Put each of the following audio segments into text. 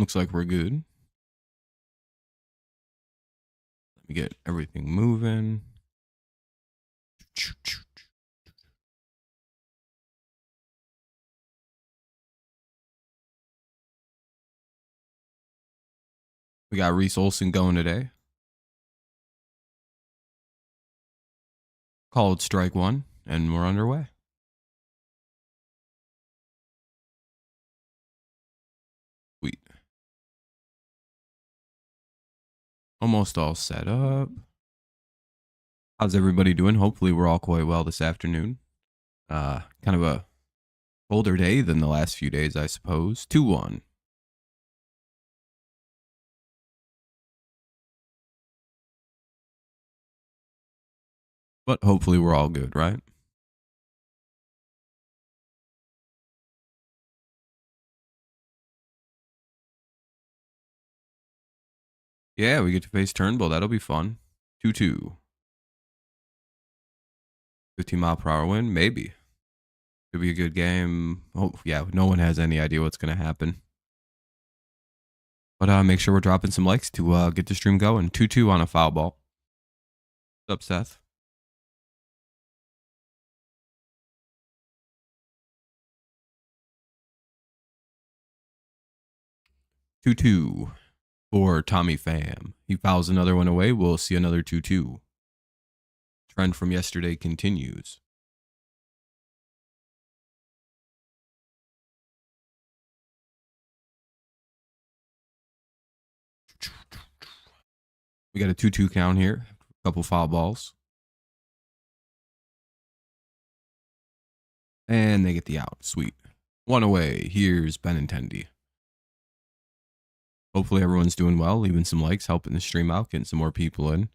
Looks like we're good. Let me get everything moving. We got Reese Olson going today. Called strike one, and we're underway. Sweet. Almost all set up. How's everybody doing? Hopefully we're all quite well this afternoon. Kind of a colder day than the last few days, I suppose. 2-1. But hopefully we're all good, right? Yeah, we get to face Turnbull. That'll be fun. 2-2. 15-mile-per-hour wind? Maybe. Could be a good game. Oh, yeah, no one has any idea what's going to happen. But make sure we're dropping some likes to get the stream going. 2-2 on a foul ball. What's up, Seth? 2-2 for Tommy Pham. He fouls another one away. We'll see another 2-2. Trend from yesterday continues. We got a 2-2 count here. A couple foul balls. And they get the out. Sweet. One away. Here's Benintendi. Hopefully everyone's doing well. Leaving some likes, helping the stream out, getting some more people in.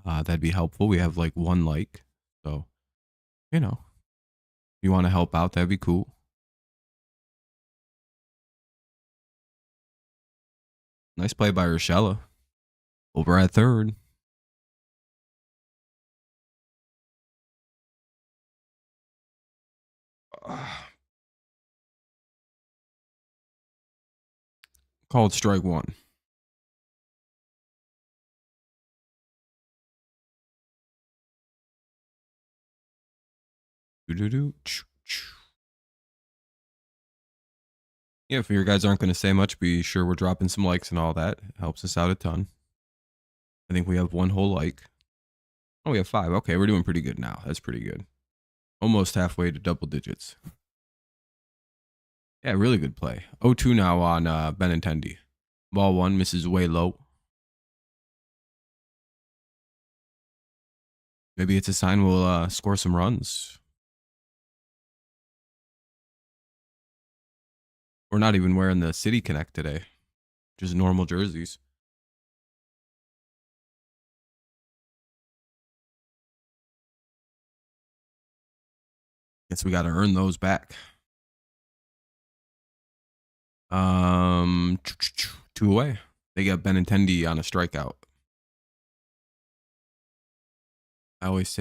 That'd be helpful. We have like 1 like. So, you know, if you want to help out, that'd be cool. Nice play by Urshela. Over at third. Called strike one. Yeah, if you guys aren't going to say much, be sure we're dropping some likes and all that. It helps us out a ton. I think we have 1 whole like. Oh, we have 5. Okay, we're doing pretty good now. That's pretty good. Almost halfway to double digits. Yeah, really good play. 0-2 now on Benintendi. Ball 1 misses way low. Maybe it's a sign we'll score some runs. We're not even wearing the City Connect today. Just normal jerseys. Guess we got to earn those back. 2 away. They got Benintendi on a strikeout. I always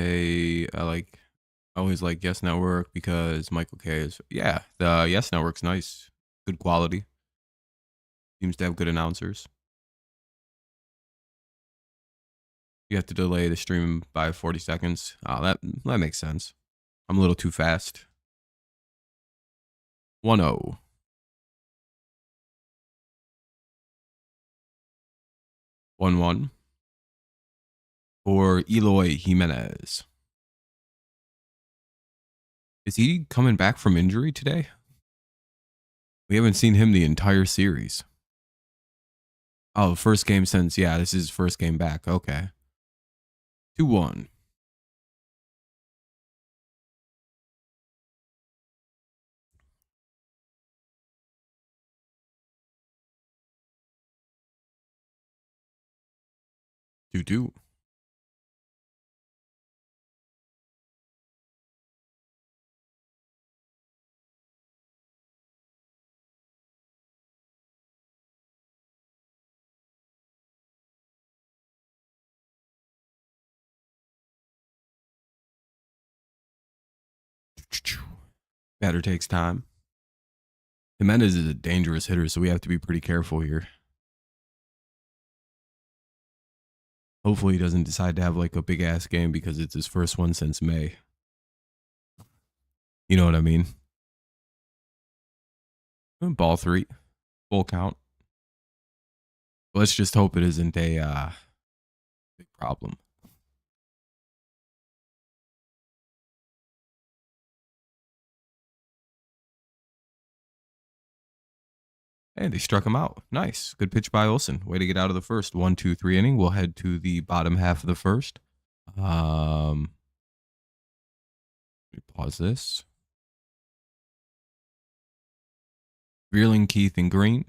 like Yes Network because Michael K is, yeah, the Yes Network's nice. Good quality. Seems to have good announcers. You have to delay the stream by 40 seconds. Oh, that makes sense. I'm a little too fast. 1-0. 1-1 for Eloy Jimenez. Is he coming back from injury today? We haven't seen him the entire series. Oh, first game since, yeah, this is first game back. Okay. 2-1. Two. Batter takes time. Jimenez is a dangerous hitter, so we have to be pretty careful here. Hopefully he doesn't decide to have like a big ass game because it's his first one since May. You know what I mean? Ball 3, full count. Let's just hope it isn't a big problem. And they struck him out. Nice. Good pitch by Olsen. Way to get out of the first. 1, 2, 3 inning. We'll head to the bottom half of the first. Let me pause this. Vierling, Keith, and Green.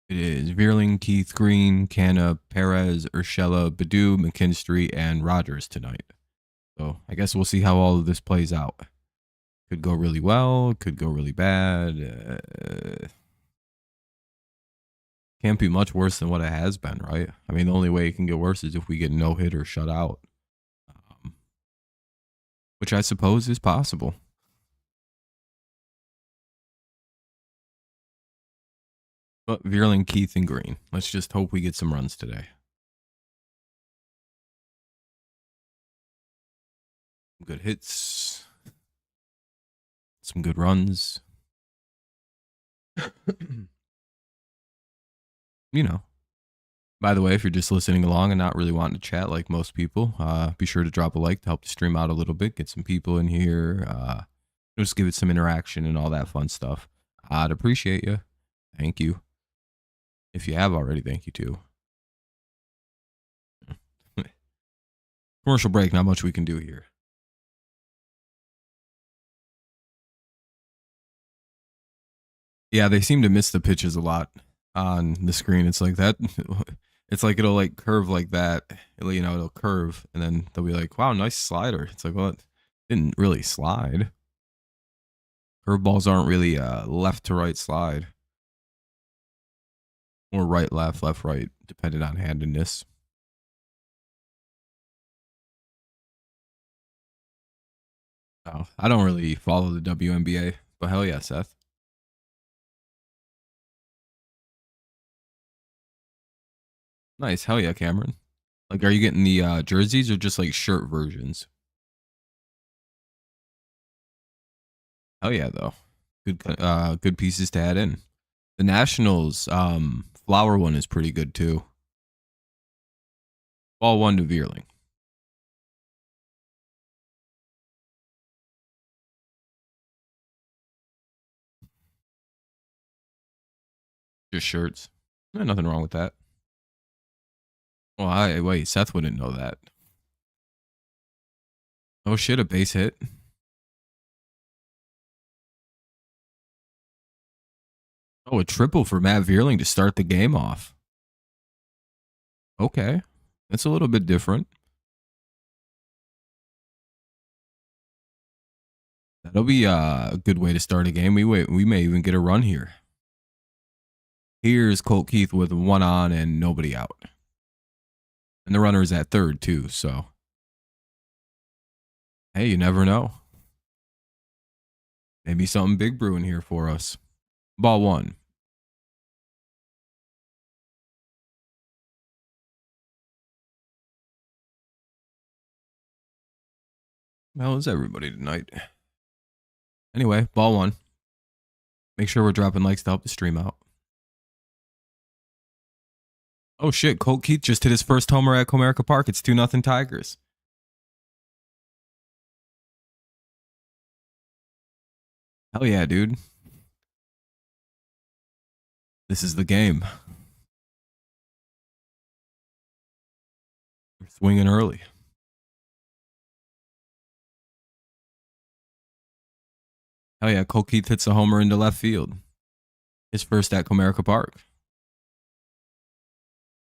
It is Vierling, Keith, Green, Canna, Perez, Urshela, Badu, McKinstry, and Rogers tonight. So I guess we'll see how all of this plays out. Could go really well. Could go really bad. Can't be much worse than what it has been, right? I mean, the only way it can get worse is if we get no hit or shut out, which I suppose is possible. But Vierling, Keith, and Green. Let's just hope we get some runs today. Good hits. Some good runs. You know. By the way, if you're just listening along and not really wanting to chat like most people, be sure to drop a like to help the stream out a little bit, get some people in here, just give it some interaction and all that fun stuff. I'd appreciate you. Thank you. If you have already, thank you too. Commercial break, not much we can do here. Yeah, they seem to miss the pitches a lot on the screen. It's like that. It's like it'll like curve like that. It'll curve, and then they'll be like, "Wow, nice slider." It's like, well, it didn't really slide. Curveballs aren't really left to right slide, or right left, left right, depending on handedness. Oh, I don't really follow the WNBA, but hell yeah, Seth. Nice, hell yeah, Cameron. Like, are you getting the jerseys or just like shirt versions? Hell yeah, though. Good pieces to add in. The Nationals flower one is pretty good too. Ball 1 to Vierling. Just shirts. Nothing wrong with that. Well, wait, Seth wouldn't know that. Oh shit, a base hit. Oh, a triple for Matt Vierling to start the game off. Okay. That's a little bit different. That'll be a good way to start a game. We may even get a run here. Here's Colt Keith with 1 on and nobody out. And the runner's at third, too, so. Hey, you never know. Maybe something big brewing here for us. Ball 1. How is everybody tonight? Anyway, ball 1. Make sure we're dropping likes to help the stream out. Oh shit, Colt Keith just hit his first homer at Comerica Park. It's 2-0 Tigers. Hell yeah, dude. This is the game. We're swinging early. Hell yeah, Colt Keith hits a homer into left field. His first at Comerica Park.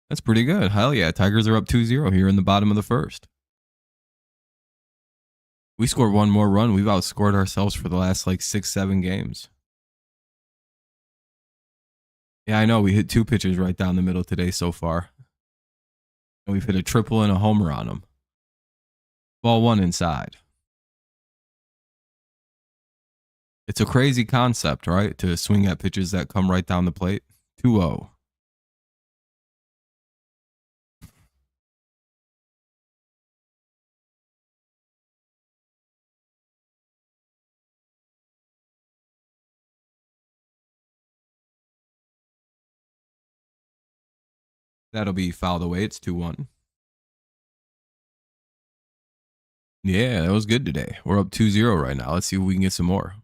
That's pretty good. Hell yeah, Tigers are up 2-0 here in the bottom of the first. We scored one more run. We've outscored ourselves for the last like 6-7 games. Yeah, I know. We hit 2 pitchers right down the middle today so far. And we've hit a triple and a homer on them. Ball 1 inside. It's a crazy concept, right? To swing at pitches that come right down the plate. 2-0. That'll be fouled away. It's 2-1. Yeah, that was good today. We're up 2-0 right now. Let's see if we can get some more.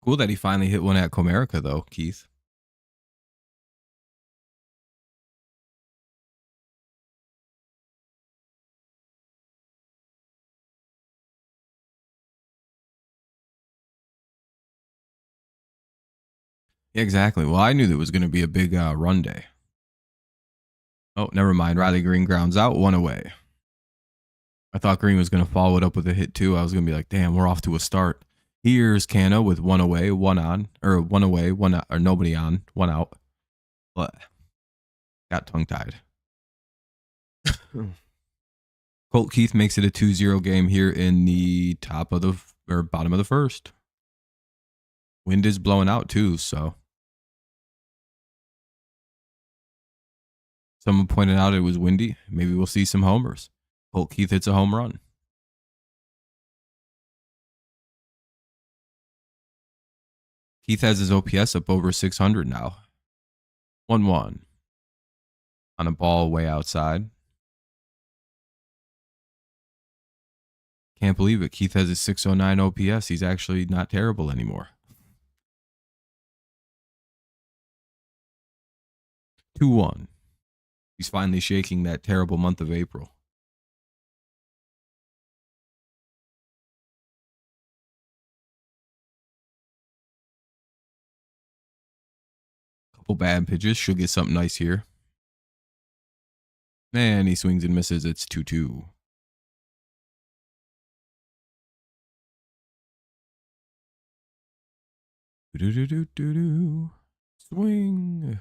Cool that he finally hit one at Comerica, though, Keith. Yeah, exactly. Well, I knew there was going to be a big run day. Oh, never mind. Riley Green grounds out, 1 away. I thought Green was going to follow it up with a hit, too. I was going to be like, damn, we're off to a start. Here's Cano with 1 away, 1 on, or 1 away, 1 out, or nobody on, 1 out. But got tongue-tied. Colt Keith makes it a 2-0 game here in the top of the, or bottom of the first. Wind is blowing out, too, so. Someone pointed out it was windy. Maybe we'll see some homers. Colt Keith hits a home run. Keith has his OPS up over 600 now. 1-1. On a ball way outside. Can't believe it. Keith has a 609 OPS. He's actually not terrible anymore. 2-1. He's finally shaking that terrible month of April. Couple bad pitches. Should get something nice here. And he swings and misses. It's 2-2. Swing.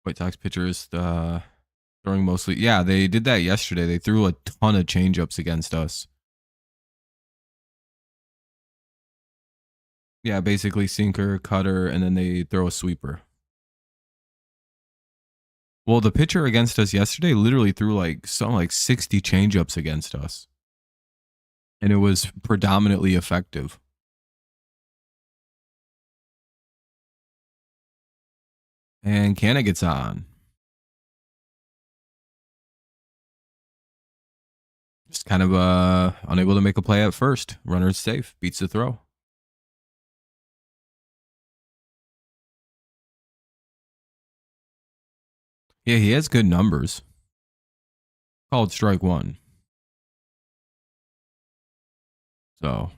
White Sox pitcher is throwing mostly. Yeah, they did that yesterday. They threw a ton of changeups against us. Yeah, basically sinker, cutter, and then they throw a sweeper. Well, the pitcher against us yesterday literally threw like 60 changeups against us. And it was predominantly effective. And Canna gets on. Just kind of unable to make a play at first. Runner's safe. Beats the throw. Yeah, he has good numbers. Called strike 1. So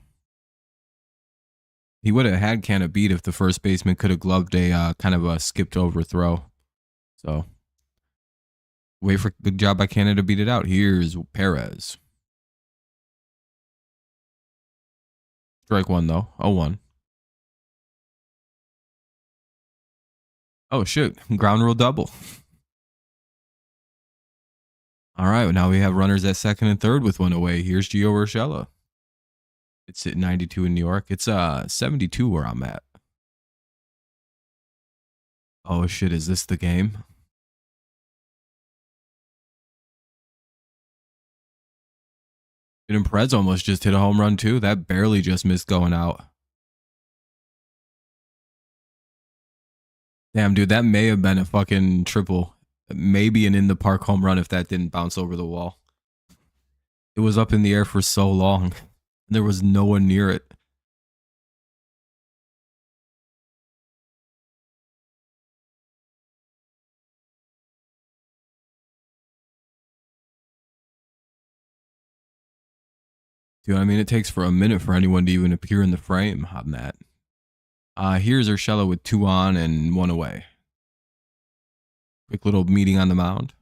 he would have had Canna beat if the first baseman could have gloved a kind of a skipped over throw. So wait for good job by Canna to beat it out. Here's Perez. Strike 1 though. 0-1. Oh shit. Ground rule double. All right, now we have runners at second and third with 1 away. Here's Gio Urshela. It's at 92 in New York. It's 72 where I'm at. Oh shit, is this the game? And Perez almost just hit a home run too. That barely just missed going out. Damn, dude, that may have been a fucking triple. Maybe an in the park home run if that didn't bounce over the wall. It was up in the air for so long. There was no one near it. Dude, I mean, it takes for a minute for anyone to even appear in the frame on that. Here's Urshela with 2 on and 1 away. Quick little meeting on the mound.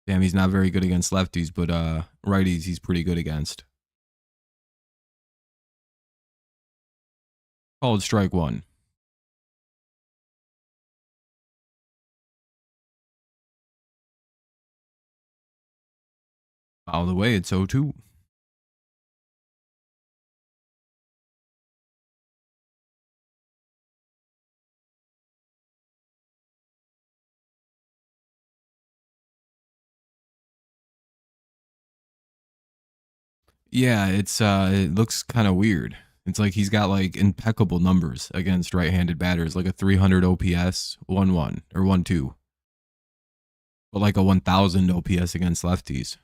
Damn, he's not very good against lefties, but righties he's pretty good against. Called strike one. All the way, it's 0-2. Yeah, it looks kind of weird. It's like he's got like impeccable numbers against right-handed batters, like a 300 OPS, 1-1 or 1-2, but like a 1,000 OPS against lefties.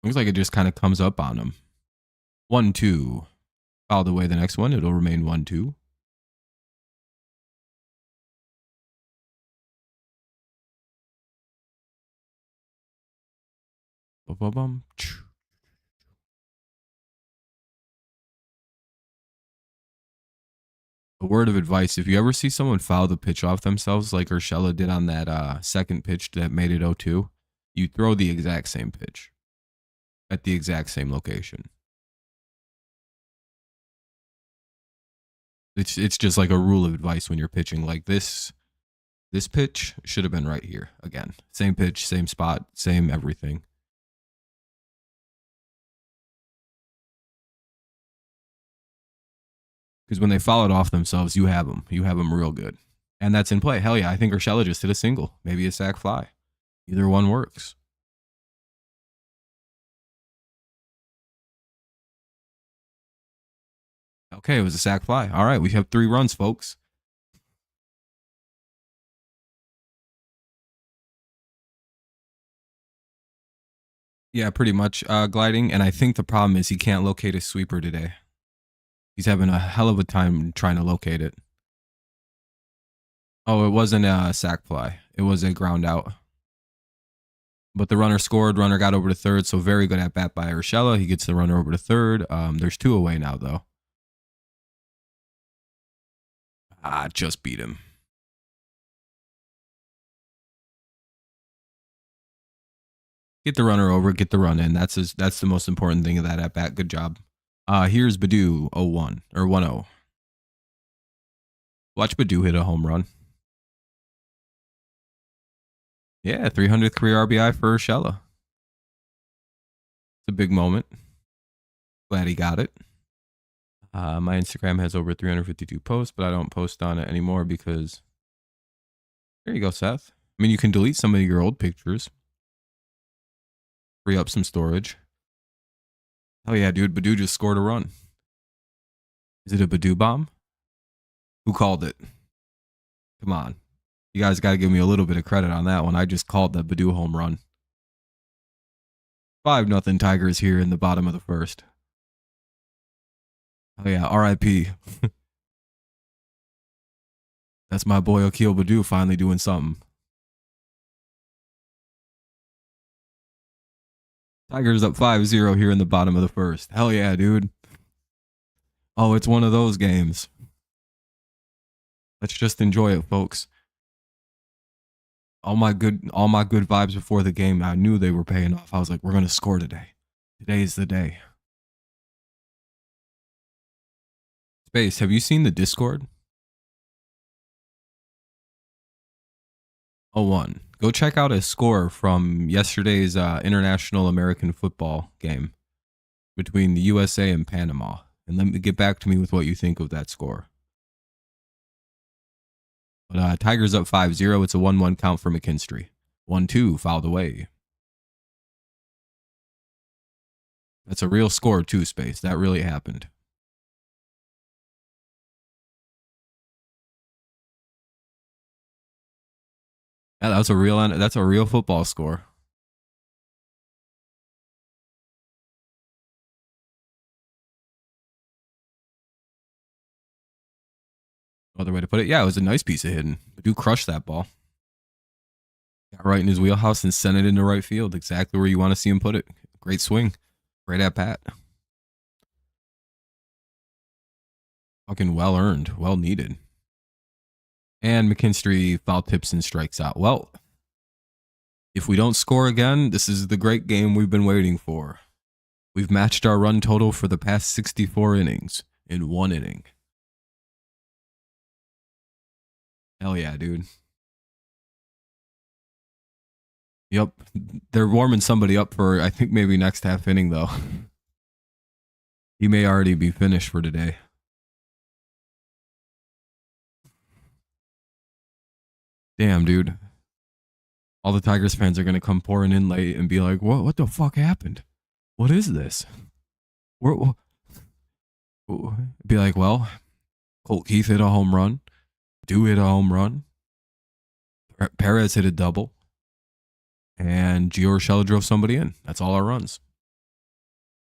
Looks like it just kind of comes up on him. 1-2. Fouled away the next one. It'll remain 1-2. Bum. A word of advice: if you ever see someone foul the pitch off themselves, like Urshela did on that second pitch that made it 0-2, you throw the exact same pitch at the exact same location. It's just like a rule of advice when you're pitching. Like this pitch should have been right here again. Same pitch, same spot, same everything. Because when they foul it off themselves, you have them. You have them real good. And that's in play. Hell yeah, I think Urshela just hit a single. Maybe a sac fly. Either one works. Okay, it was a sac fly. All right, we have 3 runs, folks. Yeah, pretty much gliding. And I think the problem is he can't locate his sweeper today. He's having a hell of a time trying to locate it. Oh, it wasn't a sac fly. It was a ground out. But the runner scored. Runner got over to third, so very good at bat by Urshela. He gets the runner over to third. There's 2 away now, though. Just beat him. Get the runner over, get the run in. That's the most important thing of that at bat. Good job. Here's Baddoo 0-1 or 1-0. Watch Baddoo hit a home run. Yeah, 300th career RBI for Urshela. It's a big moment. Glad he got it. My Instagram has over 352 posts, but I don't post on it anymore because... There you go, Seth. I mean, you can delete some of your old pictures. Free up some storage. Oh yeah, dude, Baddoo just scored a run. Is it a Baddoo bomb? Who called it? Come on. You guys got to give me a little bit of credit on that one. I just called that Baddoo home run. 5-0 Tigers here in the bottom of the first. Oh yeah, R.I.P. That's my boy Akil Baddoo finally doing something. Tigers up 5-0 here in the bottom of the first. Hell yeah, dude. Oh, it's one of those games. Let's just enjoy it, folks. All my good vibes before the game, I knew they were paying off. I was like, we're going to score today. Today's the day. Space, have you seen the Discord? 0-1. Go check out a score from yesterday's International American Football game between the USA and Panama. And let me get back to me with what you think of that score. But Tigers up 5-0. It's a 1-1 count for McKinstry. 1-2, fouled away. That's a real score too, Space. That really happened. Yeah, that's a real football score. Other way to put it. Yeah, it was a nice piece of hitting. Baddoo crushed that ball. Got right in his wheelhouse and sent it into right field. Exactly where you want to see him put it. Great swing. Great at bat. Fucking well earned, well needed. And McKinstry foul tips and strikes out. Well, if we don't score again, this is the great game we've been waiting for. We've matched our run total for the past 64 innings in 1 inning. Hell yeah, dude. Yep. They're warming somebody up for, I think, maybe next half inning, though. He may already be finished for today. Damn, dude. All the Tigers fans are going to come pouring in late and be like, what the fuck happened? What is this? Be like, well, Colt Keith hit a home run. Dew hit a home run. Perez hit a double. And Gio Urshela drove somebody in. That's all our runs.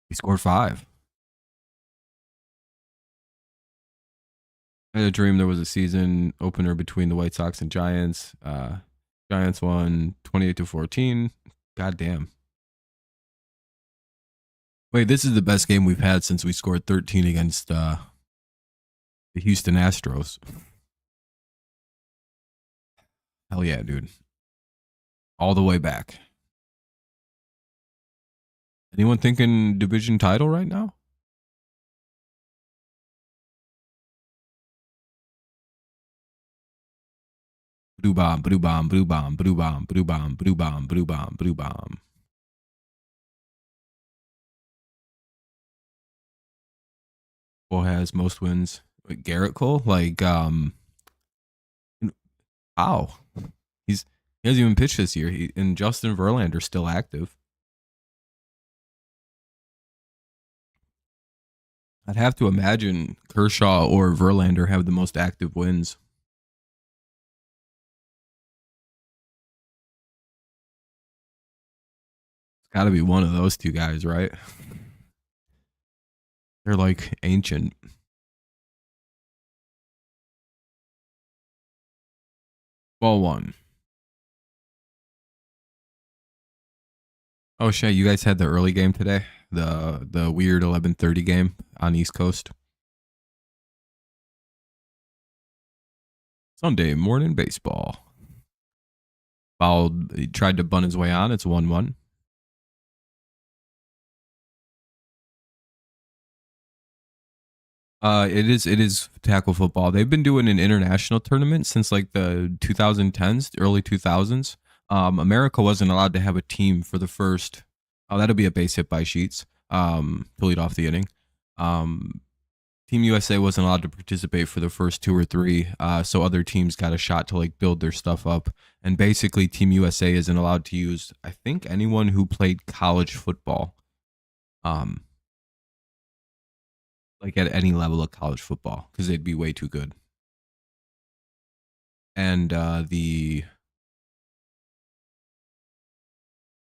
He scored 5. I had a dream there was a season opener between the White Sox and Giants. Giants won 28-14. God damn. Wait, this is the best game we've had since we scored 13 against the Houston Astros. Hell yeah, dude. All the way back. Anyone thinking division title right now? Blue bomb, blue bomb, blue bomb, blue bomb, blue bomb, blue bomb, blue bomb, blue bomb. Cole has most wins. Wait, Garrett Cole? Like, wow. He hasn't even pitched this year. And Justin Verlander still active. I'd have to imagine Kershaw or Verlander have the most active wins. It's got to be one of those two guys, right? They're like ancient. Ball 1. Oh shit, you guys had the early game today? The weird 11:30 game on East Coast. Sunday morning baseball. Fouled, he tried to bunt his way on. It's 1-1. It is tackle football. They've been doing an international tournament since like the 2010s, early 2000s. America wasn't allowed to have a team for the first. Oh, that'll be a base hit by Sheets. To lead off the inning. Team USA wasn't allowed to participate for the first 2 or 3. So other teams got a shot to like build their stuff up. And basically, Team USA isn't allowed to use, I think, anyone who played college football. Like at any level of college football, because they'd be way too good. And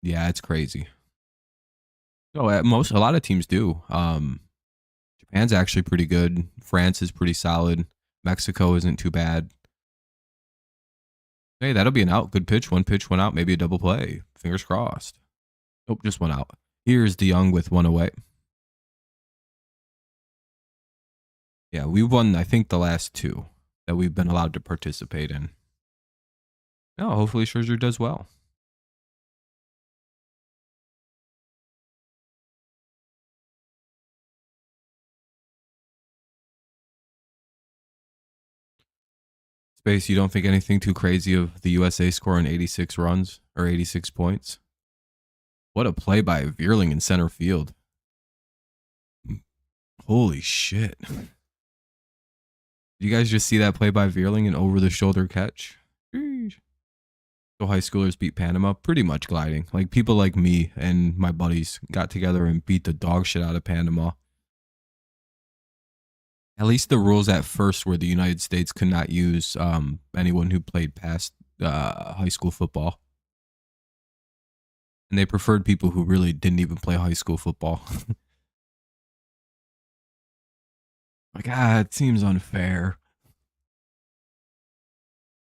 yeah, it's crazy. No, a lot of teams do. Japan's actually pretty good. France is pretty solid. Mexico isn't too bad. Hey, that'll be an out. Good pitch. 1 pitch, 1 out. Maybe a double play. Fingers crossed. Nope, just 1 out. Here's DeYoung with 1 away. Yeah, we won, I think, the last 2 that we've been allowed to participate in. No, hopefully Scherzer does well. Space, you don't think anything too crazy of the USA scoring 86 runs or 86 points? What a play by Veerling in center field. Holy shit. Did you guys just see that play by Veerling, an over-the-shoulder catch? So high schoolers beat Panama, pretty much gliding. Like people like me and my buddies got together and beat the dog shit out of Panama. At least the rules at first were the United States could not use anyone who played past high school football. And they preferred people who really didn't even play high school football. Like, it seems unfair.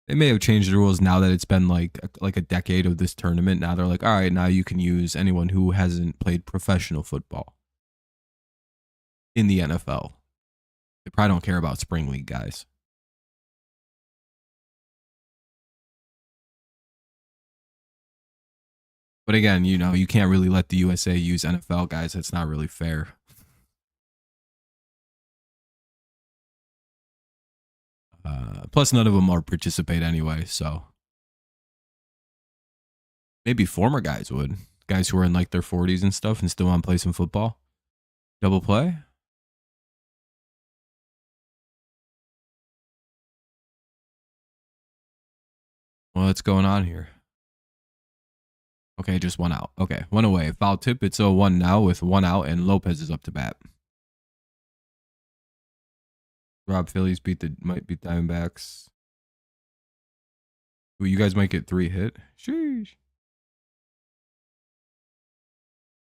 They may have changed the rules now that it's been like a decade of this tournament. Now they're like, all right, now you can use anyone who hasn't played professional football in the NFL. They probably don't care about spring league guys. But again, you know, you can't really let the USA use NFL guys. That's not really fair. Plus, none of them are participate anyway. So maybe former guys would. Guys who are in like their 40s and stuff and still want to play some football. Double play. Well, what's going on here? Okay, just one out. Okay, one away. Foul tip. It's 0-1 now with one out, and Lopez is up to bat. Rob Phillies might beat Diamondbacks. Ooh, you guys might get 3 hit. Sheesh.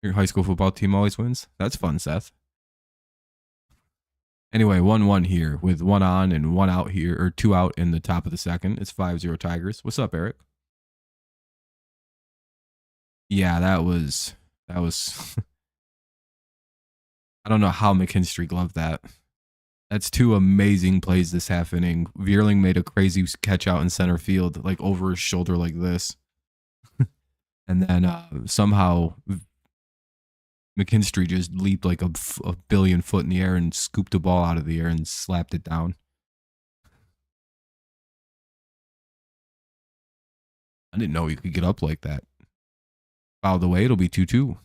Your high school football team always wins. That's fun, Seth. Anyway, 1-1 here with one on and one out here, or 2 out in the top of the second. It's 5-0 Tigers. What's up, Eric? Yeah, that was I don't know how McKinstry gloved that. That's 2 amazing plays this half inning. Vierling made a crazy catch out in center field, like over his shoulder like this. And then somehow McKinstry just leaped like a billion foot in the air and scooped the ball out of the air and slapped it down. I didn't know he could get up like that. By the way, it'll be 2-2.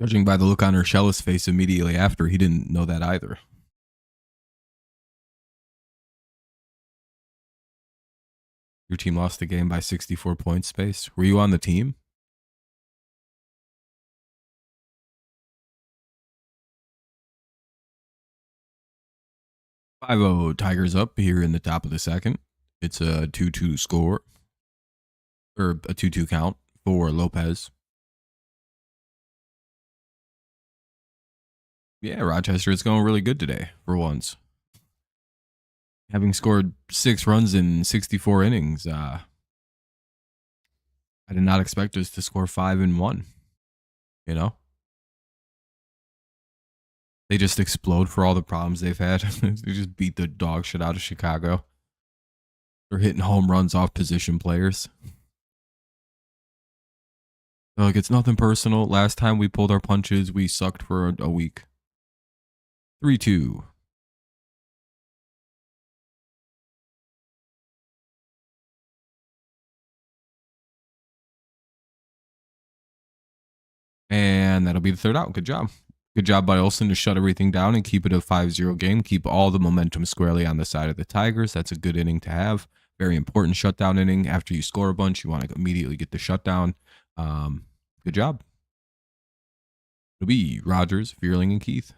Judging by the look on Urshela's face immediately after, he didn't know that either. Your team lost the game by 64 points, Space. Were you on the team? "5-0 Tigers up here in the top of the second. It's a 2-2 score, or a 2-2 count for Lopez. Yeah, Rochester is going really good today for once. Having scored 6 runs in 64 innings, I did not expect us to score 5 in 1. You know? They just explode for all the problems they've had. They just beat the dog shit out of Chicago. They're hitting home runs off position players. They're like, it's nothing personal. Last time we pulled our punches, we sucked for a week. 3-2. And that'll be the 3rd out. Good job. Good job by Olsen to shut everything down and keep it a 5-0 game. Keep all the momentum squarely on the side of the Tigers. That's a good inning to have. Very important shutdown inning. After you score a bunch, you want to immediately get the shutdown. Good job. It'll be Rogers, Vierling, and Keith.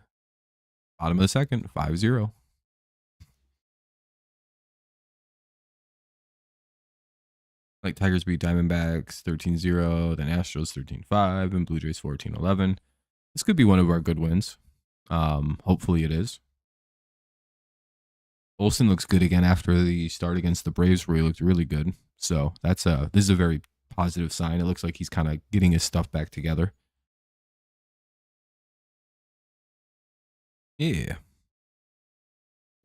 Bottom of the second, 5-0. Like Tigers beat Diamondbacks 13-0, then Astros 13-5, and Blue Jays 14-11. This could be one of our good wins. Hopefully it is. Olsen looks good again after the start against the Braves, where he looked really good. So this is a very positive sign. It looks like he's kind of getting his stuff back together. Yeah.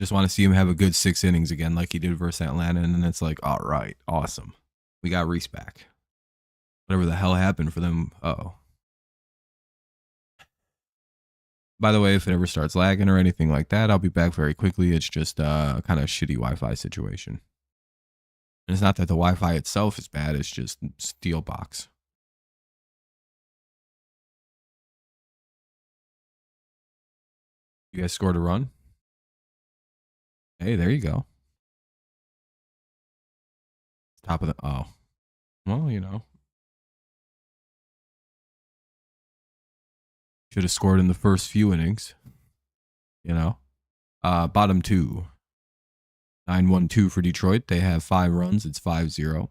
Just want to see him have a good 6 innings again, like he did versus Atlanta, and then it's like, all right, awesome. We got Reese back. Whatever the hell happened for them. Uh-oh. By the way, if it ever starts lagging or anything like that, I'll be back very quickly. It's just kind of shitty Wi-Fi situation. And it's not that the Wi-Fi itself is bad. It's just steel box. You guys scored a run? Hey, there you go. Top of the... Oh. Well, you know. Should have scored in the first few innings. You know. Bottom 2. 9-1-2 for Detroit. They have 5 runs. It's 5-0.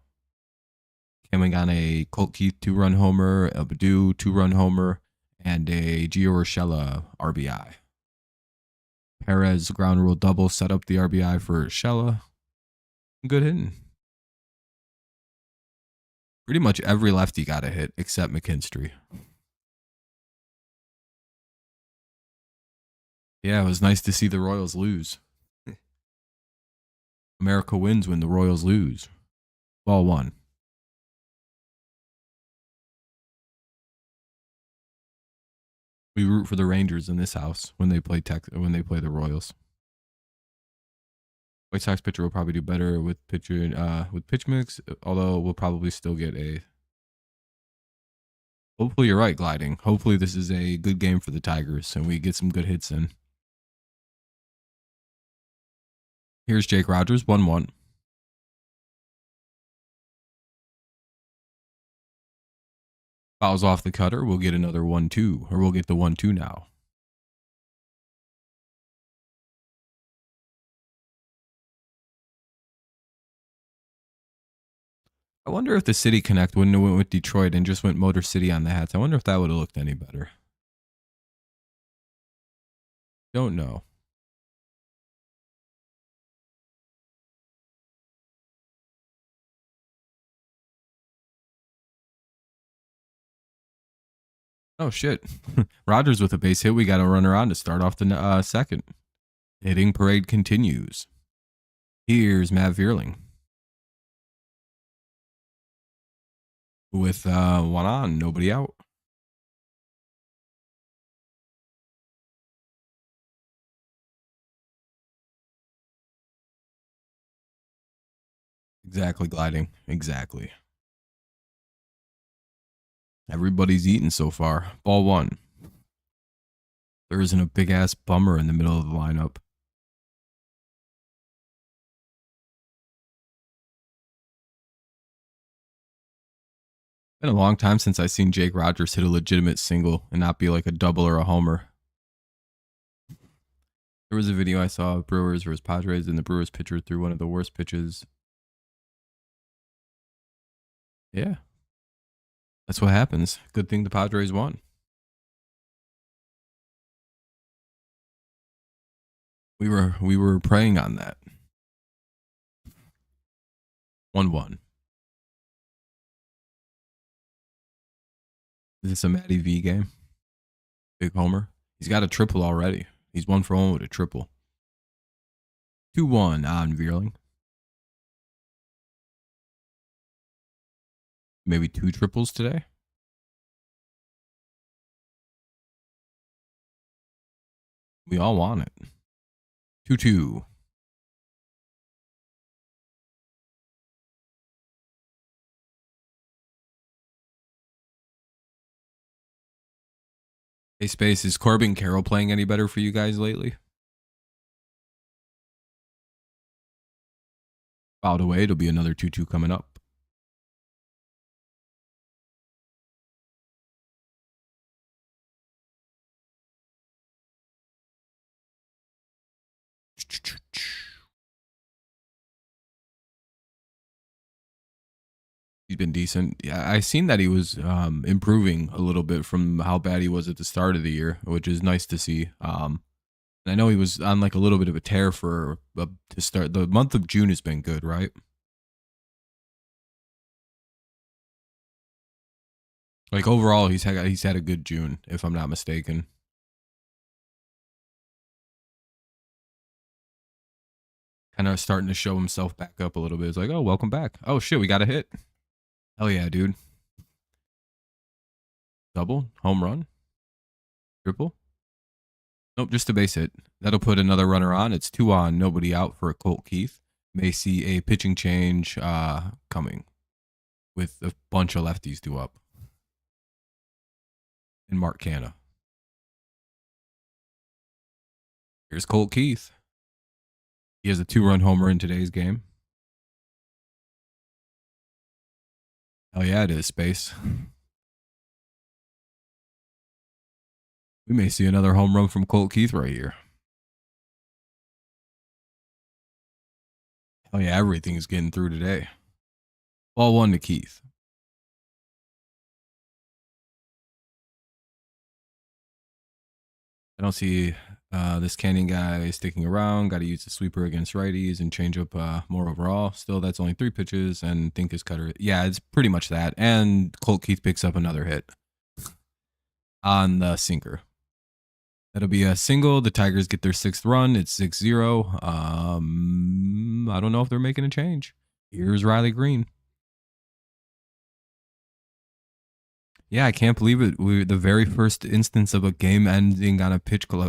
Coming on a Colt Keith 2-run homer, a Baду 2-run homer, and a Gio Urshela RBI. Perez ground rule double set up the RBI for Urshela. Good hitting. Pretty much every lefty got a hit except McKinstry. Yeah, it was nice to see the Royals lose. America wins when the Royals lose. Ball one. We root for the Rangers in this house when they play the Royals. White Sox pitcher will probably do better with pitch mix, although we'll probably still get a. Hopefully you're right, gliding. Hopefully this is a good game for the Tigers and we get some good hits in. Here's Jake Rogers, 1-1. Fouls off the cutter. We'll get another 1-2, or we'll get the 1-2 now. I wonder if the City Connect wouldn't have went with Detroit and just went Motor City on the hats. I wonder if that would have looked any better. Don't know. Oh, shit. Rogers with a base hit. We got a runner on to start off the second. Hitting parade continues. Here's Matt Vierling. With one on, nobody out. Exactly, gliding. Exactly. Everybody's eating so far. Ball one. There isn't a big ass bummer in the middle of the lineup. Been a long time since I've seen Jake Rogers hit a legitimate single and not be like a double or a homer. There was a video I saw of Brewers versus Padres, and the Brewers pitcher threw one of the worst pitches. Yeah. That's what happens. Good thing the Padres won. We were preying on that. 1-1. Is this a Matty V game? Big homer. He's got a triple already. He's 1 for 1 with a triple. 2-1 on Vierling. Maybe 2 triples today. We all want it. 2-2. Hey, Space, is Corbin Carroll playing any better for you guys lately? Fouled away. It'll be another 2-2 coming up. He's been decent. Yeah, I seen that he was improving a little bit from how bad he was at the start of the year, which is nice to see. And I know he was on like a little bit of a tear to start. The month of June has been good, right? Like overall, he's had a good June, if I'm not mistaken. Kind of starting to show himself back up a little bit. It's like, oh, welcome back. Oh shit, we got a hit. Hell yeah, dude. Double, home run, triple. Nope, just a base hit. That'll put another runner on. It's 2 on, nobody out for Colt Keith. May see a pitching change coming with a bunch of lefties due up. And Mark Canna. Here's Colt Keith. He has a 2-run homer in today's game. Hell yeah, it is, Space. We may see another home run from Colt Keith right here. Oh yeah, everything's getting through today. Ball 1 to Keith. I don't see This Canyon guy is sticking around. Got to use the sweeper against righties and change up more overall. Still, that's only 3 pitches, and think his cutter. Yeah, it's pretty much that. And Colt Keith picks up another hit on the sinker. That'll be a single. The Tigers get their 6th run. It's 6-0. I don't know if they're making a change. Here's Riley Green. Yeah, I can't believe it. The very first instance of a game ending on a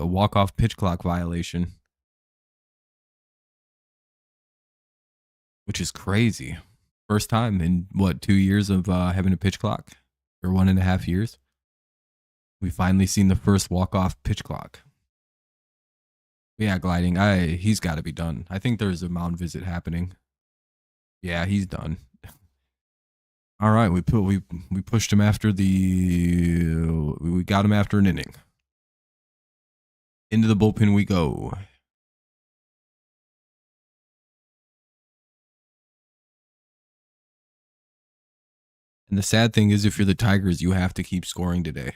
walk-off pitch clock violation, which is crazy. First time in what, 2 years of having a pitch clock, or 1.5 years. We finally seen the first walk-off pitch clock. Yeah, gliding. He's got to be done. I think there's a mound visit happening. Yeah, he's done. All right, we pushed him after we got him after an inning. Into the bullpen we go. And the sad thing is, if you're the Tigers, you have to keep scoring today.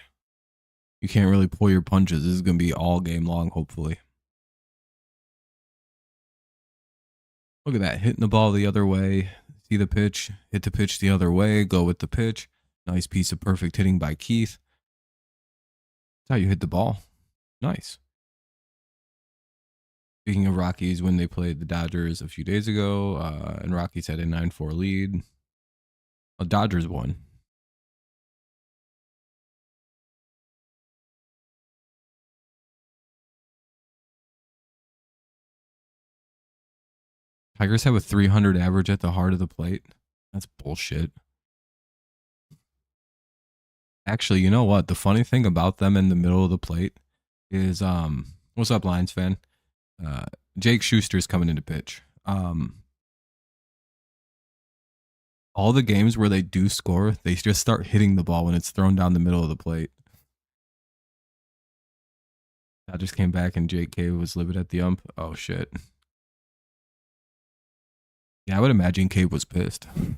You can't really pull your punches. This is going to be all game long, hopefully. Look at that, hitting the ball the other way. See the pitch, hit the pitch the other way, go with the pitch. Nice piece of perfect hitting by Keith. That's how you hit the ball. Nice. Speaking of Rockies, when they played the Dodgers a few days ago, and Rockies had a 9-4 lead. The Dodgers won. Tigers have a 300 average at the heart of the plate. That's bullshit. Actually, you know what? The funny thing about them in the middle of the plate is, what's up, Lions fan? Jake Schuster's coming into pitch. All the games where they do score, they just start hitting the ball when it's thrown down the middle of the plate. I just came back and Jake Cave was livid at the ump. Oh, shit. Yeah, I would imagine Cave was pissed. I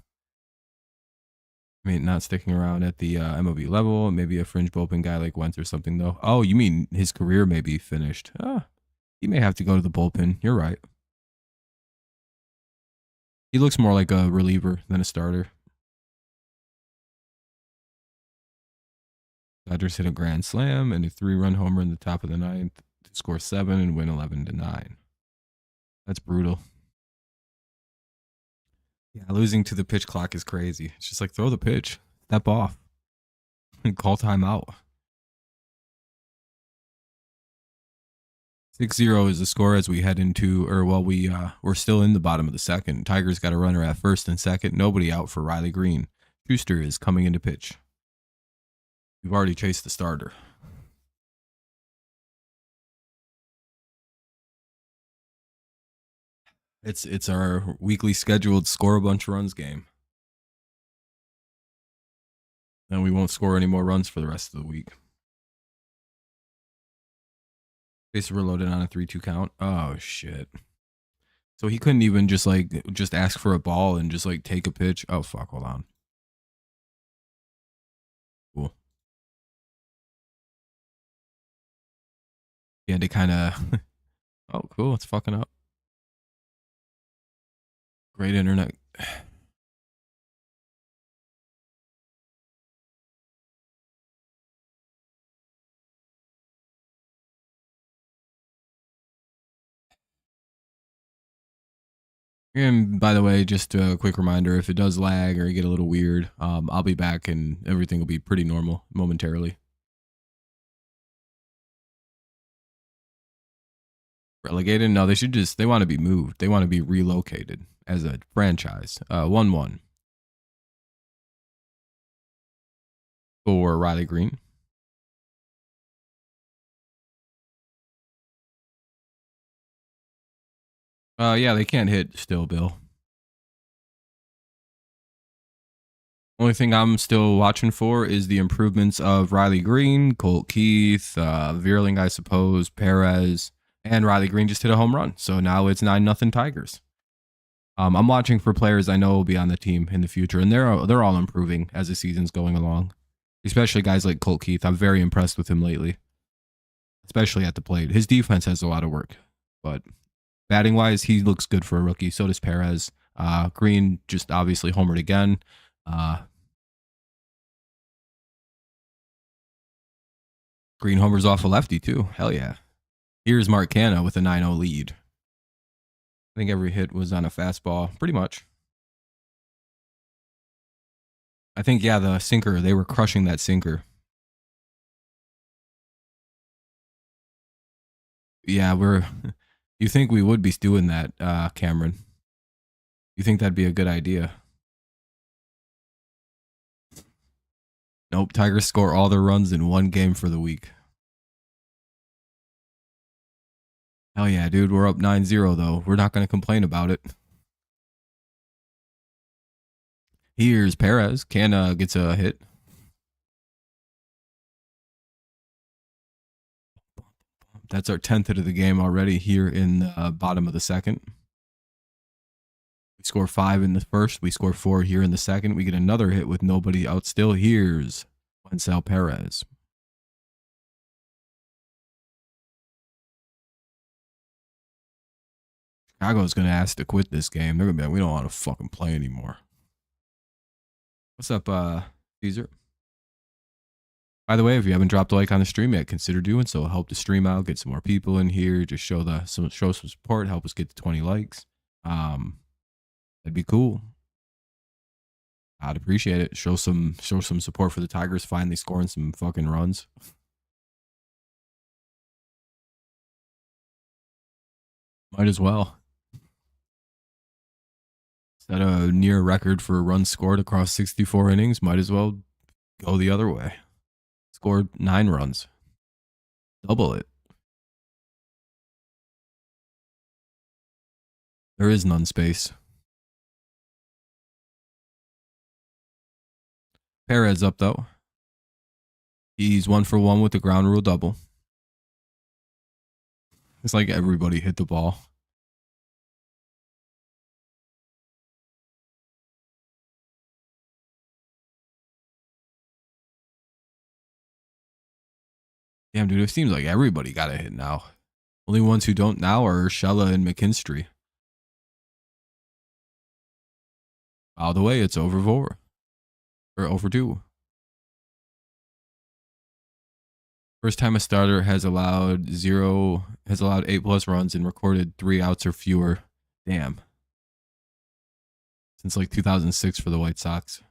mean, not sticking around at the MLB level. Maybe a fringe bullpen guy like Wentz or something, though. Oh, you mean his career may be finished. He may have to go to the bullpen. You're right. He looks more like a reliever than a starter. Dodgers hit a grand slam and a 3-run homer in the top of the 9th to score 7 and win 11-9. That's brutal. Yeah, losing to the pitch clock is crazy. It's just like, throw the pitch, step off, and call timeout. 6-0 is the score as we head into, we're still in the bottom of the 2nd. Tigers got a runner at 1st and 2nd. Nobody out for Riley Green. Schuster is coming into pitch. We've already chased the starter. It's our weekly scheduled score a bunch of runs game. And we won't score any more runs for the rest of the week. Bases were loaded on a 3-2 count. Oh, shit. So he couldn't even just ask for a ball and just take a pitch. Oh, fuck. Hold on. Cool. He had to kind of... Oh, cool. It's fucking up. Great internet. And by the way, just a quick reminder, if it does lag or get a little weird, I'll be back and everything will be pretty normal momentarily. Relegated? No, they want to be moved. They want to be relocated as a franchise. 1-1 for Riley Green. Yeah, they can't hit still, Bill. Only thing I'm still watching for is the improvements of Riley Green, Colt Keith, Vierling, I suppose, Perez, and Riley Green just hit a home run. So now it's 9-0 Tigers. I'm watching for players I know will be on the team in the future, and they're all improving as the season's going along. Especially guys like Colt Keith. I'm very impressed with him lately. especially at the plate. His defense has a lot of work, but batting wise, he looks good for a rookie. So does Perez. Green just obviously homered again. Green homers off a lefty too. Hell yeah. Here's Mark Canha with a 9-0 lead. I think every hit was on a fastball, pretty much. I think, yeah, the sinker, they were crushing that sinker. Yeah, you think we would be doing that, Cameron? You think that'd be a good idea? Nope, Tigers score all their runs in one game for the week. Hell yeah, dude, we're up 9-0 though. We're not going to complain about it. Here's Perez. Canha gets a hit. That's our 10th hit of the game already here in the bottom of the second. We score 5 in the first. We score 4 here in the second. We get another hit with nobody out still. Here's Wencel Perez. Chicago's going to ask to quit this game. They're going to be like, we don't want to fucking play anymore. What's up, Caesar? By the way, if you haven't dropped a like on the stream yet, consider doing so. Help the stream out, get some more people in here. Just show some support. Help us get to 20 likes. That'd be cool. I'd appreciate it. Show some support for the Tigers finally scoring some fucking runs. Might as well. Set a near record for runs scored across 64 innings. Might as well go the other way. Scored 9 runs. Double it. There is none space. Perez up though. He's 1 for 1 with the ground rule double. It's like everybody hit the ball. Damn, dude, it seems like everybody got a hit now. Only ones who don't now are Urshela and McKinstry. All the way, it's over 4. Or over 2. First time a starter has allowed 8+ runs and recorded 3 outs or fewer. Damn. Since like 2006 for the White Sox.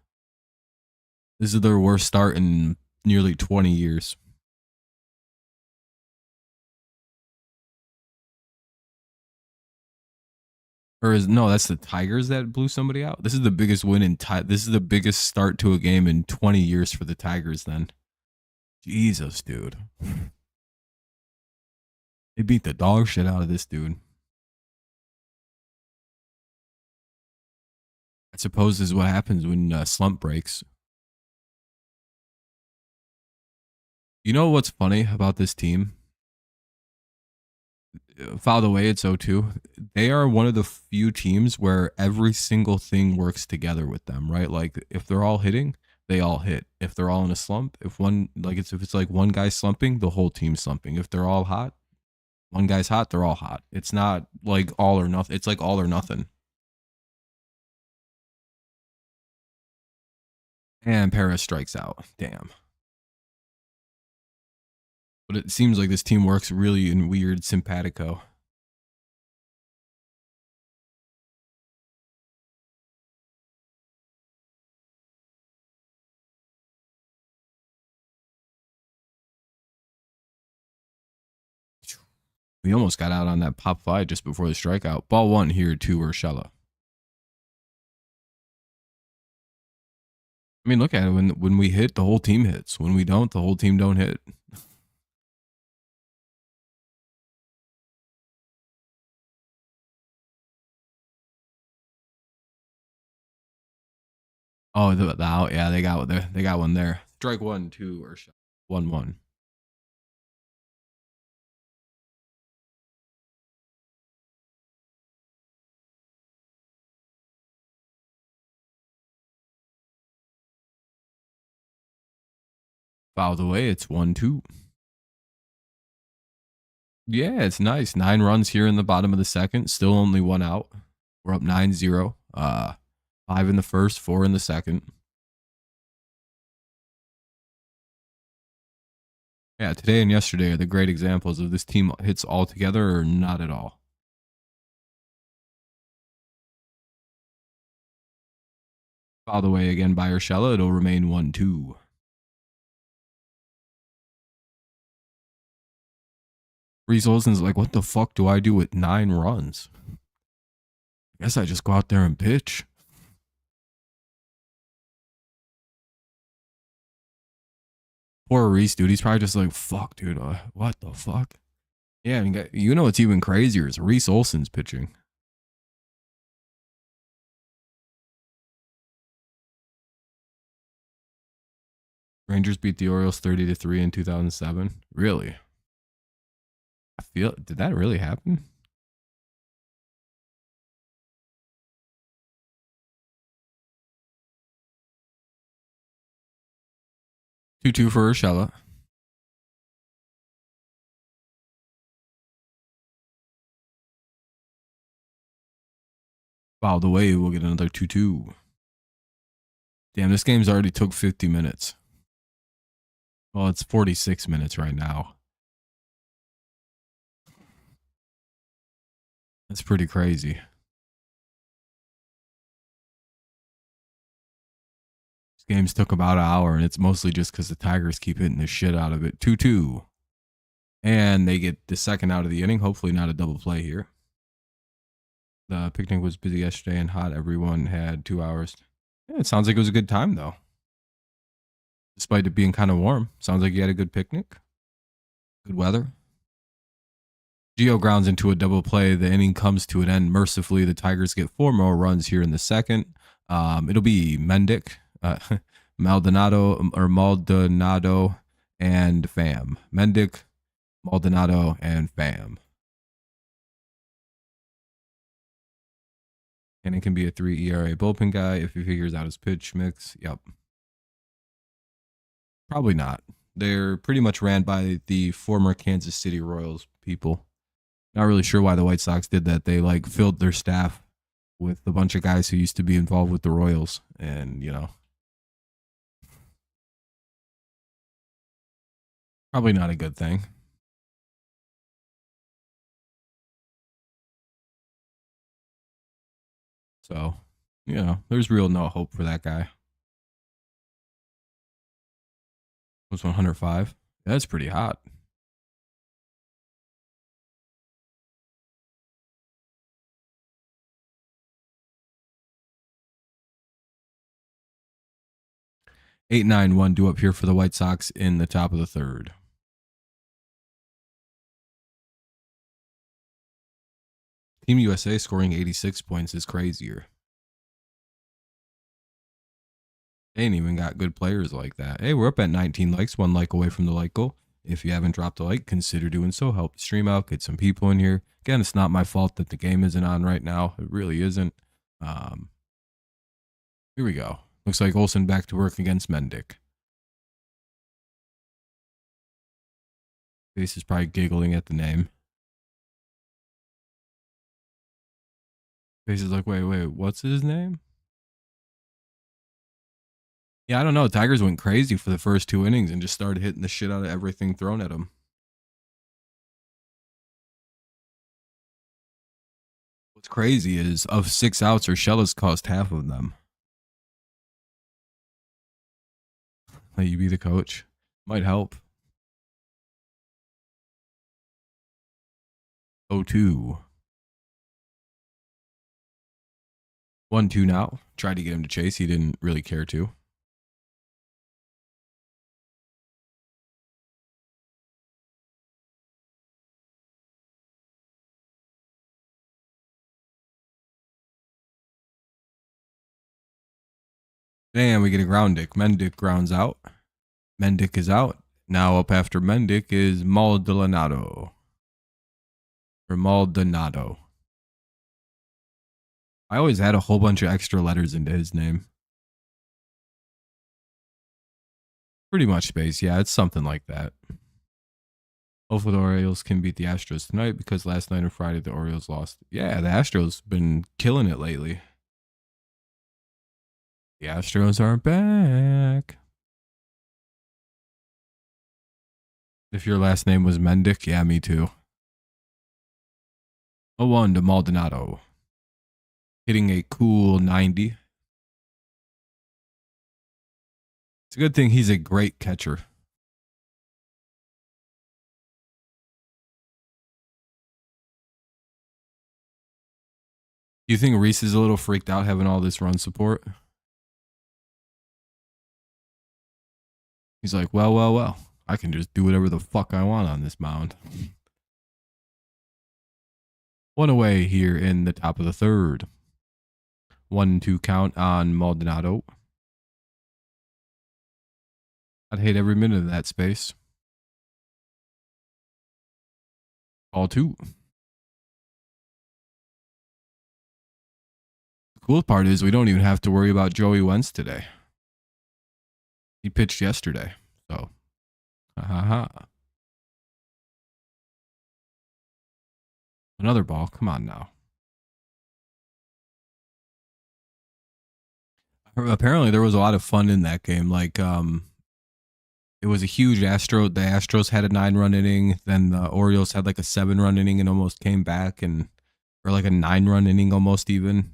This is their worst start in nearly 20 years. No, that's the Tigers that blew somebody out. This is the biggest win this is the biggest start to a game in 20 years for the Tigers then. Jesus, dude. They beat the dog shit out of this dude. I suppose this is what happens when slump breaks. You know what's funny about this team? Fouled away, it's 0-2. They are one of the few teams where every single thing works together with them, right? Like if they're all hitting, they all hit. If they're all in a slump, if it's like one guy slumping, the whole team's slumping. If they're all hot, one guy's hot, they're all hot. It's not like all or nothing. It's like all or nothing. And Perez strikes out. Damn. But it seems like this team works really in weird simpatico. We almost got out on that pop fly just before the strikeout. Ball 1 here to Urshela. I mean, look at it. When we hit, the whole team hits. When we don't, the whole team don't hit. Oh, the out. Yeah, they got one there. Strike 1, 2, or 1-1. Fouled away. It's 1-2. Yeah, it's nice. 9 runs here in the bottom of the second. Still only 1 out. We're up 9-0. 5 in the first, 4 in the second. Yeah, today and yesterday are the great examples of this team hits all together or not at all. By the way, again by Urshela, it'll remain 1-2. Reese Olson's like, what the fuck do I do with 9 runs? I guess I just go out there and pitch. Poor Reese, dude. He's probably just like, fuck, dude. What the fuck? Yeah, I mean, you know what's even crazier is Reese Olson's pitching. Rangers beat the Orioles 30-3 in 2007. Really? Did that really happen? Two for Urshela. Fouled away, we'll get another 2-2. Damn, this game's already took 50 minutes. Well, it's 46 minutes right now. That's pretty crazy. This game's took about an hour, and it's mostly just because the Tigers keep hitting the shit out of it. 2-2. And they get the second out of the inning. Hopefully not a double play here. The picnic was busy yesterday and hot. Everyone had 2 hours. Yeah, it sounds like it was a good time, though. Despite it being kind of warm. Sounds like you had a good picnic. Good weather. Gio grounds into a double play. The inning comes to an end. Mercifully, the Tigers get 4 more runs here in the second. It'll be Mendick, Maldonado, and Pham. Mendick, Maldonado, and Pham. And it can be a 3 ERA bullpen guy if he figures out his pitch mix. Yep. Probably not. They're pretty much ran by the former Kansas City Royals people. Not really sure why the White Sox did that. They like filled their staff with a bunch of guys who used to be involved with the Royals, and probably not a good thing. So, there's real no hope for that guy. Was 105. That's pretty hot. Eight, 9-1 due up here for the White Sox in the top of the third. Team USA scoring 86 points is crazier. They ain't even got good players like that. Hey, we're up at 19 likes, 1 like away from the like goal. If you haven't dropped a like, consider doing so. Help the stream out, get some people in here. Again, it's not my fault that the game isn't on right now. It really isn't. Here we go. Looks like Olsen back to work against Mendick. Face is probably giggling at the name. Face is like, wait, what's his name? Yeah, I don't know. Tigers went crazy for the first 2 innings and just started hitting the shit out of everything thrown at them. What's crazy is of 6 outs, Urshela's cost half of them. Let you be the coach. Might help. 0-2. 1-2 now. Tried to get him to chase. He didn't really care to. And we get a ground dick. Mendick grounds out. Mendick is out. Now up after Mendick is Maldonado. Or Maldonado. I always had a whole bunch of extra letters into his name. Pretty much space. Yeah, it's something like that. Hopefully the Orioles can beat the Astros tonight because last night and Friday the Orioles lost. Yeah, the Astros been killing it lately. The Astros are back. If your last name was Mendick, yeah, me too. 0-1 to Maldonado. Hitting a cool 90. It's a good thing he's a great catcher. You think Reese is a little freaked out having all this run support? He's like, well. I can just do whatever the fuck I want on this mound. One away here in the top of the third. 1-2 count on Maldonado. I'd hate every minute of that space. Ball 2. The cool part is we don't even have to worry about Joey Wentz today. He pitched yesterday, so Another ball. Come on now. Apparently there was a lot of fun in that game. Like it was a huge the Astros had a 9-run inning, then the Orioles had like a 7-run inning and almost came back, and or like a 9-run inning almost even.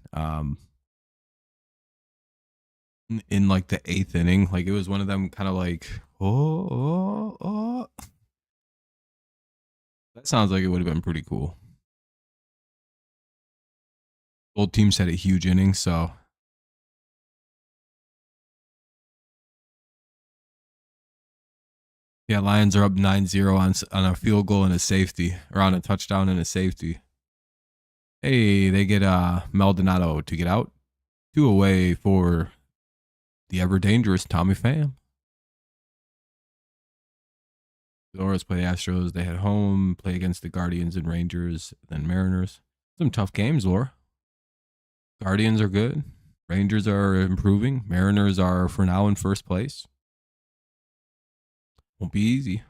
In like the 8th inning, like it was one of them kind of like oh. That sounds like it would have been pretty cool. Both teams had a huge inning, so yeah, Lions are up 9-0 on a field goal and a safety, or on a touchdown and a safety. Hey, they get Maldonado to get out. 2 away for the ever dangerous Tommy Pham. The Orioles play the Astros. They head home, play against the Guardians and Rangers, then Mariners. Some tough games, Laura. Guardians are good. Rangers are improving. Mariners are for now in first place. Won't be easy.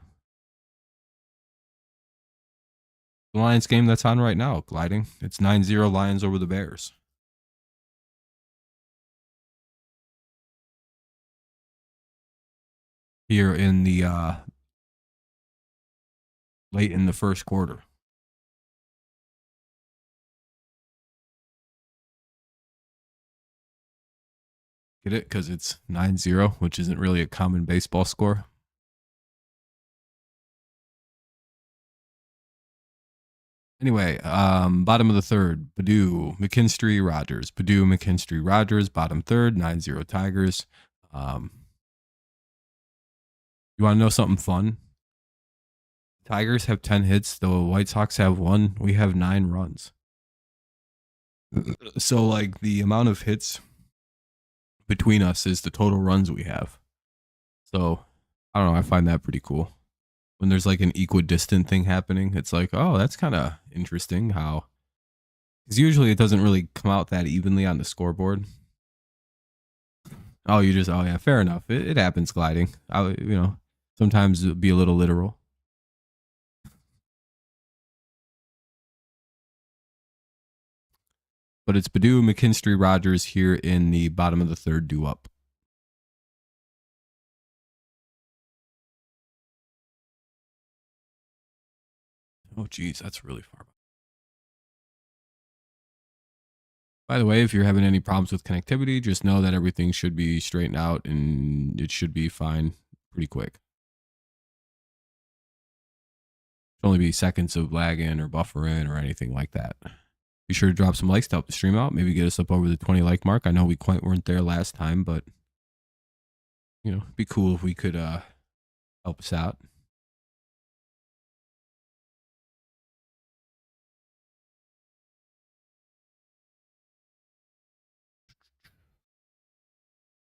The Lions game that's on right now, gliding. It's 9-0 Lions over the Bears. Here in the late in the first quarter. Get it? Because it's 9-0, which isn't really a common baseball score. Anyway, bottom of the third, Purdue, McKinstry, Rogers. Purdue, McKinstry, Rogers, bottom third, 9-0 Tigers. You want to know something fun? Tigers have 10 hits. The White Sox have 1. We have 9 runs. So, like, the amount of hits between us is the total runs we have. So, I don't know. I find that pretty cool. When there's like an equidistant thing happening, it's like, oh, that's kind of interesting how, because usually it doesn't really come out that evenly on the scoreboard. Oh, yeah, fair enough. It happens gliding. Sometimes it'll be a little literal. But it's Purdue, McKinstry, Rogers here in the bottom of the third due up. Oh, geez, that's really far. By the way, if you're having any problems with connectivity, just know that everything should be straightened out and it should be fine pretty quick. Should only be seconds of lag in or buffer in or anything like that. Be sure to drop some likes to help the stream out. Maybe get us up over the 20 like mark. I know we quite weren't there last time, but it'd be cool if we could help us out.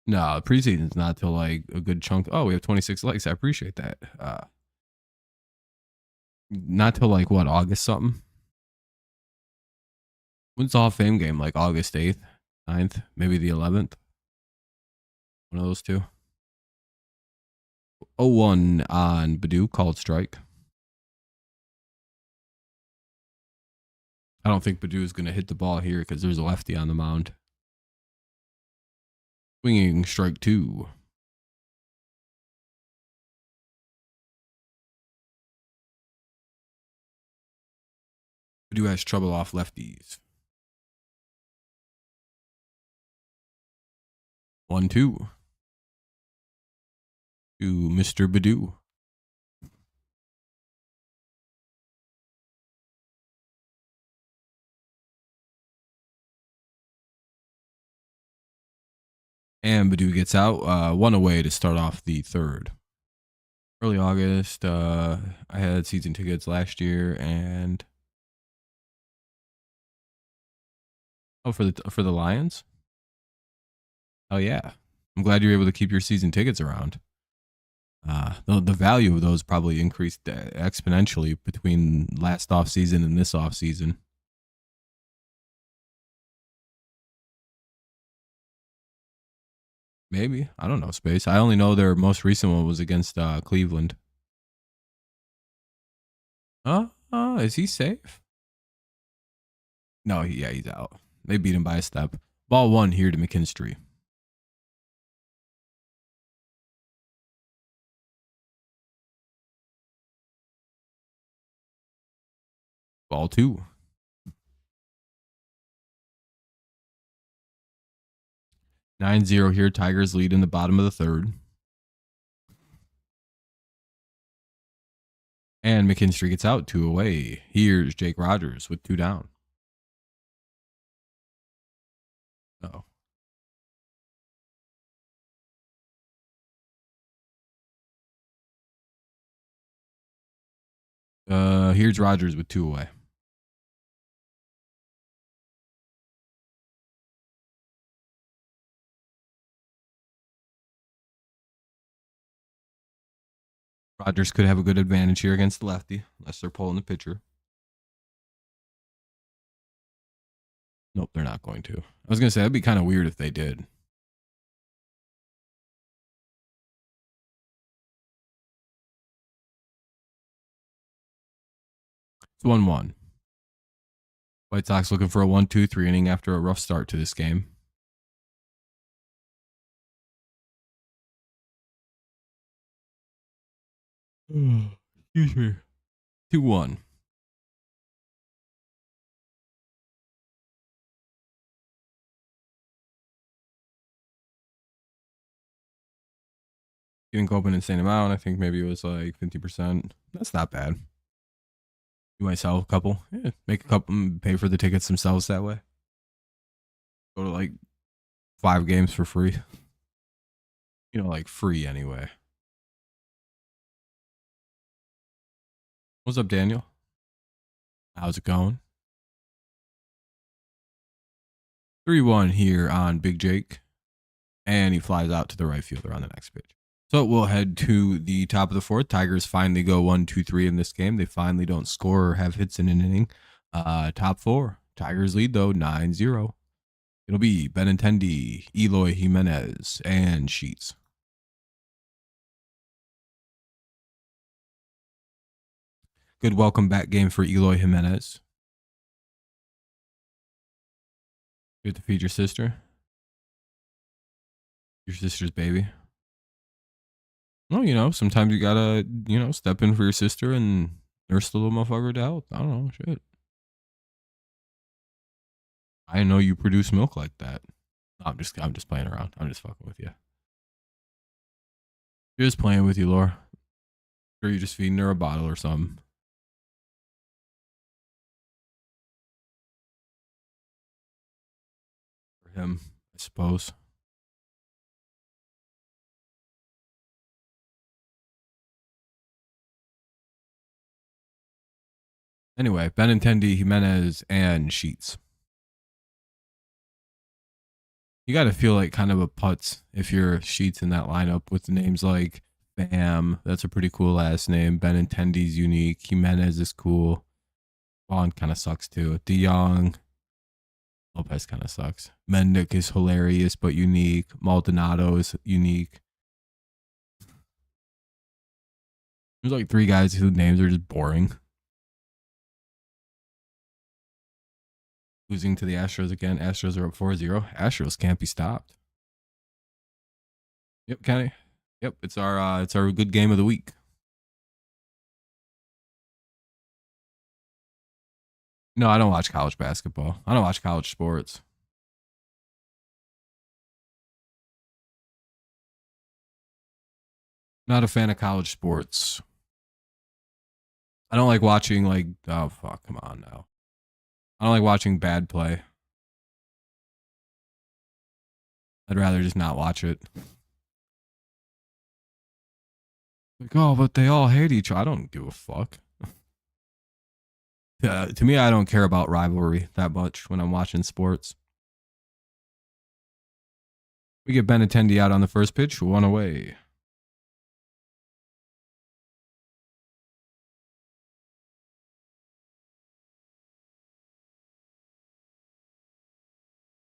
No, preseason's not till like a good chunk. Oh, we have 26 likes. I appreciate that. Not till like what, August something? When's the Hall of Fame game? Like August 8th, 9th, maybe the 11th? One of those two. 0-1 on Badoo, called strike. I don't think Badu is going to hit the ball here because there's a lefty on the mound. Swinging strike 2. Badu has trouble off lefties. 1-2 to Mr. Badu. And Badu gets out, 1 away to start off the 3rd. Early August, I had season tickets last year, and for the Lions. Oh yeah, I'm glad you're able to keep your season tickets around. The value of those probably increased exponentially between last off season and this off season. Maybe, I don't know, Space. I only know their most recent one was against Cleveland. Is he safe? No, he's out. They beat him by a step. Ball 1 here to McKinstry. Ball 2. 9-0 here. Tigers lead in the bottom of the 3rd. And McKinstry gets out, 2 away. Here's Jake Rogers with 2 down. Oh. Here's Rogers with 2 away. Rogers could have a good advantage here against the lefty, unless they're pulling the pitcher. Nope, they're not going to. I was going to say, that'd be kind of weird if they did. It's 1-1. White Sox looking for a 1-2-3 inning after a rough start to this game. Excuse me. 2-1. Didn't go up an insane amount. I think maybe it was like 50%. That's not bad. You might sell a couple. Yeah, make a couple, pay for the tickets themselves that way. Go to like 5 games for free. You know, like free anyway. What's up, Daniel? How's it going? 3-1 here on Big Jake. And he flies out to the right fielder on the next pitch. So we'll head to the top of the 4th. Tigers finally go 1-2-3 in this game. They finally don't score or have hits in an inning. Top 4. Tigers lead, though, 9-0. It'll be Benintendi, Eloy Jimenez, and Sheets. Good welcome back game for Eloy Jimenez. You have to feed your sister. Your sister's baby. Well, you know, sometimes you gotta, step in for your sister and nurse the little motherfucker to health. I don't know, shit. I didn't know you produce milk like that. No, I'm just playing around. I'm just fucking with you. Just playing with you, Laura. Sure, you're just feeding her a bottle or something. For him, I suppose. Anyway, Benintendi, Jimenez, and Sheets. You got to feel like kind of a putz if you're Sheets in that lineup with names like Bam. That's a pretty cool last name. Benintendi's unique. Jimenez is cool. Vaughn kind of sucks too. DeYoung. Lopez kind of sucks. Mendick is hilarious but unique. Maldonado is unique. There's like 3 guys whose names are just boring. Losing to the Astros again. Astros are up 4-0. Astros can't be stopped. Yep, Kenny. Yep, it's our good game of the week. No, I don't watch college basketball. I don't watch college sports. Not a fan of college sports. I don't like watching like oh fuck, come on now. I don't like watching bad play. I'd rather just not watch it. Like, oh, but they all hate each other. I don't give a fuck. To me, I don't care about rivalry that much when I'm watching sports. We get Benintendi out on the first pitch, 1 away.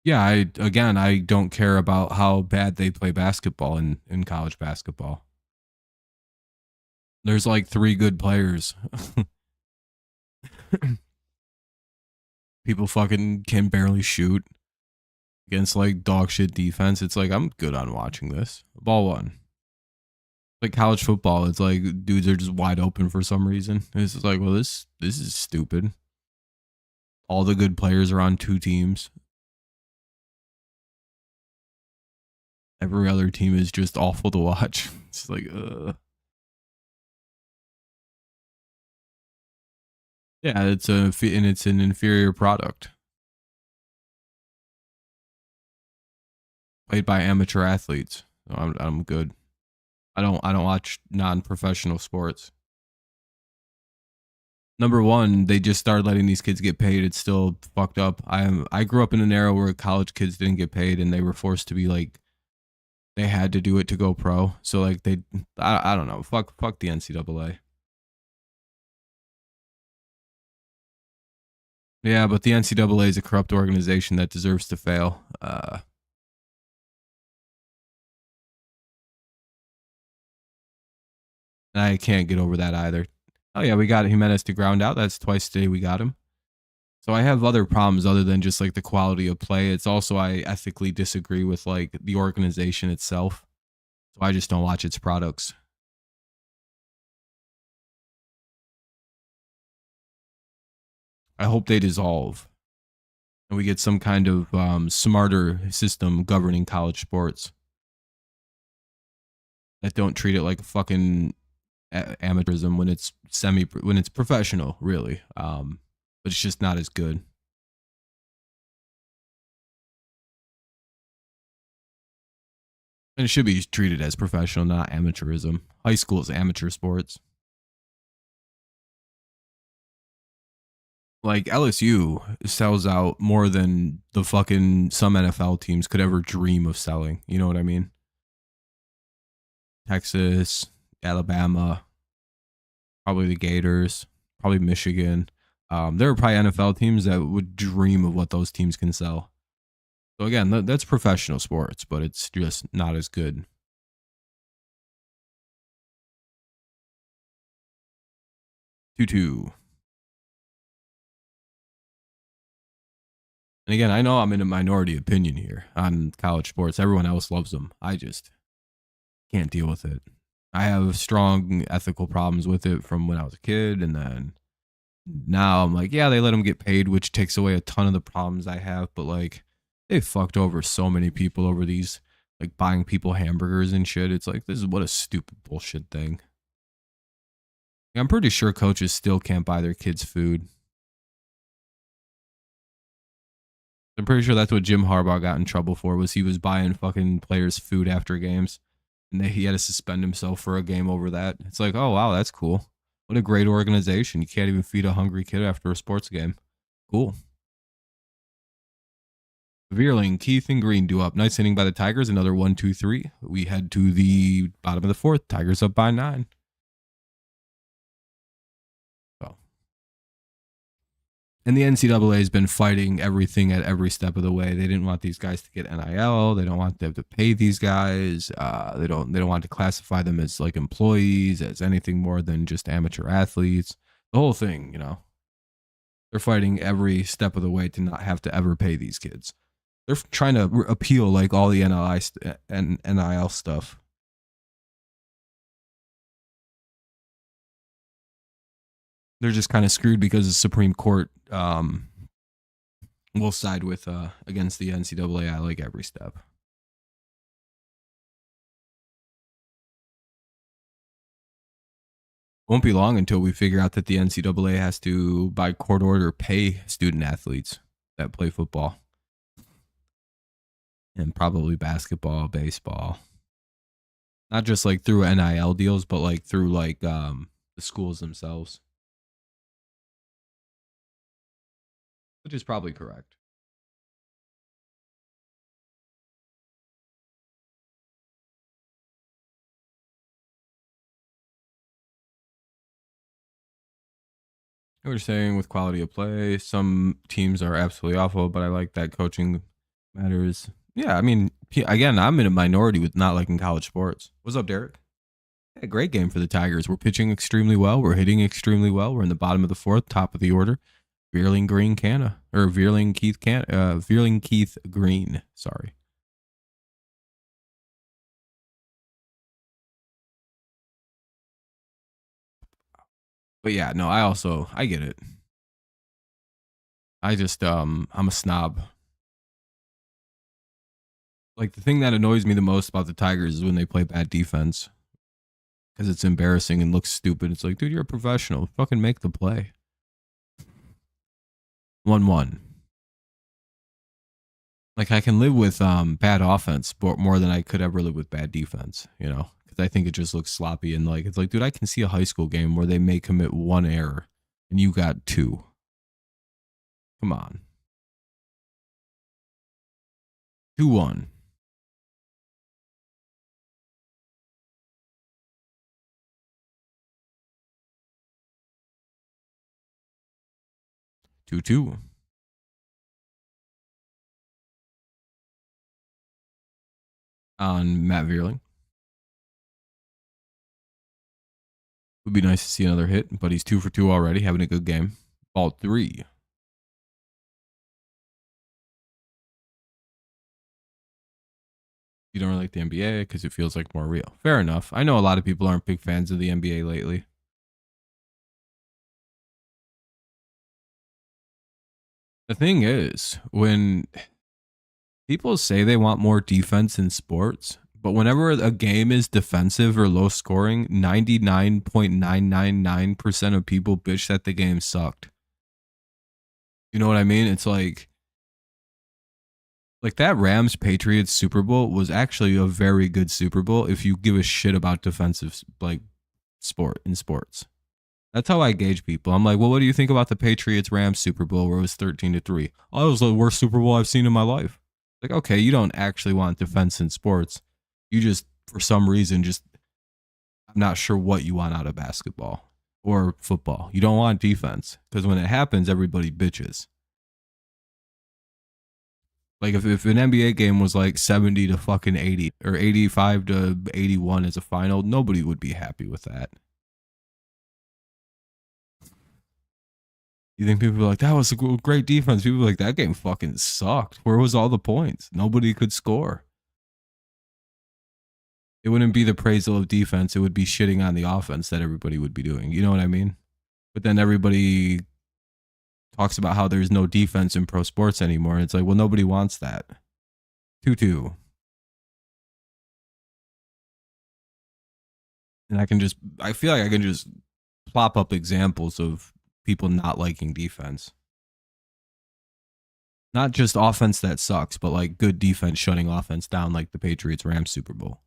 Yeah, I don't care about how bad they play basketball in college basketball. There's like 3 good players. People fucking can barely shoot against like dog shit defense. It's like I'm good on watching this. Ball 1. Like college football, it's like dudes are just wide open for some reason. It's just like, well, this is stupid. All the good players are on 2 teams. Every other team is just awful to watch. It's like, yeah, it's an inferior product played by amateur athletes. So I'm good. I don't watch non-professional sports. Number 1, they just started letting these kids get paid. It's still fucked up. I grew up in an era where college kids didn't get paid and they were forced to be like they had to do it to go pro. So like I don't know. Fuck the NCAA. Yeah, but the NCAA is a corrupt organization that deserves to fail. I can't get over that either. Oh yeah, we got Jimenez to ground out. That's twice today we got him. So I have other problems other than just like the quality of play. It's also I ethically disagree with like the organization itself. So I just don't watch its products. I hope they dissolve and we get some kind of smarter system governing college sports that don't treat it like a fucking amateurism when it's when it's professional, really. But it's just not as good. And it should be treated as professional, not amateurism. High school is amateur sports. Like LSU sells out more than the fucking some NFL teams could ever dream of selling. You know what I mean? Texas, Alabama, probably the Gators, probably Michigan. There are probably NFL teams that would dream of what those teams can sell. So again, that's professional sports, but it's just not as good. 2-2. And again, I know I'm in a minority opinion here on college sports. Everyone else loves them. I just can't deal with it. I have strong ethical problems with it from when I was a kid, and then now I'm like, yeah, they let them get paid, which takes away a ton of the problems I have. But like, they fucked over so many people over these, like buying people hamburgers and shit. It's like, this is what a stupid bullshit thing. I'm pretty sure coaches still can't buy their kids food. I'm pretty sure that's what Jim Harbaugh got in trouble for, was he was buying fucking players food after games, and he had to suspend himself for a game over that. It's like, oh wow, that's cool. What a great organization. You can't even feed a hungry kid after a sports game. Cool. Veerling, Keith, and Green do up. Nice inning by the Tigers. Another 1-2-3. We head to the bottom of the 4th. Tigers up by 9. So. And the NCAA has been fighting everything at every step of the way. They didn't want these guys to get NIL. They don't want them to pay these guys. They don't want to classify them as like employees, as anything more than just amateur athletes. The whole thing, you know. They're fighting every step of the way to not have to ever pay these kids. They're trying to appeal like all the NIL stuff. They're just kind of screwed because the Supreme Court will side with against the NCAA like every step. Won't be long until we figure out that the NCAA has to, by court order, pay student athletes that play football. And probably basketball, baseball. Not just like through NIL deals, but like through like the schools themselves. Which is probably correct. We're saying with quality of play, some teams are absolutely awful, but I like that coaching matters. Yeah, I mean, again, I'm in a minority with not liking college sports. What's up, Derek? Yeah, great game for the Tigers. We're pitching extremely well. We're hitting extremely well. We're in the bottom of the fourth, top of the order. Veerling Keith Green. Sorry. But yeah, no, I get it. I just I'm a snob. Like the thing that annoys me the most about the Tigers is when they play bad defense. Because it's embarrassing and looks stupid. It's like, dude, you're a professional. Fucking make the play. 1-1. Like I can live with bad offense but more than I could ever live with bad defense, you know? Because I think it just looks sloppy and like it's like, dude, I can see a high school game where they may commit one error and you got two. Come on. 2-1. Two. On Matt Veerling. Would be nice to see another hit, but he's 2 for 2 already, having a good game. Ball 3. You don't really like the NBA because it feels like more real. Fair enough. I know a lot of people aren't big fans of the NBA lately. The thing is, when people say they want more defense in sports, but whenever a game is defensive or low scoring, 99.999% of people bitch that the game sucked. You know what I mean? It's like that Rams Patriots Super Bowl was actually a very good Super Bowl if you give a shit about defensive like sports. That's how I gauge people. I'm like, well, what do you think about the Patriots Rams Super Bowl where it was 13-3? Oh, it was the worst Super Bowl I've seen in my life. Like, okay, you don't actually want defense in sports. You just, for some reason, I'm not sure what you want out of basketball or football. You don't want defense because when it happens, everybody bitches. Like if an NBA game was like 70 to fucking 80 or 85 to 81 as a final, nobody would be happy with that. You think people are like, that was a great defense? People are like, that game fucking sucked. Where was all the points? Nobody could score. It wouldn't be the praisal of defense. It would be shitting on the offense that everybody would be doing. You know what I mean? But then everybody talks about how there's no defense in pro sports anymore. It's like, well, nobody wants that. 2-2. And I feel like I can just plop up examples of people not liking defense. Not just offense that sucks, but like good defense shutting offense down like the Patriots Rams Super Bowl.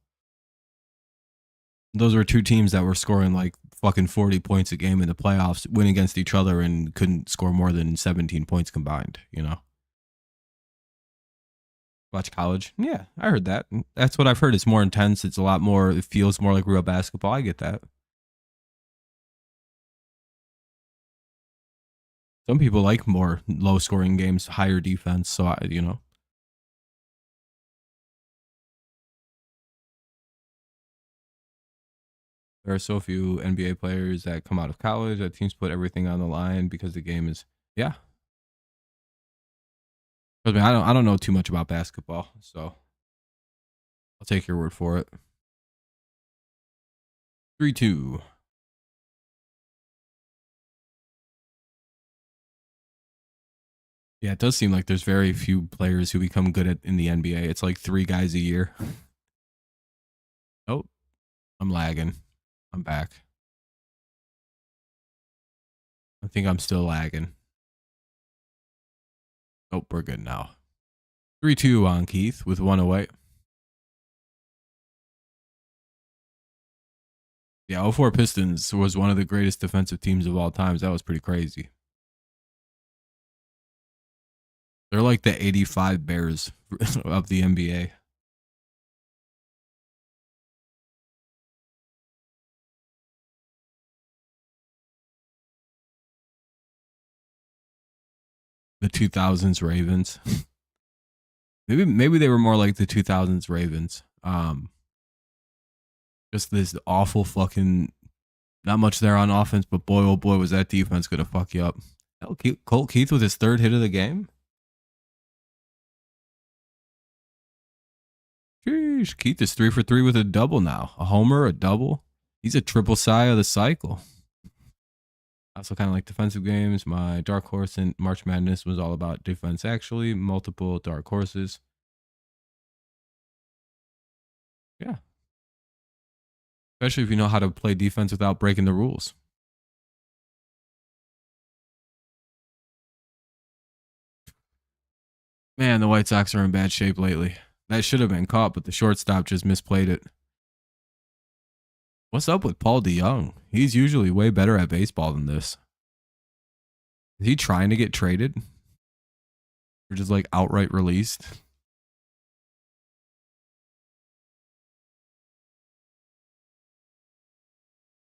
Those were two teams that were scoring like fucking 40 points a game in the playoffs, win against each other and couldn't score more than 17 points combined, you know? Watch college? Yeah, I heard that. That's what I've heard. It's more intense. It's a lot more, it feels more like real basketball. I get that. Some people like more low scoring games, higher defense. So, you know. There are so few NBA players that come out of college that teams put everything on the line because the game is Yeah. I mean, I don't know too much about basketball, so I'll take your word for it. 3-2. Yeah, it does seem like there's very few players who become good at in the NBA. It's like 3 guys a year. Oh, I'm lagging. I'm back. I think I'm still lagging. Oh, we're good now. 3-2 on Keith with 1 away. Yeah, 04 Pistons was one of the greatest defensive teams of all times. That was pretty crazy. They're like the 85 Bears of the NBA. The 2000s Ravens. Maybe they were more like the 2000s Ravens. Just this awful fucking not much there on offense, but boy oh boy was that defense gonna fuck you up. Colt Keith with his 3rd hit of the game. Sheesh, Keith is 3 for 3 with a double now. A homer, a double. He's a triple sigh of the cycle. I also kind of like defensive games. My dark horse in March Madness was all about defense, actually. Multiple dark horses. Yeah. Especially if you know how to play defense without breaking the rules. Man, the White Sox are in bad shape lately. That should have been caught, but the shortstop just misplayed it. What's up with Paul DeYoung? He's usually way better at baseball than this. Is he trying to get traded? Or just like outright released?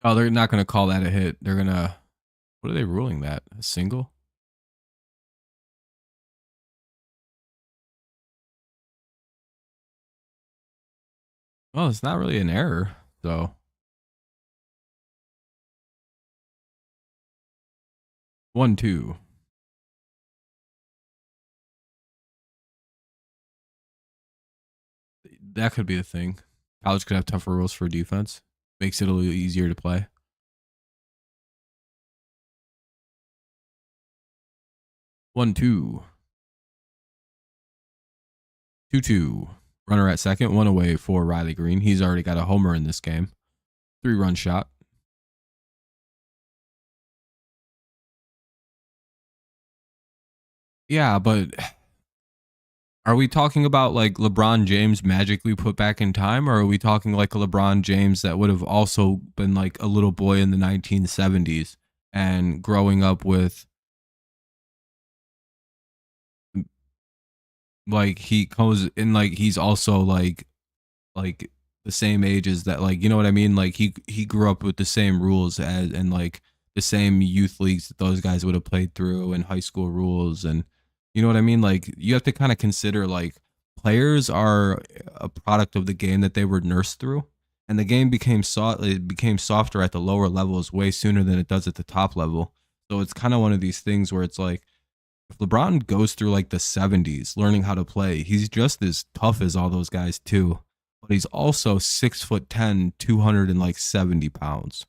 Oh, they're not going to call that a hit. They're going to. What are they ruling that? A single? Well, it's not really an error. So 1-2. That could be the thing. College could have tougher rules for defense. Makes it a little easier to play. 1-2. 2-2. Runner at second, 1 away for Riley Green. He's already got a homer in this game. 3-run shot. Yeah, but are we talking about like LeBron James magically put back in time, or are we talking like a LeBron James that would have also been like a little boy in the 1970s and growing up with like he comes in like he's also like the same age as that, like, you know what I mean, like he grew up with the same rules as and like the same youth leagues that those guys would have played through and high school rules, and you know what I mean, like you have to kind of consider like players are a product of the game that they were nursed through, and the game it became softer at the lower levels way sooner than it does at the top level. So it's kind of one of these things where it's like if LeBron goes through like the 70s learning how to play, he's just as tough as all those guys too. But he's also 6'10", 270 pounds.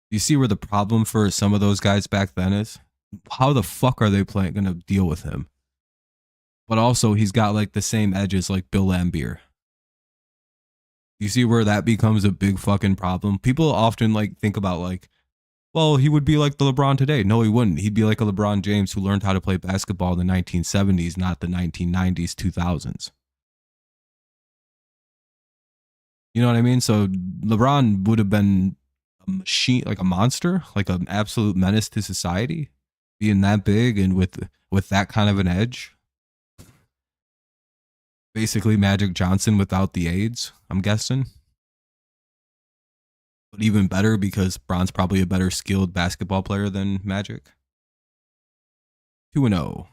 You see where the problem for some of those guys back then is? How the fuck are they gonna deal with him? But also he's got like the same edges like Bill Laimbeer. You see where that becomes a big fucking problem? People often like think about like, well, he would be like the LeBron today. No, he wouldn't. He'd be like a LeBron James who learned how to play basketball in the 1970s, not the 1990s, 2000s. You know what I mean? So LeBron would have been a machine, like a monster, like an absolute menace to society, being that big and with that kind of an edge. Basically, Magic Johnson without the AIDS, I'm guessing. But even better because Bron's probably a better skilled basketball player than Magic. 2-0.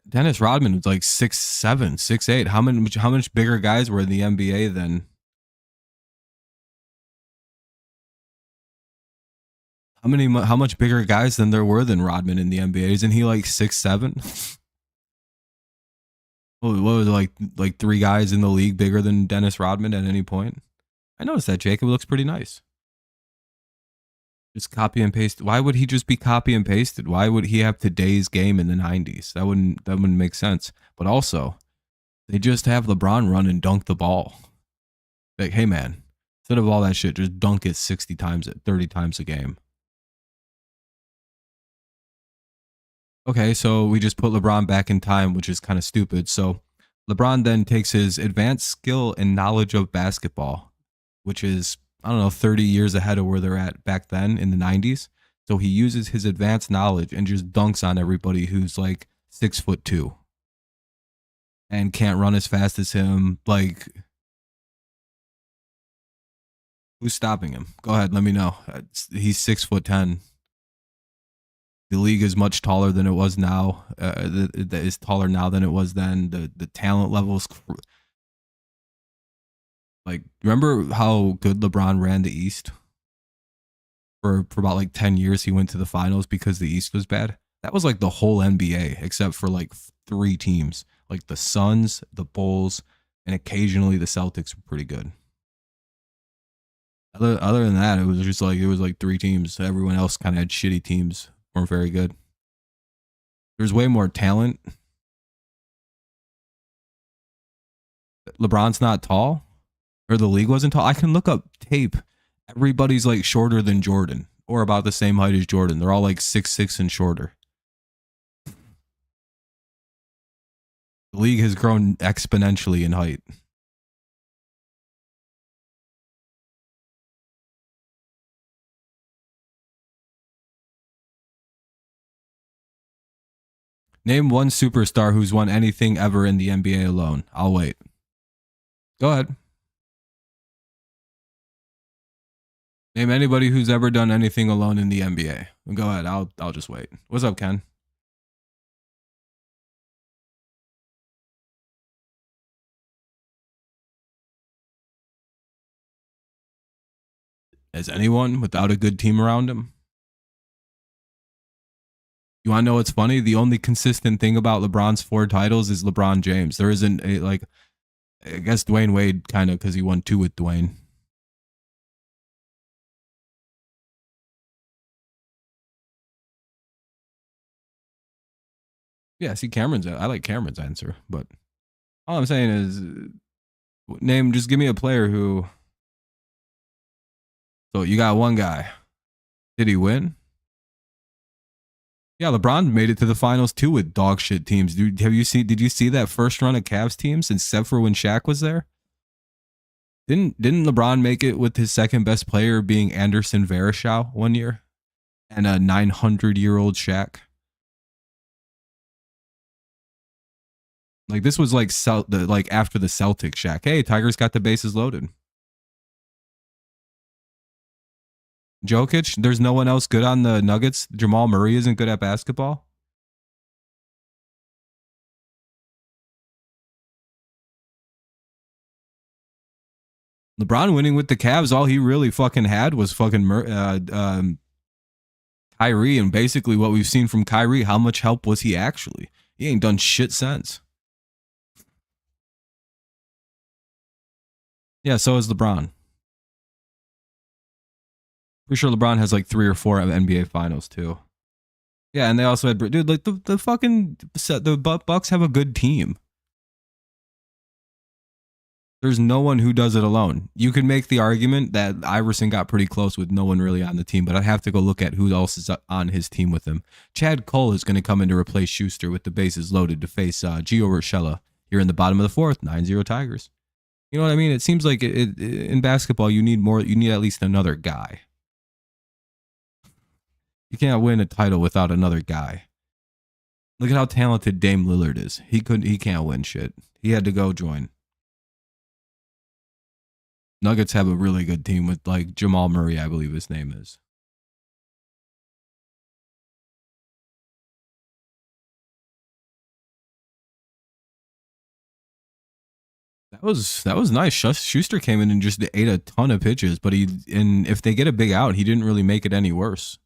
Dennis Rodman was like 6'7", 6'8". How much bigger guys were in the NBA than? How much bigger guys than there were than Rodman in the NBA? Isn't he like 6'7"? What was it, like three guys in the league bigger than Dennis Rodman at any point? I noticed that Jacob looks pretty nice. Just copy and paste. Why would he just be copy and pasted? Why would he have today's game in the 90s? That wouldn't make sense. But also, they just have LeBron run and dunk the ball. Like, hey man, instead of all that shit, just dunk it 60 times, 30 times a game. Okay, so we just put LeBron back in time, which is kind of stupid. So LeBron then takes his advanced skill and knowledge of basketball, which is, I don't know, 30 years ahead of where they're at back then in the 90s. So he uses his advanced knowledge and just dunks on everybody who's like 6'2" and can't run as fast as him. Like, who's stopping him? Go ahead, let me know. He's 6'10". The league is much taller than it was now. That is taller now than it was then. The talent levels. Like, remember how good LeBron ran the East? For about like 10 years, he went to the finals because the East was bad. That was like the whole NBA, except for like 3 teams. Like the Suns, the Bulls, and occasionally the Celtics were pretty good. Other than that, it was like 3 teams. Everyone else kind of had shitty teams. Weren't very good. There's way more talent. LeBron's not tall, or the league wasn't tall. I can look up tape. Everybody's like shorter than Jordan, or about the same height as Jordan. They're all like 6'6" and shorter. The league has grown exponentially in height. Name one superstar who's won anything ever in the NBA alone. I'll wait. Go ahead. Name anybody who's ever done anything alone in the NBA. Go ahead. I'll just wait. What's up, Ken? Has anyone without a good team around him? You want to know what's funny? The only consistent thing about LeBron's 4 titles is LeBron James. There isn't a, like, I guess Dwayne Wade kind of, because he won 2 with Dwayne. Yeah, see, I like Cameron's answer, but all I'm saying is, just give me a player who. So you got one guy. Did he win? Yeah, LeBron made it to the finals too with dog shit teams. Did you see that first run of Cavs teams, except for when Shaq was there? Didn't LeBron make it with his second best player being Anderson Varejao one year, and a 900-year-old Shaq? Like, this was like after the Celtic Shaq. Hey, Tigers got the bases loaded. Jokic, there's no one else good on the Nuggets. Jamal Murray isn't good at basketball. LeBron winning with the Cavs, all he really fucking had was fucking Kyrie, and basically what we've seen from Kyrie, how much help was he actually? He ain't done shit since. Yeah, so is LeBron. Pretty sure LeBron has like 3 or 4 NBA finals too. Yeah, and they also had, dude, like the Bucks have a good team. There's no one who does it alone. You could make the argument that Iverson got pretty close with no one really on the team, but I'd have to go look at who else is on his team with him. Chad Cole is going to come in to replace Schuster with the bases loaded to face Gio Urshela here in the bottom of the 4th, 9-0 Tigers. You know what I mean? It seems like in basketball, you need at least another guy. You can't win a title without another guy. Look at how talented Dame Lillard is. He can't win shit. He had to go join. Nuggets have a really good team with like Jamal Murray, I believe his name is. That was nice. Schuster came in and just ate a ton of pitches, but if they get a big out, he didn't really make it any worse.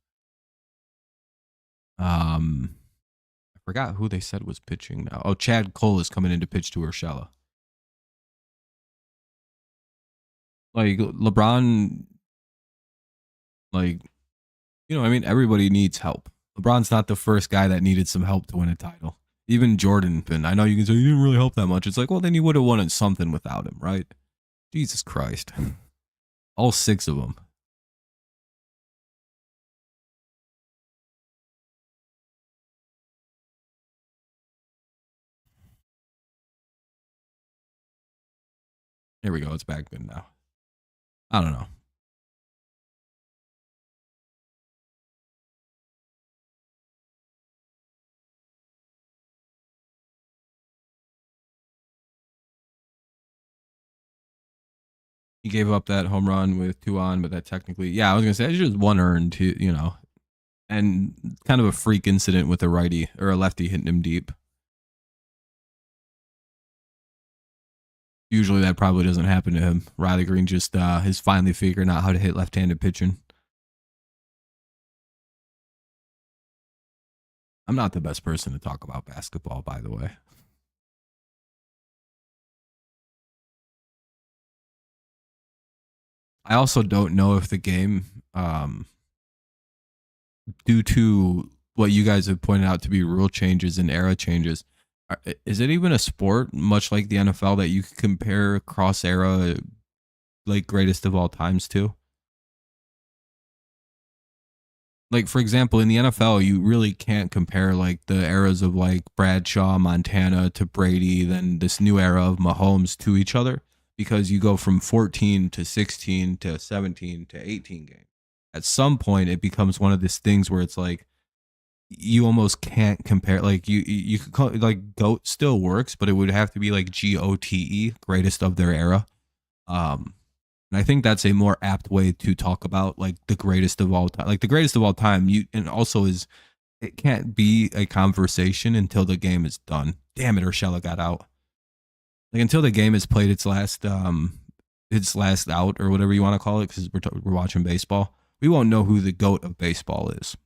I forgot who they said was pitching now. Oh, Chad Cole is coming in to pitch to Urshela. Like LeBron, like I mean, everybody needs help. LeBron's not the first guy that needed some help to win a title. Even Jordan, and I know you can say he didn't really help that much. It's like, well, then he would have won something without him, right? Jesus Christ. All 6 of them. Here we go. It's back good now. I don't know. He gave up that home run with 2 on, but that technically, yeah, I was gonna say it's just 1 earned, and kind of a freak incident with a righty or a lefty hitting him deep. Usually that probably doesn't happen to him. Riley Green just is finally figuring out how to hit left-handed pitching. I'm not the best person to talk about basketball, by the way. I also don't know if the game, due to what you guys have pointed out to be rule changes and era changes, is it even a sport, much like the NFL, that you can compare cross era, like greatest of all times to? Like, for example, in the NFL, you really can't compare like the eras of like Bradshaw, Montana to Brady, then this new era of Mahomes to each other, because you go from 14 to 16 to 17 to 18 games. At some point, it becomes one of these things where it's like you almost can't compare. Like you could call it like GOAT still works, but it would have to be like GOTE, greatest of their era. And I think that's a more apt way to talk about like the greatest of all time. Like the greatest of all time, and also it can't be a conversation until the game is done. Damn it, Urshela got out. Like until the game has played its last out or whatever you want to call it, because we're watching baseball. We won't know who the GOAT of baseball is.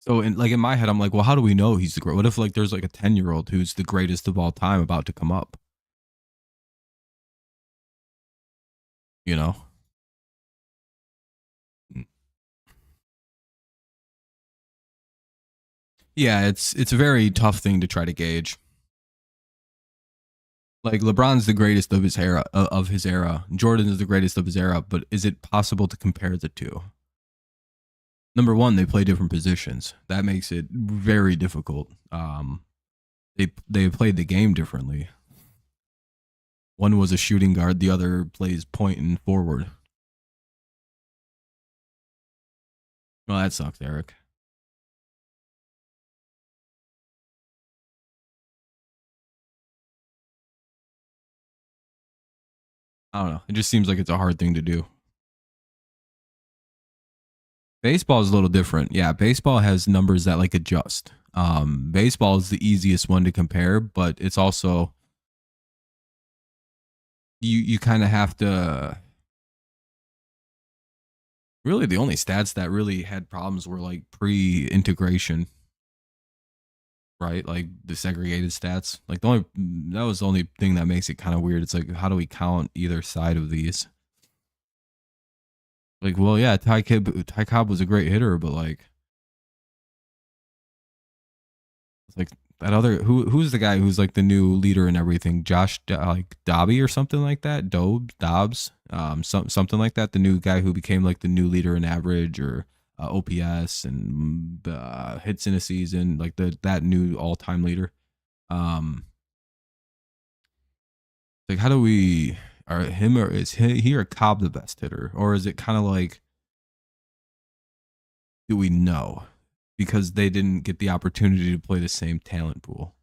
So in my head, I'm like, well, how do we know he's the great? What if like there's like a 10-year-old who's the greatest of all time about to come up? You know? Yeah, it's a very tough thing to try to gauge. Like LeBron's the greatest of his era. Jordan is the greatest of his era, but is it possible to compare the two? Number one, they play different positions. That makes it very difficult. They played the game differently. One was a shooting guard, the other plays point and forward. Well, that sucks, Eric. I don't know. It just seems like it's a hard thing to do. Baseball is a little different. Yeah, baseball has numbers that like adjust. Baseball is the easiest one to compare, but it's also you kind of have to. Really, the only stats that really had problems were like pre-integration, right? Like the segregated stats. Like the only that was the only thing that makes it kind of weird. It's like, how do we count either side of these? Like, well, yeah, Ty Cobb was a great hitter, but like, it's like that other who's the guy who's like the new leader and everything? Josh like Dobby or something like that. Dobbs, something like that. The new guy who became like the new leader in average or OPS and hits in a season, like that new all time leader. Um, like how do we are him or is he or Cobb the best hitter, or is it kind of like do we know because they didn't get the opportunity to play the same talent pool?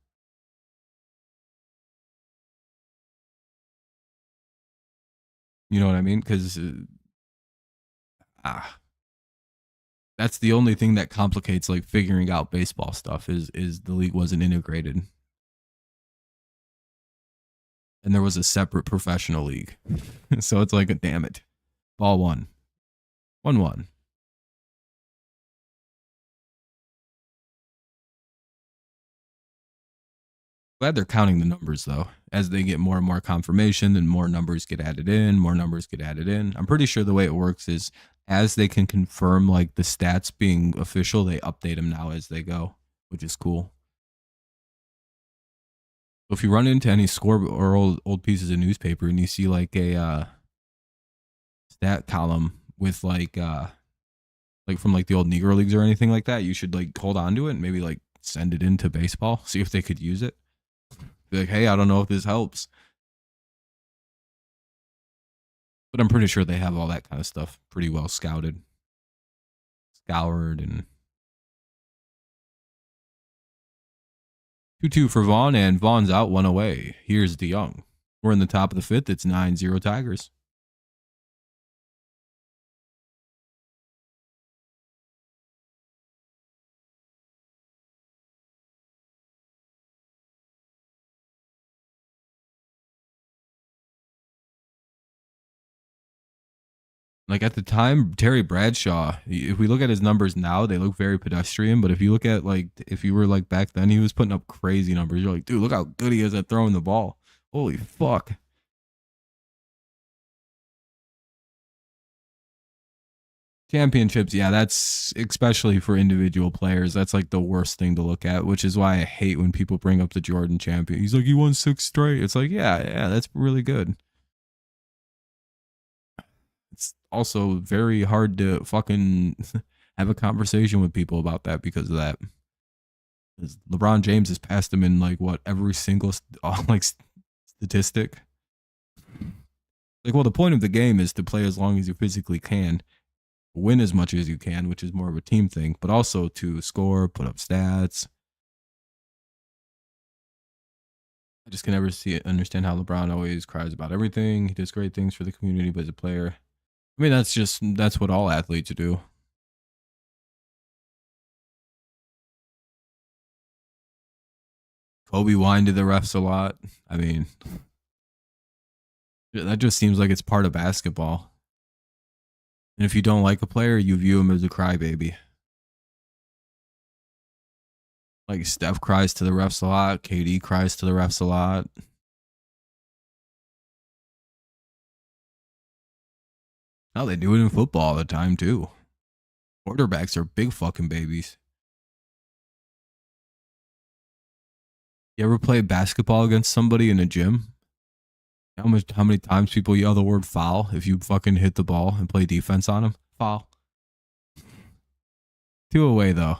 You know what I mean? Because ah, that's the only thing that complicates like figuring out baseball stuff is the league wasn't integrated. and there was a separate professional league. So it's like, damn it. Ball 1. 1-1. Glad they're counting the numbers though. As they get more and more confirmation, then more numbers get added in, more numbers get added in. I'm pretty sure the way it works is as they can confirm like the stats being official, they update them now as they go, which is cool. So if you run into any score or old pieces of newspaper and you see like a stat column with like from like the old Negro leagues or anything like that, you should like hold on to it and maybe like send it into baseball, see if they could use it. Be like, hey, I don't know if this helps. But I'm pretty sure they have all that kind of stuff pretty well scoured and 2-2 for Vaughn, and Vaughn's out, 1 away. Here's DeYoung. We're in the top of the 5th. It's 9-0 Tigers. Like at the time, Terry Bradshaw, if we look at his numbers now, they look very pedestrian. But if you look at like, if you were like back then, he was putting up crazy numbers. You're like, dude, look how good he is at throwing the ball. Holy fuck. Championships, yeah, that's especially for individual players. That's like the worst thing to look at, which is why I hate when people bring up the Jordan champion. He's like, he won 6 straight. It's like, yeah, that's really good. It's also very hard to fucking have a conversation with people about that because of that. LeBron James has passed him in like what every single like statistic. Like, well, the point of the game is to play as long as you physically can, win as much as you can, which is more of a team thing, but also to score, put up stats. I just can never understand how LeBron always cries about everything. He does great things for the community, but as a player, I mean, that's what all athletes do. Kobe whined to the refs a lot. I mean, that just seems like it's part of basketball. And if you don't like a player, you view him as a crybaby. Like Steph cries to the refs a lot. KD cries to the refs a lot. Hell, they do it in football all the time too. Quarterbacks are big fucking babies. You ever play basketball against somebody in a gym? How many times people yell the word foul if you fucking hit the ball and play defense on them? Foul. 2 away though.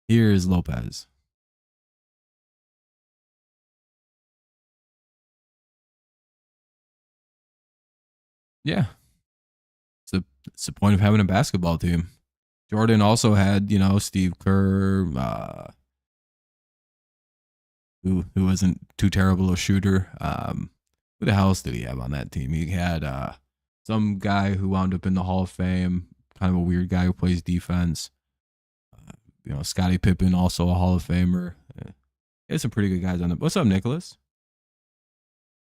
Here's Lopez. Yeah. It's the point of having a basketball team. Jordan also had, Steve Kerr, who wasn't too terrible a shooter. Who the hell else did he have on that team? He had some guy who wound up in the Hall of Fame, kind of a weird guy who plays defense. Scottie Pippen, also a Hall of Famer. He had some pretty good guys on it. What's up, Nicholas?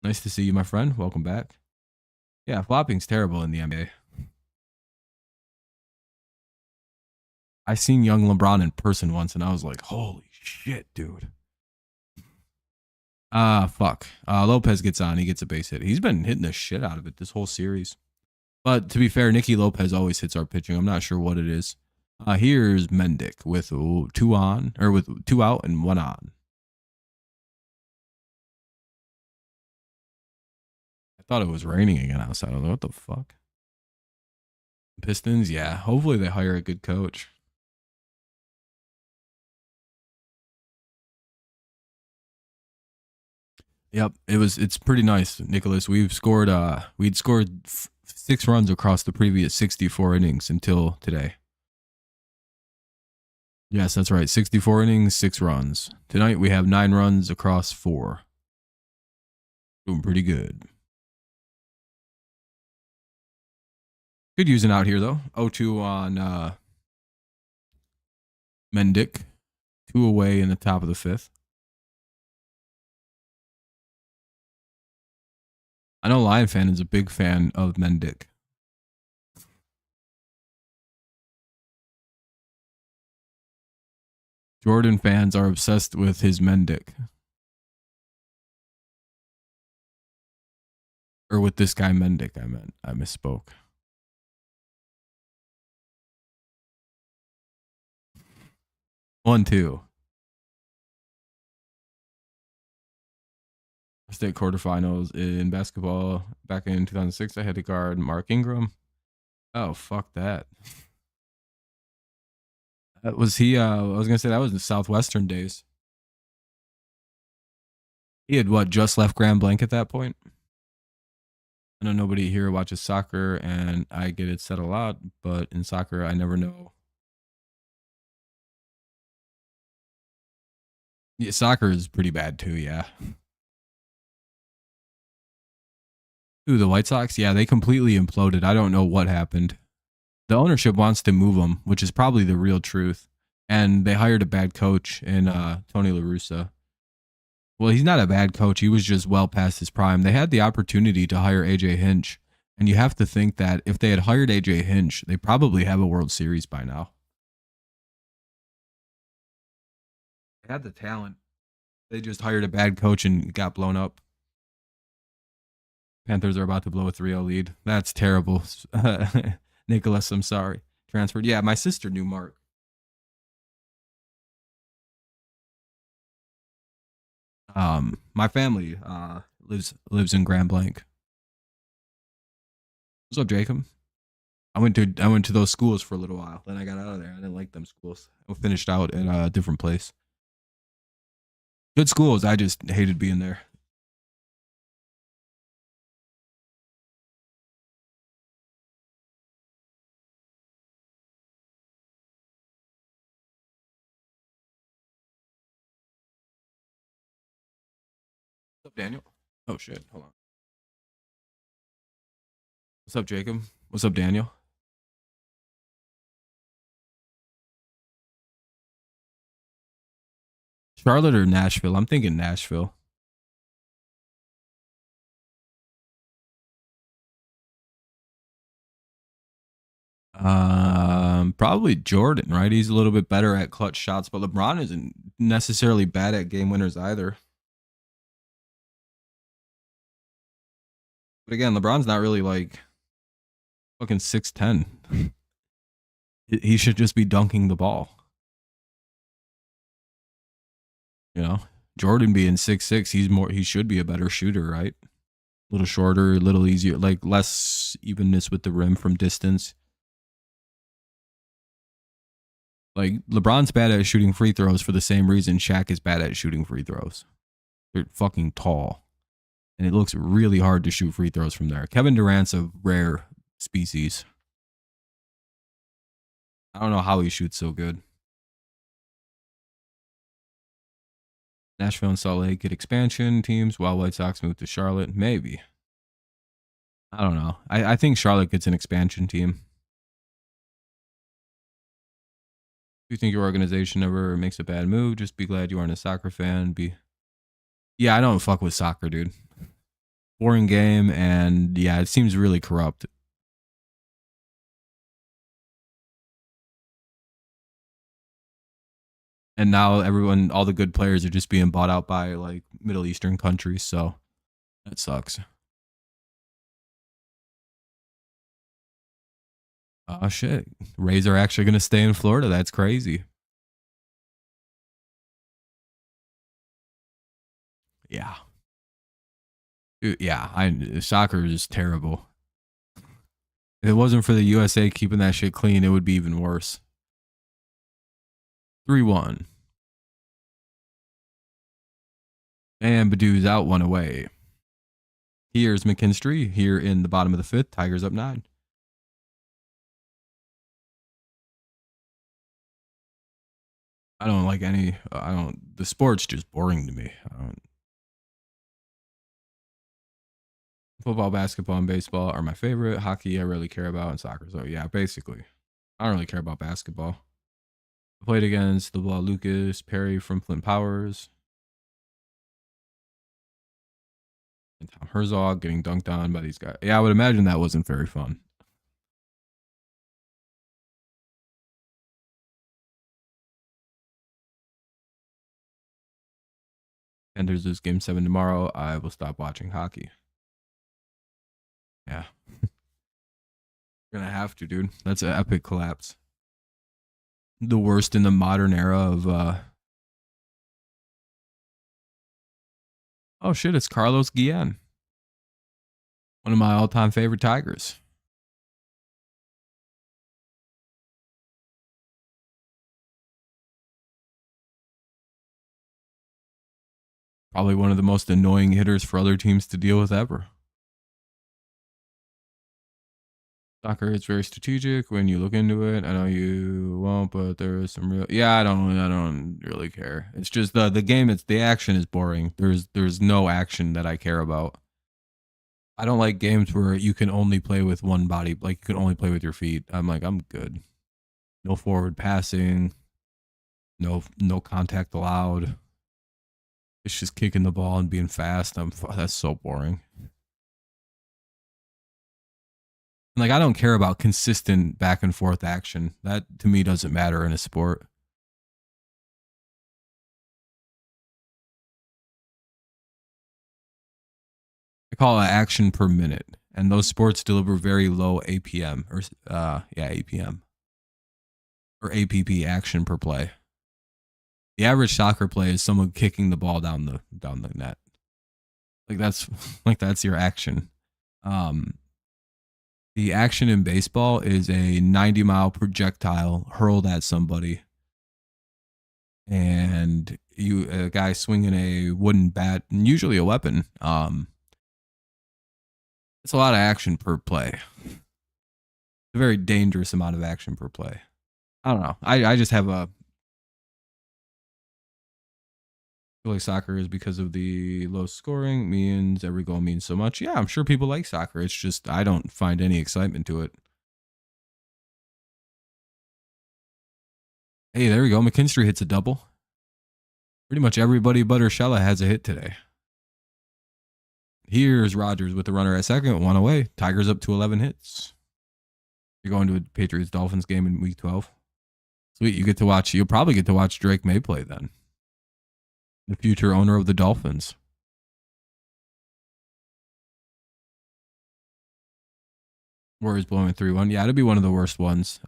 Nice to see you, my friend. Welcome back. Yeah, flopping's terrible in the NBA. I seen young LeBron in person once, and I was like, holy shit, dude. Fuck. Lopez gets on. He gets a base hit. He's been hitting the shit out of it this whole series. But to be fair, Nicky Lopez always hits our pitching. I'm not sure what it is. Here's Mendick with 2 on, or with 2 out and 1 on. I thought it was raining again outside. I was like, what the fuck? Pistons, yeah. Hopefully they hire a good coach. Yep, it's pretty nice, Nicholas. We'd scored 6 runs across the previous 64 innings until today. Yes, that's right. 64 innings, 6 runs. Tonight we have 9 runs across 4. Doing pretty good. Could use an out here though. 0-2 on Mendick. 2 away in the top of the 5th. I know Lion fan is a big fan of Mendick. Jordan fans are obsessed with his Mendick. Or with this guy Mendick, I misspoke. One, two. State quarterfinals in basketball back in 2006. I had to guard Mark Ingram. Oh, fuck that. That was he. I was gonna say that was in Southwestern days. He had what, just left Grand Blanc at that point. I know nobody here watches soccer, and I get it said a lot, but in soccer, I never know. Yeah, soccer is pretty bad too. Yeah. Ooh, the White Sox. Yeah, they completely imploded. I don't know what happened. The ownership wants to move them, which is probably the real truth. And they hired a bad coach in Tony La Russa. Well, he's not a bad coach. He was just well past his prime. They had the opportunity to hire AJ Hinch, and you have to think that if they had hired AJ Hinch, they probably have a World Series by now. They had the talent. They just hired a bad coach and got blown up. Panthers are about to blow a 3-0 lead. That's terrible. Nicholas, I'm sorry. Transferred. Yeah, my sister knew Mark. My family lives in Grand Blanc. What's up, Jacob? I went to those schools for a little while. Then I got out of there. I didn't like them schools. I finished out in a different place. Good schools. I just hated being there. What's up, Daniel? Oh shit. Hold on. What's up, Jacob? What's up, Daniel? Charlotte or Nashville? I'm thinking Nashville. Probably Jordan, right? He's a little bit better at clutch shots, but LeBron isn't necessarily bad at game winners either. But again, LeBron's not really like fucking 6'10". He should just be dunking the ball. You know, Jordan being 6'6", he should be a better shooter, right? A little shorter, a little easier, like less evenness with the rim from distance. Like LeBron's bad at shooting free throws for the same reason Shaq is bad at shooting free throws. They're fucking tall, and it looks really hard to shoot free throws from there. Kevin Durant's a rare species. I don't know how he shoots so good. Nashville and Salt Lake get expansion teams while White Sox move to Charlotte. Maybe. I don't know. I think Charlotte gets an expansion team. If you think your organization ever makes a bad move, just be glad you aren't a soccer fan. Yeah, I don't fuck with soccer, dude. Boring game, and yeah, it seems really corrupt. And now all the good players are just being bought out by like Middle Eastern countries, so that sucks. Oh shit. Rays are actually gonna stay in Florida. That's crazy. Yeah. Yeah, soccer is terrible. If it wasn't for the USA keeping that shit clean, it would be even worse. 3-1. And Badoo's out, one away. Here's McKinstry here in the bottom of the fifth. Tigers up 9. I don't like any. The sport's just boring to me. Football, basketball, and baseball are my favorite. Hockey, I really care about, and soccer. So yeah, basically, I don't really care about basketball. I played against the ball Lucas Perry from Flint Powers. And Tom Herzog getting dunked on by these guys. Yeah, I would imagine that wasn't very fun. And there's this game 7 tomorrow. I will stop watching hockey. Yeah. You're gonna have to, dude. That's an epic collapse. The worst in the modern era of oh shit, it's Carlos Guillen. One of my all-time favorite Tigers. Probably one of the most annoying hitters for other teams to deal with ever. Soccer is very strategic when you look into it. I know you won't, but there is some real. Yeah, I don't really care. It's just the game. It's the action is boring. There's no action that I care about. I don't like games where you can only play with one body, like you can only play with your feet. I'm like, I'm good. No forward passing, no contact allowed. It's just kicking the ball and being fast. That's so boring. Like I don't care about consistent back and forth action. That to me doesn't matter in a sport. I call it action per minute, and those sports deliver very low APM or APM or APP action per play. The average soccer play is someone kicking the ball down the net. That's your action. The action in baseball is a 90-mile projectile hurled at somebody, and a guy swinging a wooden bat, and usually a weapon. It's a lot of action per play. It's a very dangerous amount of action per play. I don't know. I just have a feel like soccer is because of the low scoring means every goal means so much. Yeah, I'm sure people like soccer. It's just I don't find any excitement to it. Hey, there we go. McKinstry hits a double. Pretty much everybody but Urshela has a hit today. Here's Rogers with the runner at second, one away. Tigers up to 11 hits. You're going to a Patriots Dolphins game in week 12. Sweet, you get to watch. You'll probably get to watch Drake May play then. The future owner of the Dolphins. Warriors blowing 3-1. Yeah, it'd be one of the worst ones.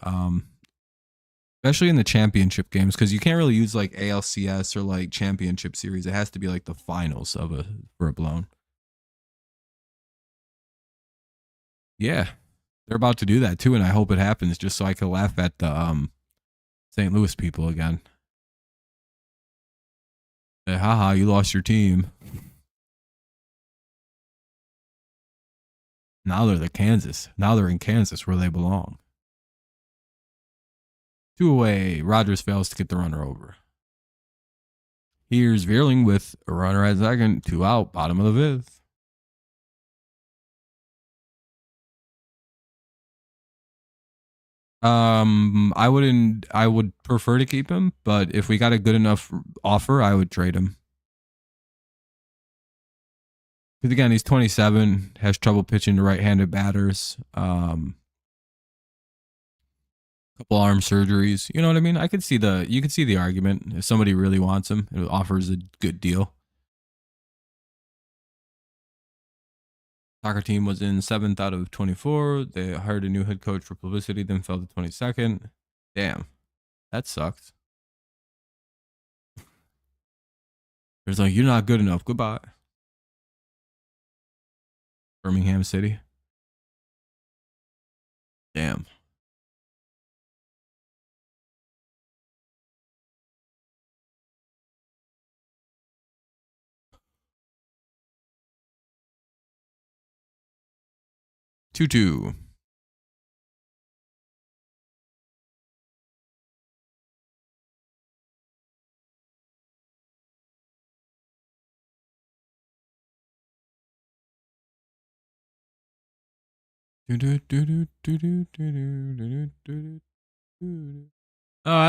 Especially in the championship games, because you can't really use like ALCS or like championship series. It has to be like the finals for a blown. Yeah, they're about to do that too, and I hope it happens just so I can laugh at the St. Louis people again. Say, haha, you lost your team. Now they're Kansas. Now they're in Kansas where they belong. 2 away. Rogers fails to get the runner over. Here's Veerling with a runner at second. 2 out. Bottom of the 5th. I would prefer to keep him, but if we got a good enough offer, I would trade him. Because again, he's 27, has trouble pitching to right-handed batters. Couple arm surgeries. You know what I mean? You could see the argument. If somebody really wants him, it offers a good deal. Soccer team was in 7th out of 24. They hired a new head coach for publicity, then fell to 22nd. Damn. That sucks. There's like, you're not good enough. Goodbye. Birmingham City. Damn. Two. I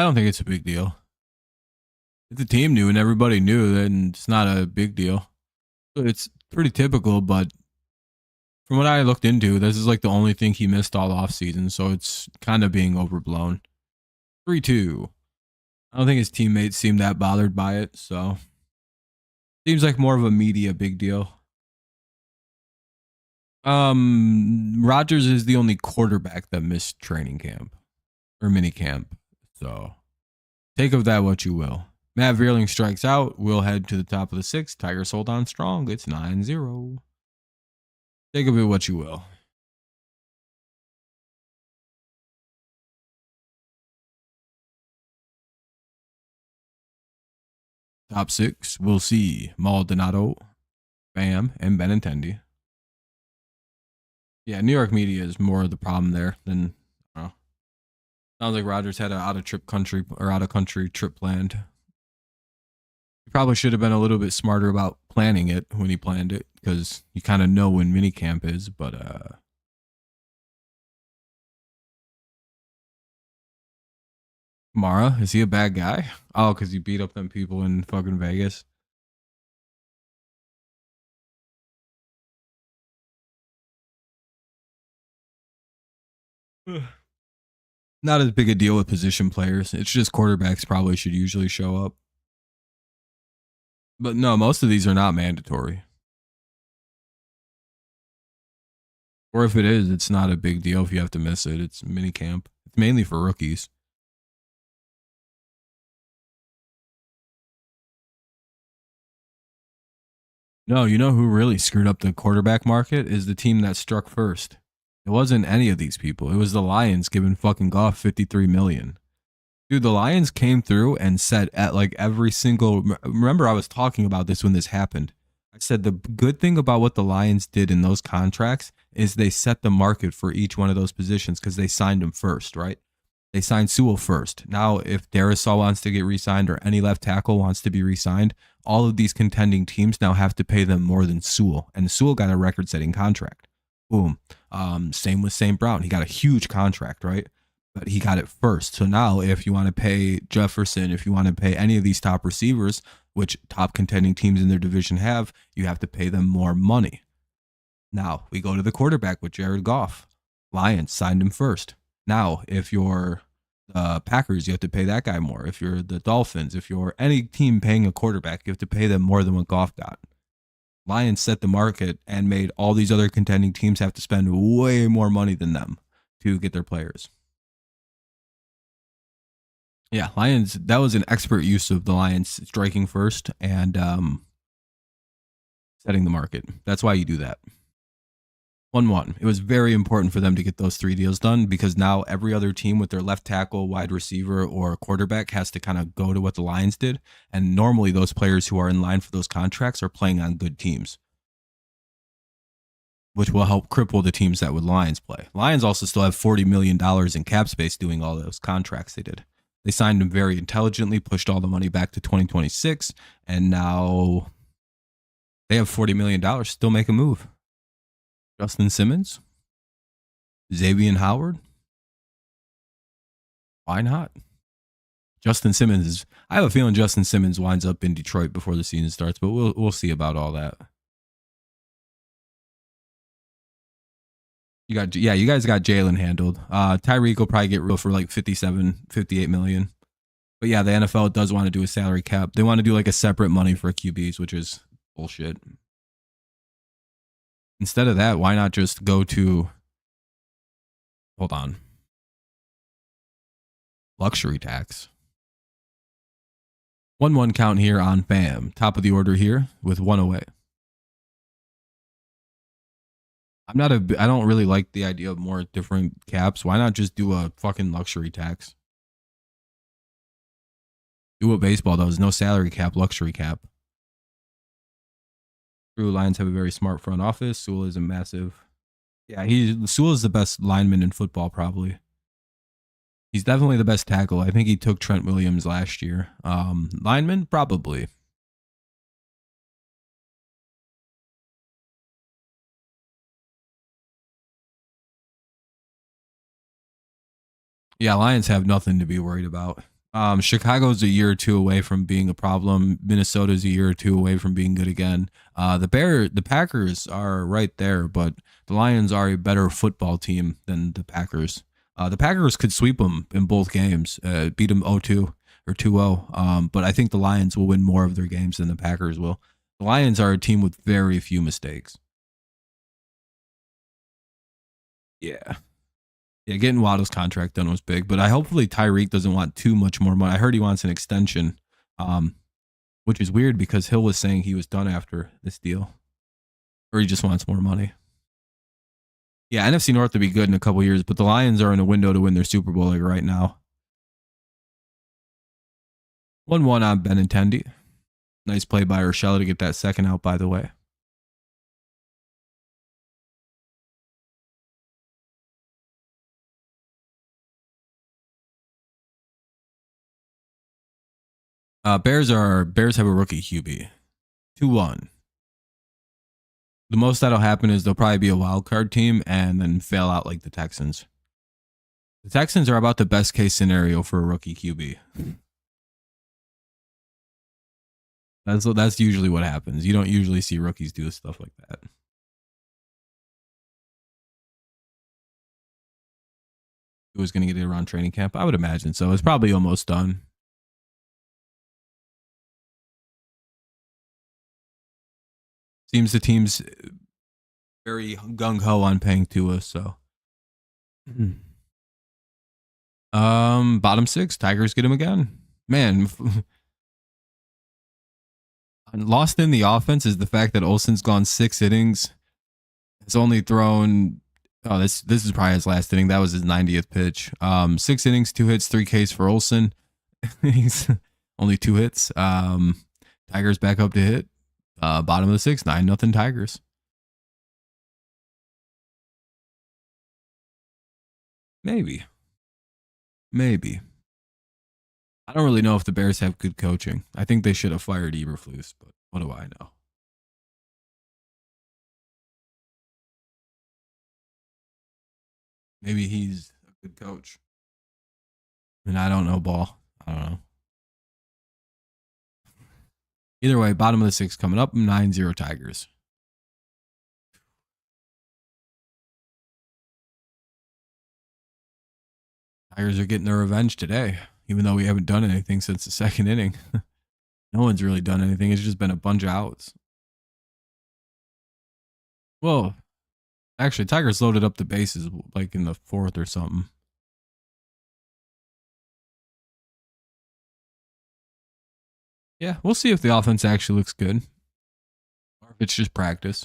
don't think it's a big deal. If the team knew and everybody knew, then it's not a big deal. It's pretty typical, but from what I looked into, this is like the only thing he missed all off season, so it's kind of being overblown. 3-2. I don't think his teammates seem that bothered by it, so seems like more of a media big deal. Rodgers is the only quarterback that missed training camp or mini camp, so take of that what you will. Matt Vierling strikes out. We'll head to the top of the sixth. Tigers hold on strong. It's 9-0. Take of it what you will. Top six, we'll see Maldonado, Bam, and Benintendi. Yeah, New York media is more of the problem there than. Sounds like Rodgers had an out of country trip planned. He probably should have been a little bit smarter about planning it when he planned it, because you kind of know when minicamp is. But Mara, is he a bad guy? Oh, because he beat up them people in fucking Vegas. Not as big a deal with position players. It's just quarterbacks probably should usually show up. But no, most of these are not mandatory. Or if it is, it's not a big deal if you have to miss it. It's mini camp. It's mainly for rookies. No, you know who really screwed up the quarterback market is the team that struck first. It wasn't any of these people. It was the Lions giving fucking Goff $53 million. Dude, the Lions came through and said at like every single. Remember, I was talking about this when this happened. I said the good thing about what the Lions did in those contracts is they set the market for each one of those positions because they signed them first, right? They signed Sewell first. Now, if Darisaw wants to get re-signed or any left tackle wants to be re-signed, all of these contending teams now have to pay them more than Sewell. And Sewell got a record-setting contract. Boom. Same with St. Brown. He got a huge contract, right? But he got it first. So now if you want to pay Jefferson, if you want to pay any of these top receivers, which top contending teams in their division have, you have to pay them more money. Now we go to the quarterback with Jared Goff. Lions signed him first. Now, if you're the Packers, you have to pay that guy more. If you're the Dolphins, if you're any team paying a quarterback, you have to pay them more than what Goff got. Lions set the market and made all these other contending teams have to spend way more money than them to get their players. Yeah, Lions, that was an expert use of the Lions striking first and setting the market. That's why you do that. 1-1. It was very important for them to get those 3 deals done because now every other team with their left tackle, wide receiver, or quarterback has to kind of go to what the Lions did. And normally those players who are in line for those contracts are playing on good teams, which will help cripple the teams that would Lions play. Lions also still have $40 million in cap space doing all those contracts they did. They signed them very intelligently, pushed all the money back to 2026, and now they have $40 million. Still make a move. Justin Simmons, Xavier Howard. Why not? Justin Simmons is. I have a feeling Justin Simmons winds up in Detroit before the season starts, but we'll see about all that. You guys got Jalen handled. Tyreek will probably get real for like 57, 58 million. But yeah, the NFL does want to do a salary cap. They want to do like a separate money for QBs, which is bullshit. Instead of that, why not just go to, hold on, luxury tax? 1-1 count here on Bam. Top of the order here with 1 away. I don't really like the idea of more different caps. Why not just do a fucking luxury tax? Do what baseball does. No salary cap, luxury cap. True, Lions have a very smart front office. Sewell is a massive. Yeah, Sewell is the best lineman in football, probably. He's definitely the best tackle. I think he took Trent Williams last year. Lineman, probably. Yeah, Lions have nothing to be worried about. Chicago's a year or two away from being a problem. Minnesota's a year or two away from being good again. The Packers are right there, but the Lions are a better football team than the Packers. The Packers could sweep them in both games, beat them 0-2 or 2-0. But I think the Lions will win more of their games than the Packers will. The Lions are a team with very few mistakes. Yeah. Yeah, getting Waddle's contract done was big, but I hopefully Tyreek doesn't want too much more money. I heard he wants an extension, which is weird because Hill was saying he was done after this deal, or he just wants more money. Yeah, NFC North to be good in a couple years, but the Lions are in a window to win their Super Bowl like right now. 1-1 on Benintendi. Nice play by Urshela to get that second out, by the way. Bears have a rookie QB. 2-1. The most that'll happen is they'll probably be a wild card team and then fail out like the Texans. The Texans are about the best case scenario for a rookie QB. That's usually what happens. You don't usually see rookies do stuff like that. Who was going to get it around training camp? I would imagine so. It's probably almost done. Seems the team's very gung ho on paying Tua. So, bottom six. Tigers get him again. Man, lost in the offense is the fact that Olsen's gone 6 innings. Has only thrown. Oh, this is probably his last inning. That was his 90th pitch. 6 innings, 2 hits, 3 Ks for Olsen. He's only 2 hits. Tigers back up to hit. Bottom of the 6th, 9-0 Tigers. Maybe. I don't really know if the Bears have good coaching. I think they should have fired Eberflus, but what do I know? Maybe he's a good coach. And I don't know ball. I don't know. Either way, bottom of the 6th coming up, 9-0 Tigers. Tigers are getting their revenge today, even though we haven't done anything since the 2nd inning. No one's really done anything. It's just been a bunch of outs. Well, actually, Tigers loaded up the bases like in the 4th or something. Yeah, we'll see if the offense actually looks good or if it's just practice.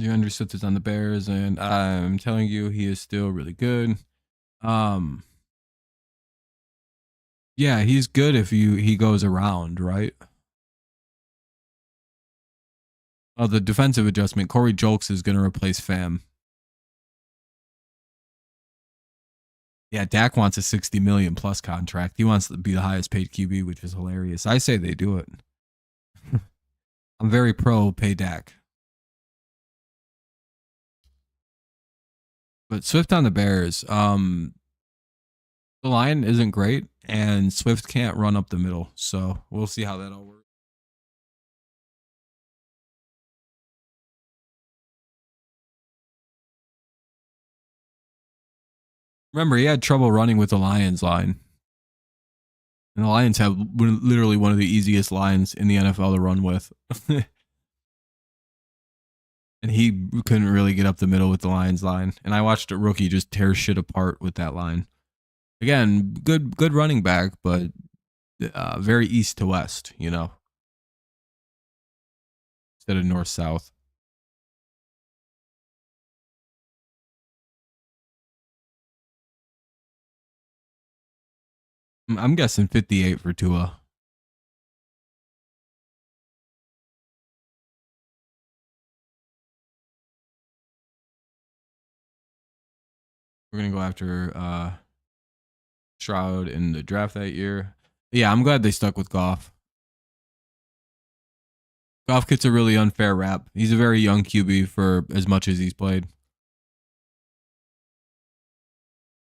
DeAndre Swift is on the Bears, and I'm telling you, he is still really good. Yeah, he's good if he goes around, right? Oh, the defensive adjustment. Corey Jolks is going to replace Pham. Yeah, Dak wants a 60 million plus contract. He wants to be the highest paid QB, which is hilarious. I say they do it. I'm very pro pay Dak. But Swift on the Bears, the line isn't great, and Swift can't run up the middle. So we'll see how that all works. Remember, he had trouble running with the Lions line. And the Lions have literally one of the easiest lines in the NFL to run with. And he couldn't really get up the middle with the Lions line. And I watched a rookie just tear shit apart with that line. Again, good running back, but very east to west, you know, instead of north south. I'm guessing 58 for Tua. We're gonna go after Stroud in the draft that year. Yeah, I'm glad they stuck with Goff. Goff gets a really unfair rap. He's a very young QB for as much as he's played.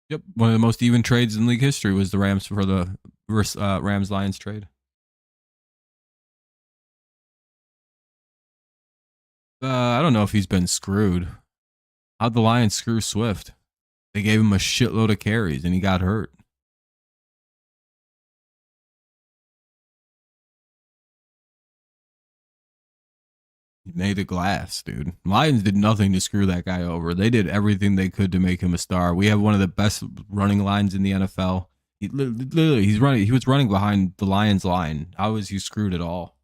Yep, one of the most even trades in league history was the Rams for the Rams Lions trade. I don't know if he's been screwed. How'd the Lions screw Swift? They gave him a shitload of carries and he got hurt. He made of glass, dude. Lions did nothing to screw that guy over. They did everything they could to make him a star. We have one of the best running lines in the NFL. He was running behind the Lions line. How was he screwed at all?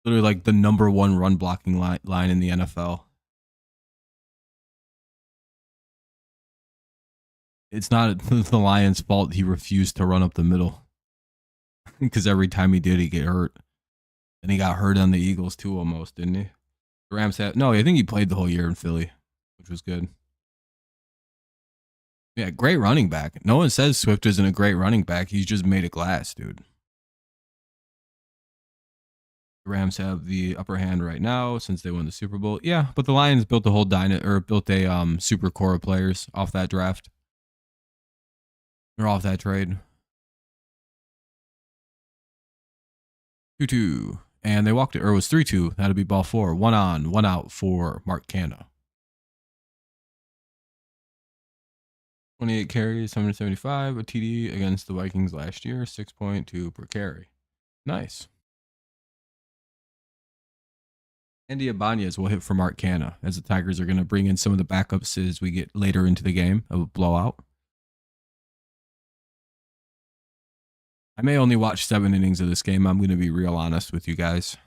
Literally like the number one run blocking line in the NFL. It's not the Lions' fault he refused to run up the middle. Because every time he did, he get hurt. And he got hurt on the Eagles too almost, didn't he? The Rams had no, I think he played the whole year in Philly, which was good. Yeah, great running back. No one says Swift isn't a great running back. He's just made of glass, dude. The Rams have the upper hand right now since they won the Super Bowl. Yeah, but the Lions built a whole built a super core of players off that draft. They're off that trade. 2-2. And they walked it, or it was 3-2. That'd be ball four. 1 on, 1 out for Mark Canna. 28 carries, 175, a TD against the Vikings last year, 6.2 per carry. Nice. Andy Ibanez will hit for Mark Canna, as the Tigers are going to bring in some of the backups as we get later into the game of a blowout. I may only watch 7 innings of this game. I'm going to be real honest with you guys.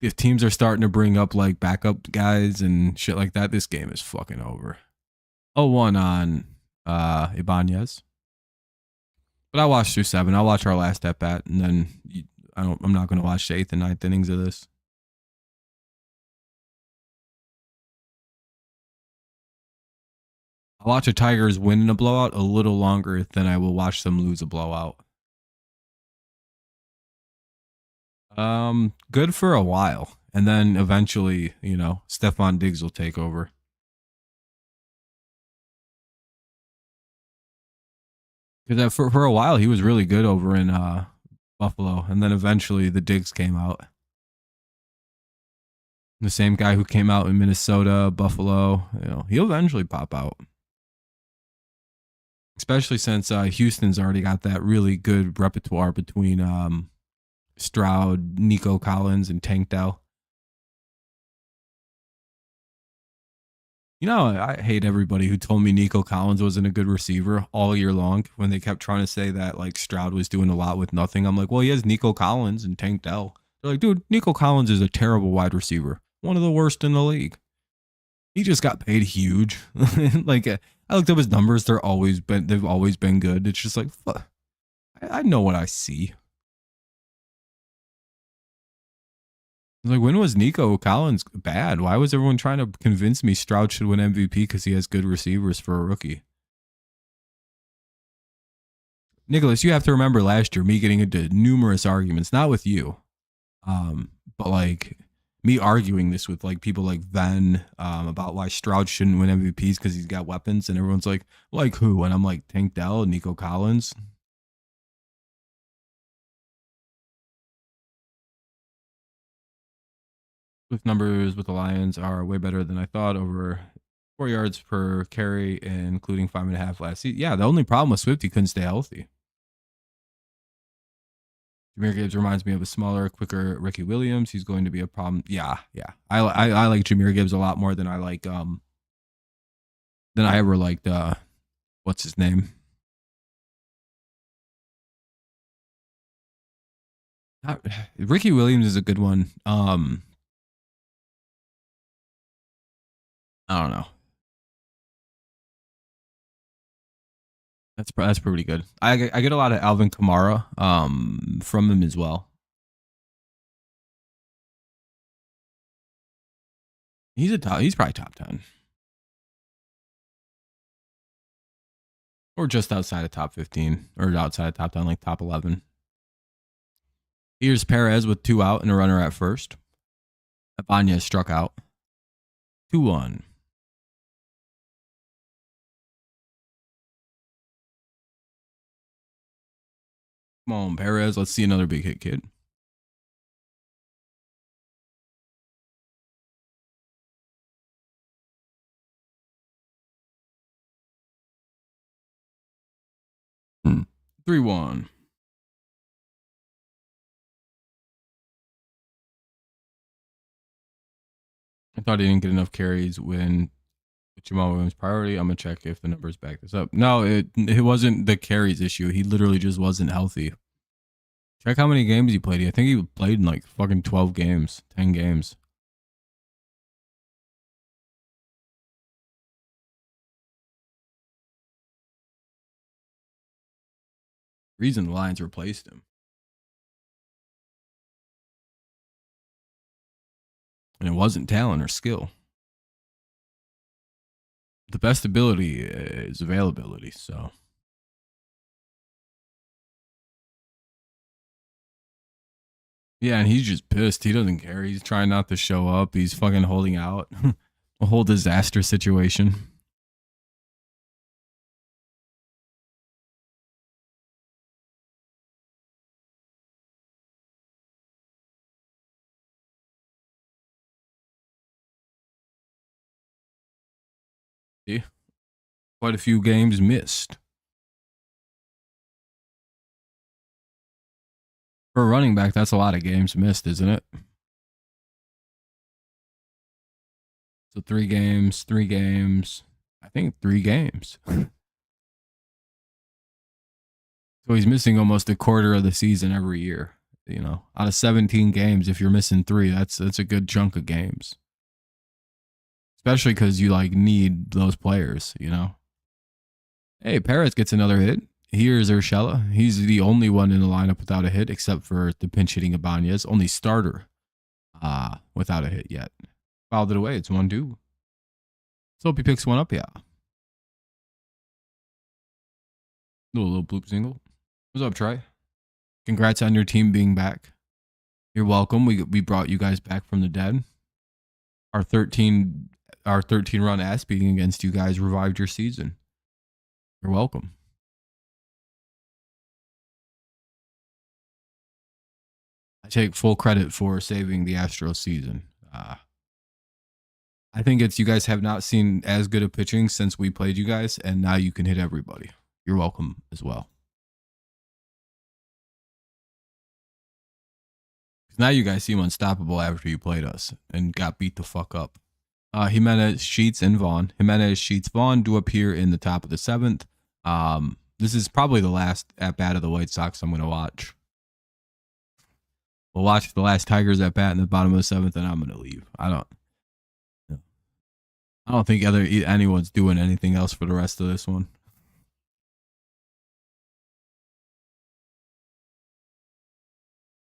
If teams are starting to bring up like backup guys and shit like that, this game is fucking over. 0-1 on Ibanez. But I'll watch through 7. I'll watch our last at bat, and then I'm not going to watch the 8th and 9th innings of this. I'll watch the Tigers win in a blowout a little longer than I will watch them lose a blowout. Good for a while, and then eventually, Stephon Diggs will take over. Because for a while he was really good over in Buffalo, and then eventually the Diggs came out. The same guy who came out in Minnesota, Buffalo, he'll eventually pop out. Especially since Houston's already got that really good repertoire between Stroud, Nico Collins, and Tank Dell. I hate everybody who told me Nico Collins wasn't a good receiver all year long when they kept trying to say that like Stroud was doing a lot with nothing. I'm like, well, he has Nico Collins and Tank Dell. They're like, dude, Nico Collins is a terrible wide receiver. One of the worst in the league. He just got paid huge. Like I looked up his numbers. They've always been good. It's just like, fuck. I know what I see. Like, when was Nico Collins bad? Why was everyone trying to convince me Stroud should win MVP because he has good receivers for a rookie? Nicholas, you have to remember last year me getting into numerous arguments, not with you, but like me arguing this with like people like Ven about why Stroud shouldn't win MVPs because he's got weapons, and everyone's like who? And I'm like Tank Dell, Nico Collins. With numbers with the Lions are way better than I thought, over 4 yards per carry, including 5.5 last season. Yeah, the only problem with Swift, he couldn't stay healthy. Jahmyr Gibbs reminds me of a smaller, quicker Ricky Williams. He's going to be a problem. Yeah. I like Jahmyr Gibbs a lot more than I like than I ever liked what's his name? Ricky Williams is a good one. I don't know. That's pretty good. I get a lot of Alvin Kamara from him as well. He's probably top 10. Or just outside of top 15. Or outside of top 10, like top 11. Here's Perez with 2 out and a runner at first. Ibanez struck out. 2-1. Come on, Perez. Let's see another big hit, kid. Hmm. 3-1. I thought he didn't get enough carries when Jamal Williams priority. I'm gonna check if the numbers back this up. No, it wasn't the carries issue. He literally just wasn't healthy. Check how many games he played. I think he played in like fucking 12 games, 10 games. Reason the Lions replaced him. And it wasn't talent or skill. The best ability is availability, so. Yeah, and he's just pissed. He doesn't care. He's trying not to show up. He's fucking holding out. A whole disaster situation. Yeah. Quite a few games missed. For a running back, that's a lot of games missed, isn't it? So 3 games, 3 games. I think 3 games. So he's missing almost a quarter of the season every year. You know, out of 17 games, if you're missing 3, that's a good chunk of games. Especially because you like need those players. You know. Hey, Perez gets another hit. Here's Urshela. He's the only one in the lineup without a hit, except for the pinch hitting Ibanez. Only starter without a hit yet. Fouled it away. It's 1-2. Let's hope he picks one up. Yeah. Little bloop single. What's up, Trey? Congrats on your team being back. You're welcome. We brought you guys back from the dead. Our 13 run ass beating against you guys revived your season. You're welcome. I take full credit for saving the Astros season. I think it's you guys have not seen as good of pitching since we played you guys, and now you can hit everybody. You're welcome as well. Now you guys seem unstoppable after you played us and got beat the fuck up. Jimenez, Sheets, and Vaughn. Jimenez, Sheets, Vaughn do appear in the top of the 7th. This is probably the last at bat of the White Sox I'm going to watch. We'll watch the last Tigers at bat in the bottom of the 7th, and I'm going to leave. I don't think anyone's doing anything else for the rest of this one.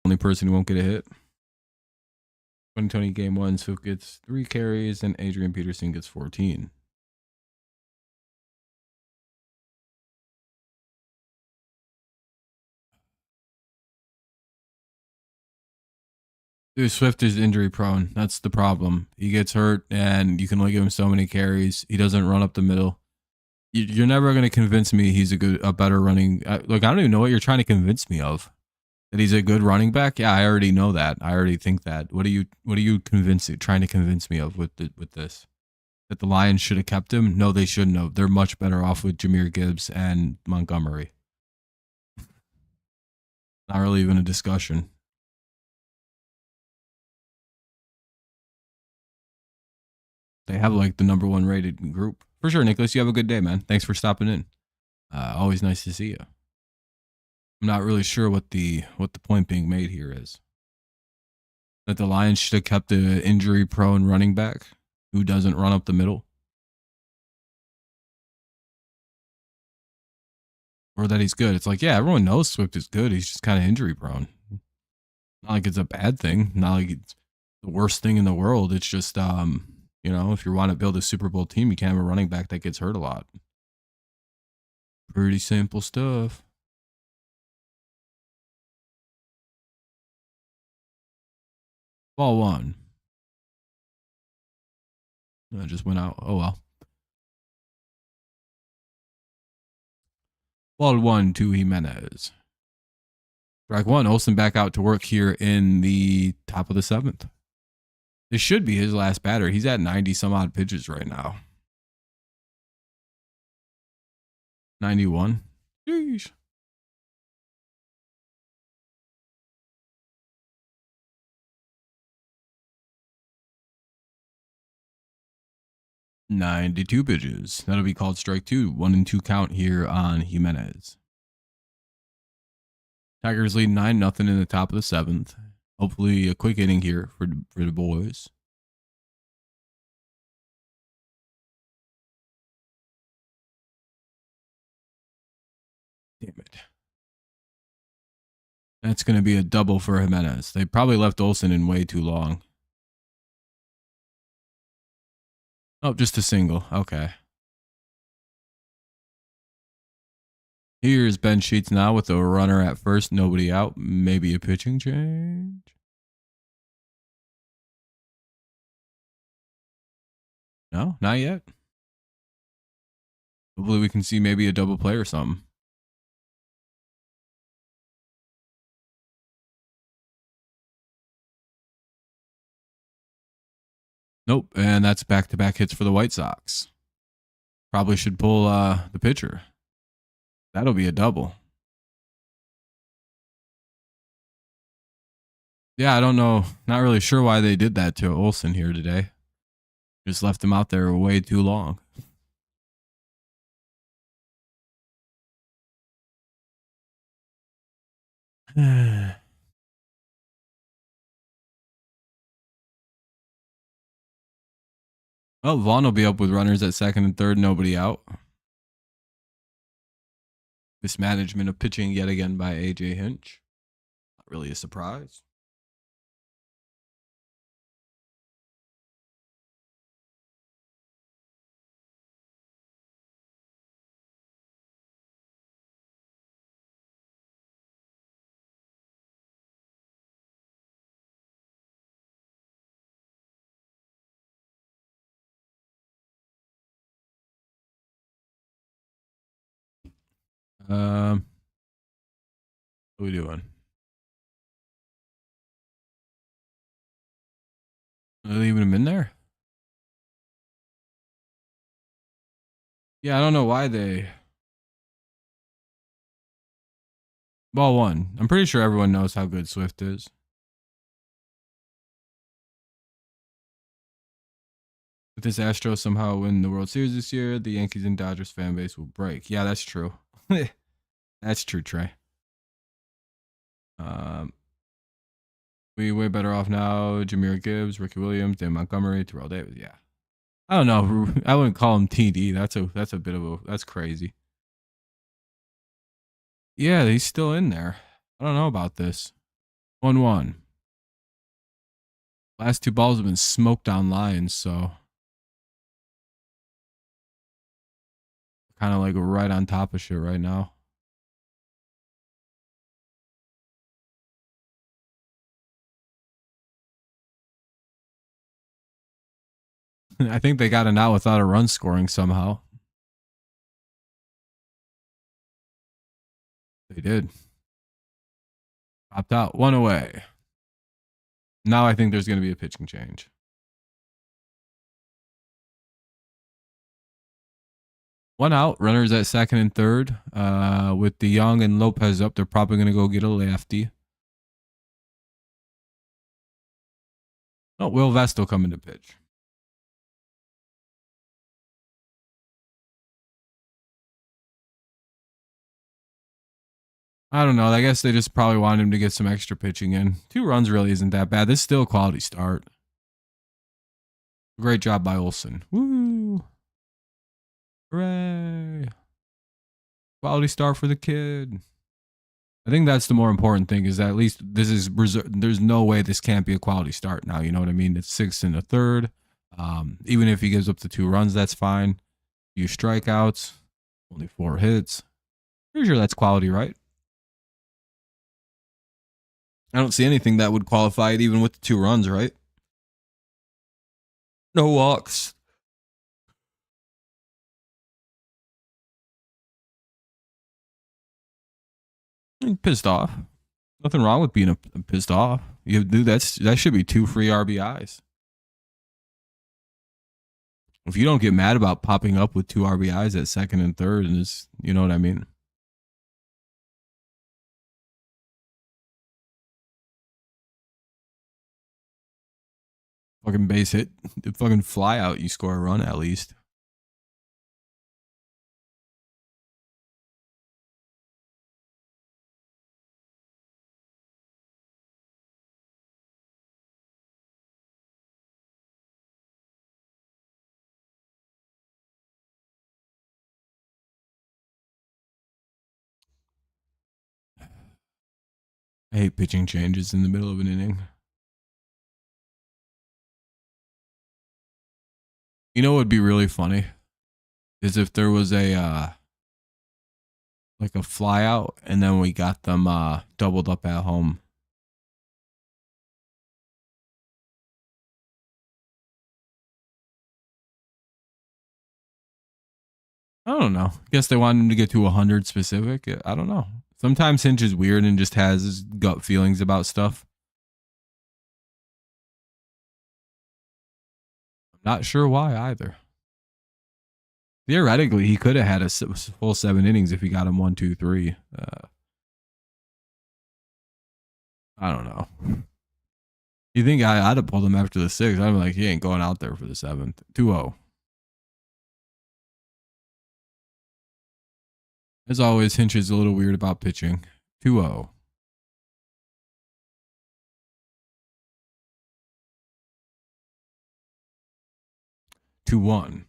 Only person who won't get a hit. 2020 game 1, so gets 3 carries, and Adrian Peterson gets 14. Dude, Swift is injury prone. That's the problem. He gets hurt, and you can only give him so many carries. He doesn't run up the middle. You're never going to convince me he's a better running. Look, I don't even know what you're trying to convince me of. That he's a good running back. Yeah, I already know that. I already think that. What are you trying to convince me of with this? That the Lions should have kept him? No, they shouldn't have. They're much better off with Jahmyr Gibbs and Montgomery. Not really even a discussion. They have like the number 1 rated group. For sure, Nicholas, you have a good day, man. Thanks for stopping in. Always nice to see you. I'm not really sure what the point being made here is. That the Lions should have kept an injury-prone running back who doesn't run up the middle. Or that he's good. It's like, yeah, everyone knows Swift is good. He's just kind of injury-prone. Not like it's a bad thing. Not like it's the worst thing in the world. It's just, if you want to build a Super Bowl team, you can't have a running back that gets hurt a lot. Pretty simple stuff. Ball 1. I just went out. Oh, well. Ball 1 to Jimenez. Strike 1. Olsen back out to work here in the top of the 7th. This should be his last batter. He's at 90 some odd pitches right now. 91. Sheesh. $92 pitches. That'll be called strike 2. 1-2 count here on Jimenez. Tigers lead 9-0 in the top of the 7th. Hopefully a quick inning here for the boys. Damn it. That's going to be a double for Jimenez. They probably left Olsen in way too long. Oh, just a single. Okay. Here's Ben Sheets now with a runner at first, nobody out. Maybe a pitching change. No, not yet. Hopefully we can see maybe a double play or something. Nope, and that's back-to-back hits for the White Sox. Probably should pull the pitcher. That'll be a double. Yeah, I don't know. Not really sure why they did that to Olsen here today. Just left him out there way too long. Oh, Vaughn will be up with runners at second and third, nobody out. Mismanagement of pitching yet again by AJ Hinch. Not really a surprise. What are we doing? Are they leaving him in there? Yeah, I don't know why they. Ball 1. I'm pretty sure everyone knows how good Swift is. If this Astros somehow win the World Series this year, the Yankees and Dodgers fan base will break. Yeah, that's true. That's true, Trey. We way better off now. Jameer Gibbs, Ricky Williams, Dan Montgomery, Terrell Davis. Yeah, I don't know. I wouldn't call him TD. That's a bit of a that's crazy. Yeah, he's still in there. I don't know about this. 1-1. Last 2 balls have been smoked on lines, so kind of like right on top of shit right now. I think they got it out without a run scoring somehow. They did. Popped out. 1 away. Now I think there's going to be a pitching change. One out. Runners at second and third. With DeYoung and Lopez up, they're probably going to go get a lefty. Oh, Will Vestal coming to pitch. I don't know. I guess they just probably wanted him to get some extra pitching in. 2 runs really isn't that bad. This is still a quality start. Great job by Olsen. Woo! Hooray! Quality start for the kid. I think that's the more important thing is that at least this is reserved. There's no way this can't be a quality start now. You know what I mean? It's 6 and a third. Even if he gives up the 2 runs, that's fine. Few strikeouts, only 4 hits. Pretty sure that's quality, right? I don't see anything that would qualify it even with the 2 runs, right? No walks. Pissed off. Nothing wrong with being pissed off. You do that should be 2 free RBIs. If you don't get mad about popping up with 2 RBIs at second and third, and it's, you know what I mean. Fucking base hit, the fucking fly out, you score a run at least. I hate pitching changes in the middle of an inning. You know what would be really funny is if there was a like a fly out and then we got them doubled up at home. I don't know. I guess they wanted him to get to 100 specific. I don't know. Sometimes Hinch is weird and just has his gut feelings about stuff. I'm not sure why either. Theoretically, he could have had a full 7 innings if he got him 1, 2, 3. I don't know. You think I'd have pulled him after the 6th? I'm like, he ain't going out there for the 7th. 2-0. As always, Hinch is a little weird about pitching. 2-0. Two one.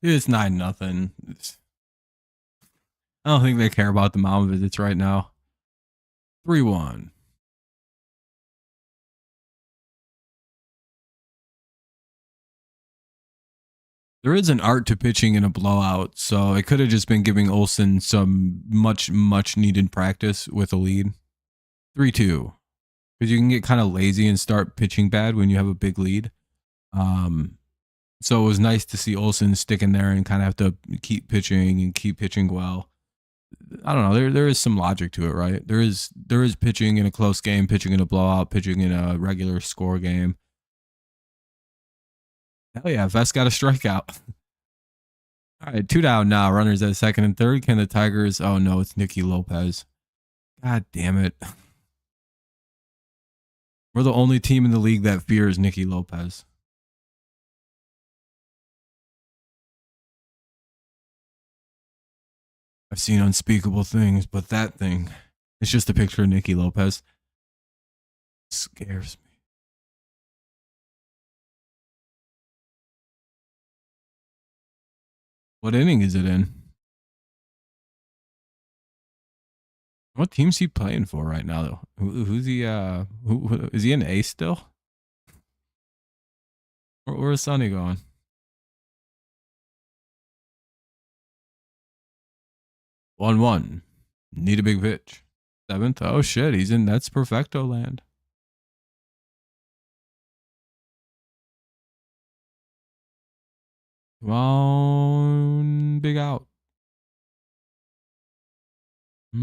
It's 9-0. I don't think they care about the mound visits right now. 3-1. There is an art to pitching in a blowout, so it could have just been giving Olsen some much needed practice with a lead. 3-2. Because you can get kind of lazy and start pitching bad when you have a big lead. So it was nice to see Olsen stick in there and kind of have to keep pitching well. I don't know. There is some logic to it, right? There is pitching in a close game, pitching in a blowout, pitching in a regular score game. Hell yeah, Vest got a strikeout. All right, 2 down now. Runners at second and third. Can the Tigers? Oh no, it's Nicky Lopez. God damn it. We're the only team in the league that fears Nicky Lopez. I've seen unspeakable things, but that thing, it's just a picture of Nicky Lopez. It scares me. What inning is it in? What team's he playing for right now, though? Who's he? Who is he an ace still? Where's Sonny going? 1-1. Need a big pitch. 7th. Oh shit, he's in. That's perfecto land. Come on, big out. Oh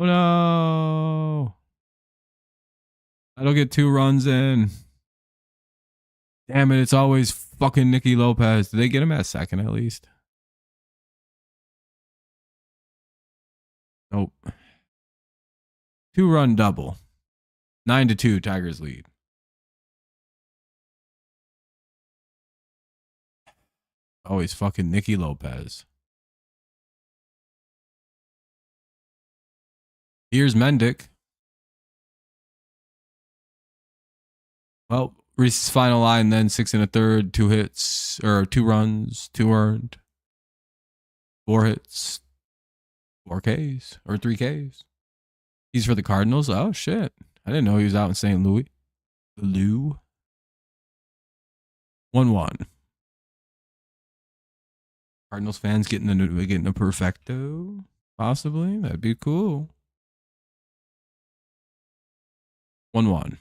no! I don't get 2 runs in. Damn it! It's always fucking Nicky Lopez. Did they get him at second at least? Nope. 2-run double. 9-2. Tigers lead. Always fucking Nicky Lopez. Here's Mendick. Well, Reese's final line, then 6 1/3, 2 hits, or 2 runs, 2 earned, 4 hits, 4 Ks, or 3 Ks. He's for the Cardinals. Oh, shit. I didn't know he was out in St. Louis. 1-1. Cardinals fans getting a perfecto, possibly. That'd be cool. 1-1.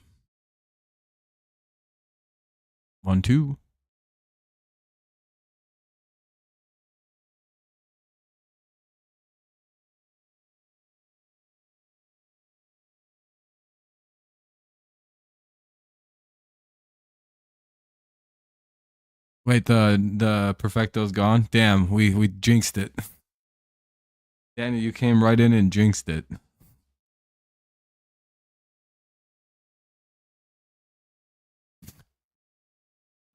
1-2. Wait, the perfecto's gone. Damn, we jinxed it. Danny, you came right in and jinxed it.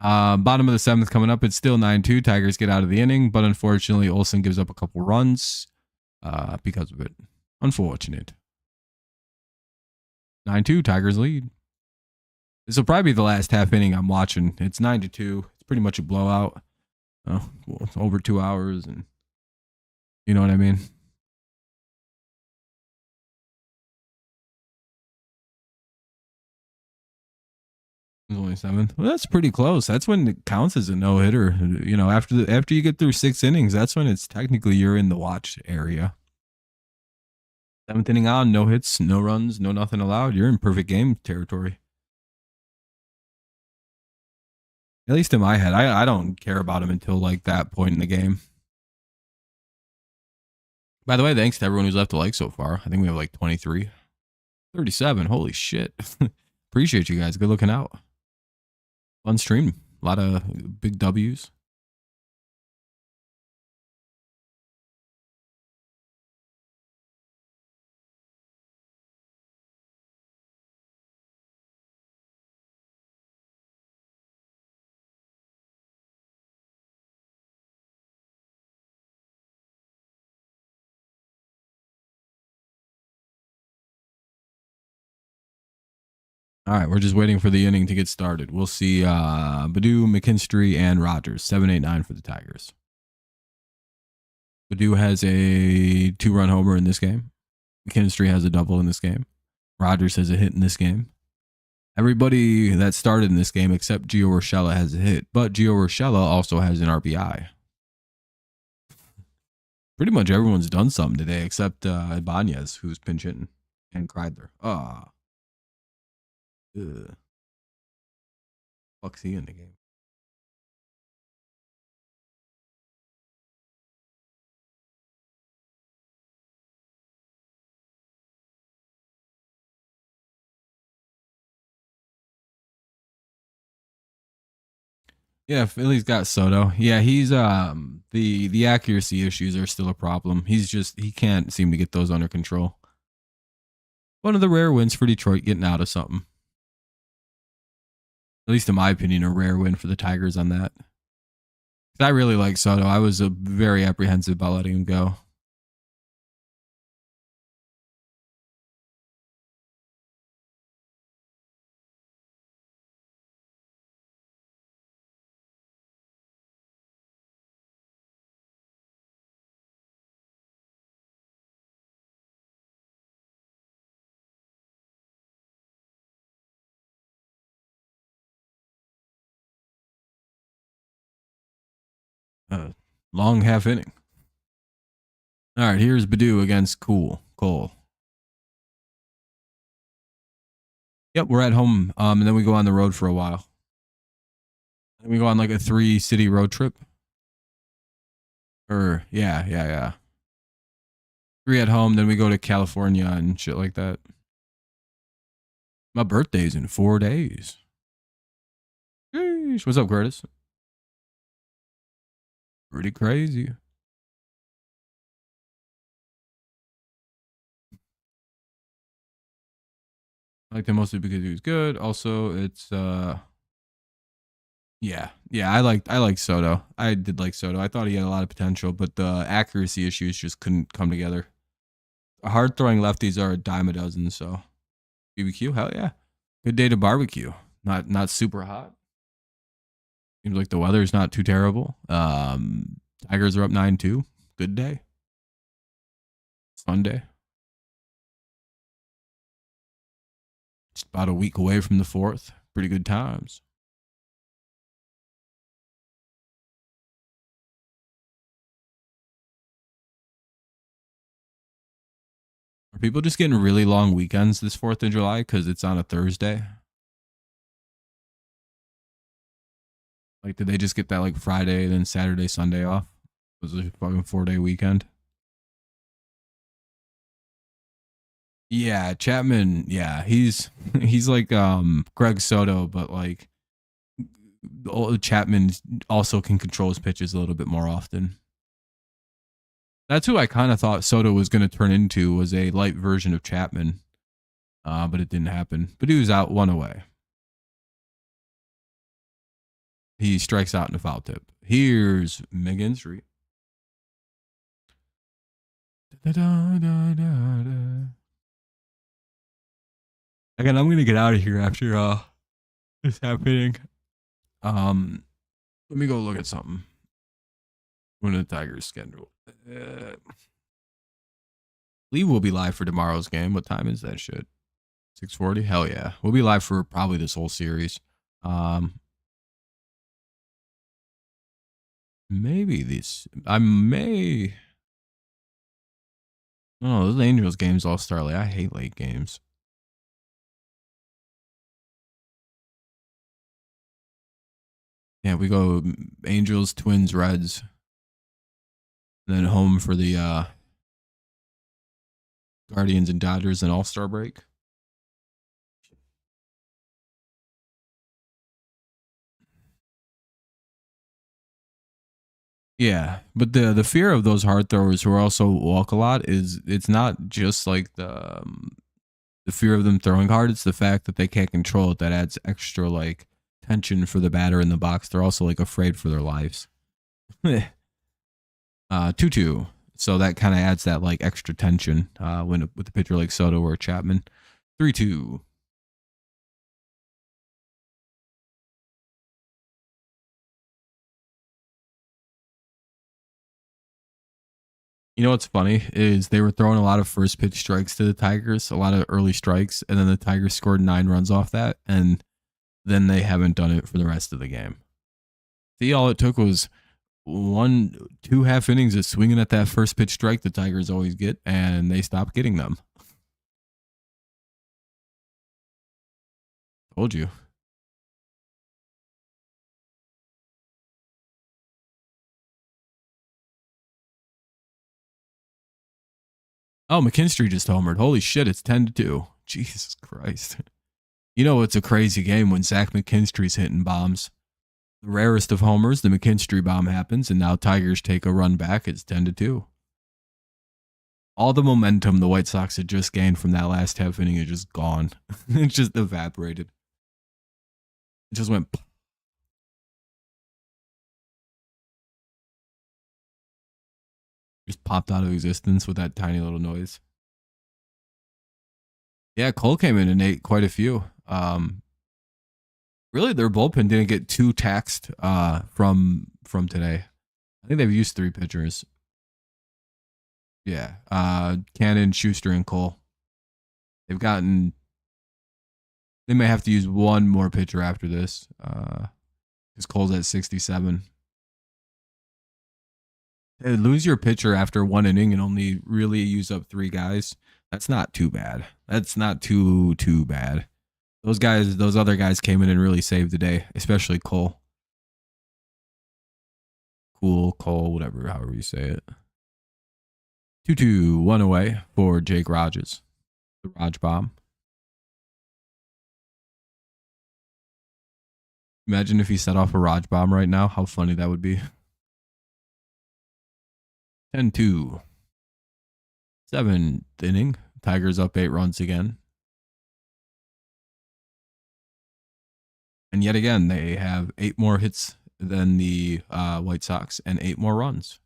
Bottom of the seventh coming up. It's still 9-2. Tigers get out of the inning, but unfortunately, Olsen gives up a couple runs because of it. Unfortunate. 9-2. Tigers lead. This will probably be the last half inning I'm watching. It's 9-2. It's pretty much a blowout. Well, it's over 2 hours, and you know what I mean. It's only 7th. Well, that's pretty close. That's when it counts as a no hitter. You know, after you get through 6 innings, that's when it's technically you're in the watch area. 7th inning on, no hits, no runs, no nothing allowed. You're in perfect game territory. At least in my head, I don't care about him until like that point in the game. By the way, thanks to everyone who's left a like so far. I think we have like 23. 37. Holy shit. Appreciate you guys. Good looking out. Fun stream. A lot of big W's. All right, we're just waiting for the inning to get started. We'll see Badu, McKinstry, and Rogers. 7-8-9 for the Tigers. Badu has a 2-run homer in this game. McKinstry has a double in this game. Rogers has a hit in this game. Everybody that started in this game except Gio Urshela has a hit, but Gio Urshela also has an RBI. Pretty much everyone's done something today except Ibanez, who's pinch hitting, and Kreidler. Fuck's he in the game? Yeah, Philly's got Soto. Yeah, he's the accuracy issues are still a problem. He can't seem to get those under control. One of the rare wins for Detroit getting out of something. At least in my opinion, a rare win for the Tigers on that. I really like Soto. I was very apprehensive about letting him go. Long half inning. All right, here's Badu against Cole. Yep, we're at home, and then we go on the road for a while. And we go on like a 3-city road trip. Or yeah. 3 at home, then we go to California and shit like that. My birthday's in 4 days. Sheesh. What's up, Curtis? Pretty crazy. I liked him mostly because he was good. Also, it's yeah. I like Soto. I did like Soto. I thought he had a lot of potential, but the accuracy issues just couldn't come together. Hard throwing lefties are a dime a dozen, so BBQ, hell yeah. Good day to barbecue. Not super hot. Seems like the weather's not too terrible. Tigers are up 9-2. Good day. Sunday. Just about a week away from the 4th. Pretty good times. people just getting really long weekends this 4th of July because it's on a Thursday? Like, did they just get that like Friday, then Saturday, Sunday off? Was it a fucking 4-day weekend? Yeah, Chapman. Yeah, he's like Greg Soto, but like Chapman also can control his pitches a little bit more often. That's who I kind of thought Soto was going to turn into, was a light version of Chapman, but it didn't happen. But he was out 1 away. He strikes out in a foul tip. Here's McGinstry. Again, I'm gonna get out of here after this happening. Let me go look at something. When the Tigers schedule. Lee will be live for tomorrow's game. What time is that shit? 6:40? Hell yeah. We'll be live for probably this whole series. Maybe these. I may. Oh, those Angels games all start late. I hate late games. Yeah, we go Angels, Twins, Reds. Then home for the Guardians and Dodgers and All-Star break. Yeah, but the fear of those hard throwers who also walk a lot is it's not just like the fear of them throwing hard. It's the fact that they can't control it that adds extra like tension for the batter in the box. They're also like afraid for their lives. 2-2. So that kind of adds that like extra tension when with a pitcher like Soto or Chapman. 3-2. You know what's funny is they were throwing a lot of first pitch strikes to the Tigers, a lot of early strikes, and then the Tigers scored 9 runs off that, and then they haven't done it for the rest of the game. See, all it took was 1-2 half innings of swinging at that first pitch strike the Tigers always get, and they stopped getting them. Told you. Oh, McKinstry just homered. Holy shit, it's 10-2. Jesus Christ. You know it's a crazy game when Zach McKinstry's hitting bombs. The rarest of homers, the McKinstry bomb happens, and now Tigers take a run back. It's 10-2. All the momentum the White Sox had just gained from that last half inning is just gone. It just evaporated. It just went. Just popped out of existence with that tiny little noise. Yeah, Cole came in and ate quite a few. Really, their bullpen didn't get too taxed from today. I think they've used 3 pitchers. Yeah, Cannon, Schuster, and Cole. They've gotten. They may have to use 1 more pitcher after this, because Cole's at 67. Lose your pitcher after 1 inning and only really use up 3 guys. That's not too bad. That's not too bad. Those other guys came in and really saved the day, especially Cole. Cole, whatever, however you say it. 2-2, 1 away for Jake Rogers. The Raj bomb. Imagine if he set off a Raj bomb right now, how funny that would be. 10-2. 7th inning. Tigers up 8 runs again. And yet again, they have 8 more hits than the White Sox and 8 more runs.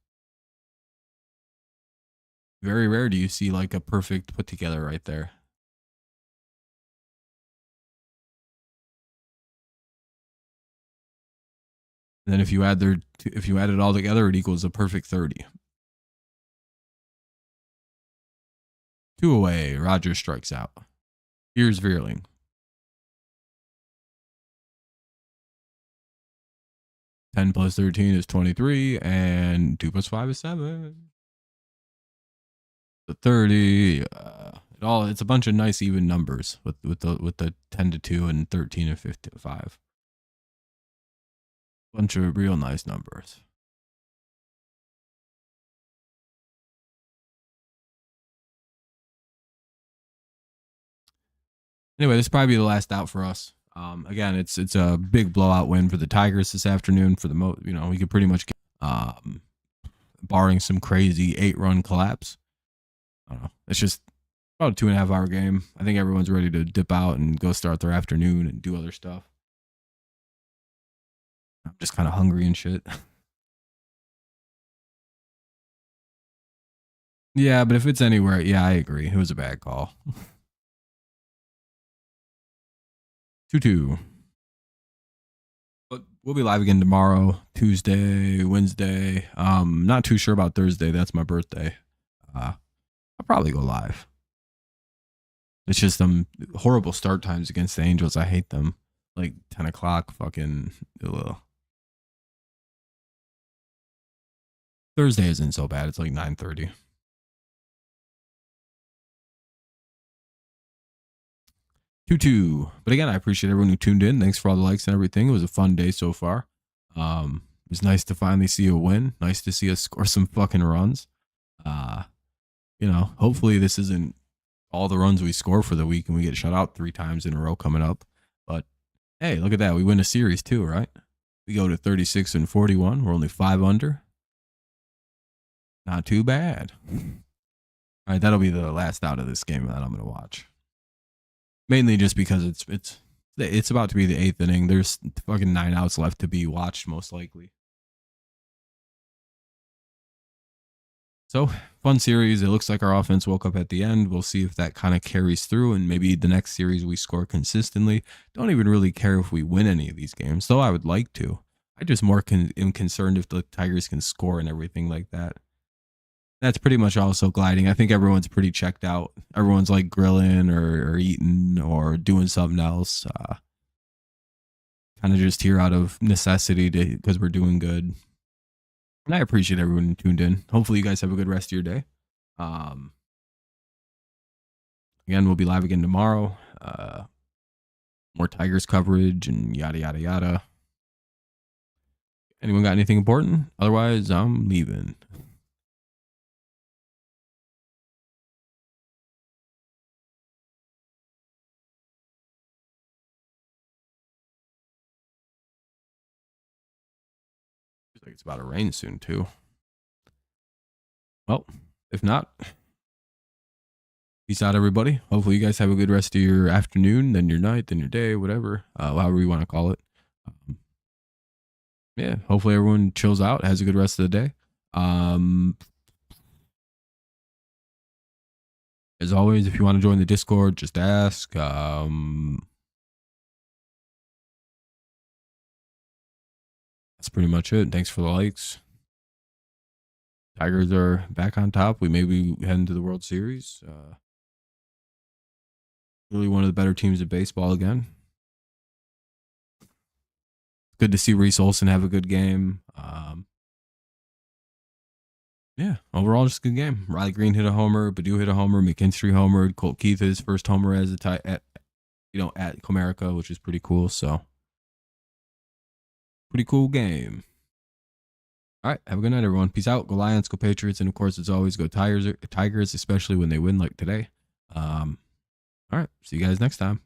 Very rare do you see like a perfect put together right there. And then if you add it all together, it equals a perfect 30. 2 away. Rogers strikes out. Here's Vierling. +10 + 13 is 23, and 2 + 5 is 7. The 30. It's a bunch of nice even numbers with the 10-2 and 13 and 5. Bunch of real nice numbers. Anyway, this will probably be the last out for us. Again, it's a big blowout win for the Tigers this afternoon. For the we could pretty much get, barring some crazy 8-run collapse. I don't know. It's just about a 2.5 hour game. I think everyone's ready to dip out and go start their afternoon and do other stuff. I'm just kind of hungry and shit. Yeah, but if it's anywhere, yeah, I agree. It was a bad call. 2-2. But we'll be live again tomorrow, Tuesday, Wednesday. Not too sure about Thursday. That's my birthday. I'll probably go live. It's just horrible start times against the Angels. I hate them. Like 10 o'clock, fucking. Ugh. Thursday isn't so bad. It's like 9:30. But again, I appreciate everyone who tuned in. Thanks for all the likes and everything. It was a fun day so far. It was nice to finally see a win. Nice to see us score some fucking runs. Hopefully this isn't all the runs we score for the week and we get shut out 3 times in a row coming up. But hey, look at that. We win a series too, right? We go to 36 and 41. We're only 5 under. Not too bad. All right, that'll be the last out of this game that I'm going to watch. Mainly just because it's about to be the 8th inning. There's fucking 9 outs left to be watched, most likely. So, fun series. It looks like our offense woke up at the end. We'll see if that kind of carries through, and maybe the next series we score consistently. Don't even really care if we win any of these games, though I would like to. I just more am concerned if the Tigers can score and everything like that. That's pretty much also gliding. I think everyone's pretty checked out. Everyone's like grilling or eating or doing something else. Kind of just here out of necessity because we're doing good. And I appreciate everyone who tuned in. Hopefully you guys have a good rest of your day. Again, we'll be live again tomorrow. More Tigers coverage and yada, yada, yada. Anyone got anything important? Otherwise, I'm leaving. Like it's about to rain soon too. Well, if not, peace out, everybody. Hopefully you guys have a good rest of your afternoon, then your night, then your day, whatever, however you want to call it. Yeah, hopefully everyone chills out, has a good rest of the day. As always, if you want to join the Discord, just ask. That's pretty much it. Thanks for the likes. Tigers are back on top. We may be heading to the World Series. Really one of the better teams in baseball again. Good to see Reese Olson have a good game. Yeah, overall just a good game. Riley Green hit a homer, Badu hit a homer, McKinstry homered, Colt Keith his first homer as at Comerica, which is pretty cool. So pretty cool game. All right, have a good night, everyone. Peace out. Go Lions, go Patriots, and of course, as always, go Tigers, especially when they win like today. All right, see you guys next time. Bye.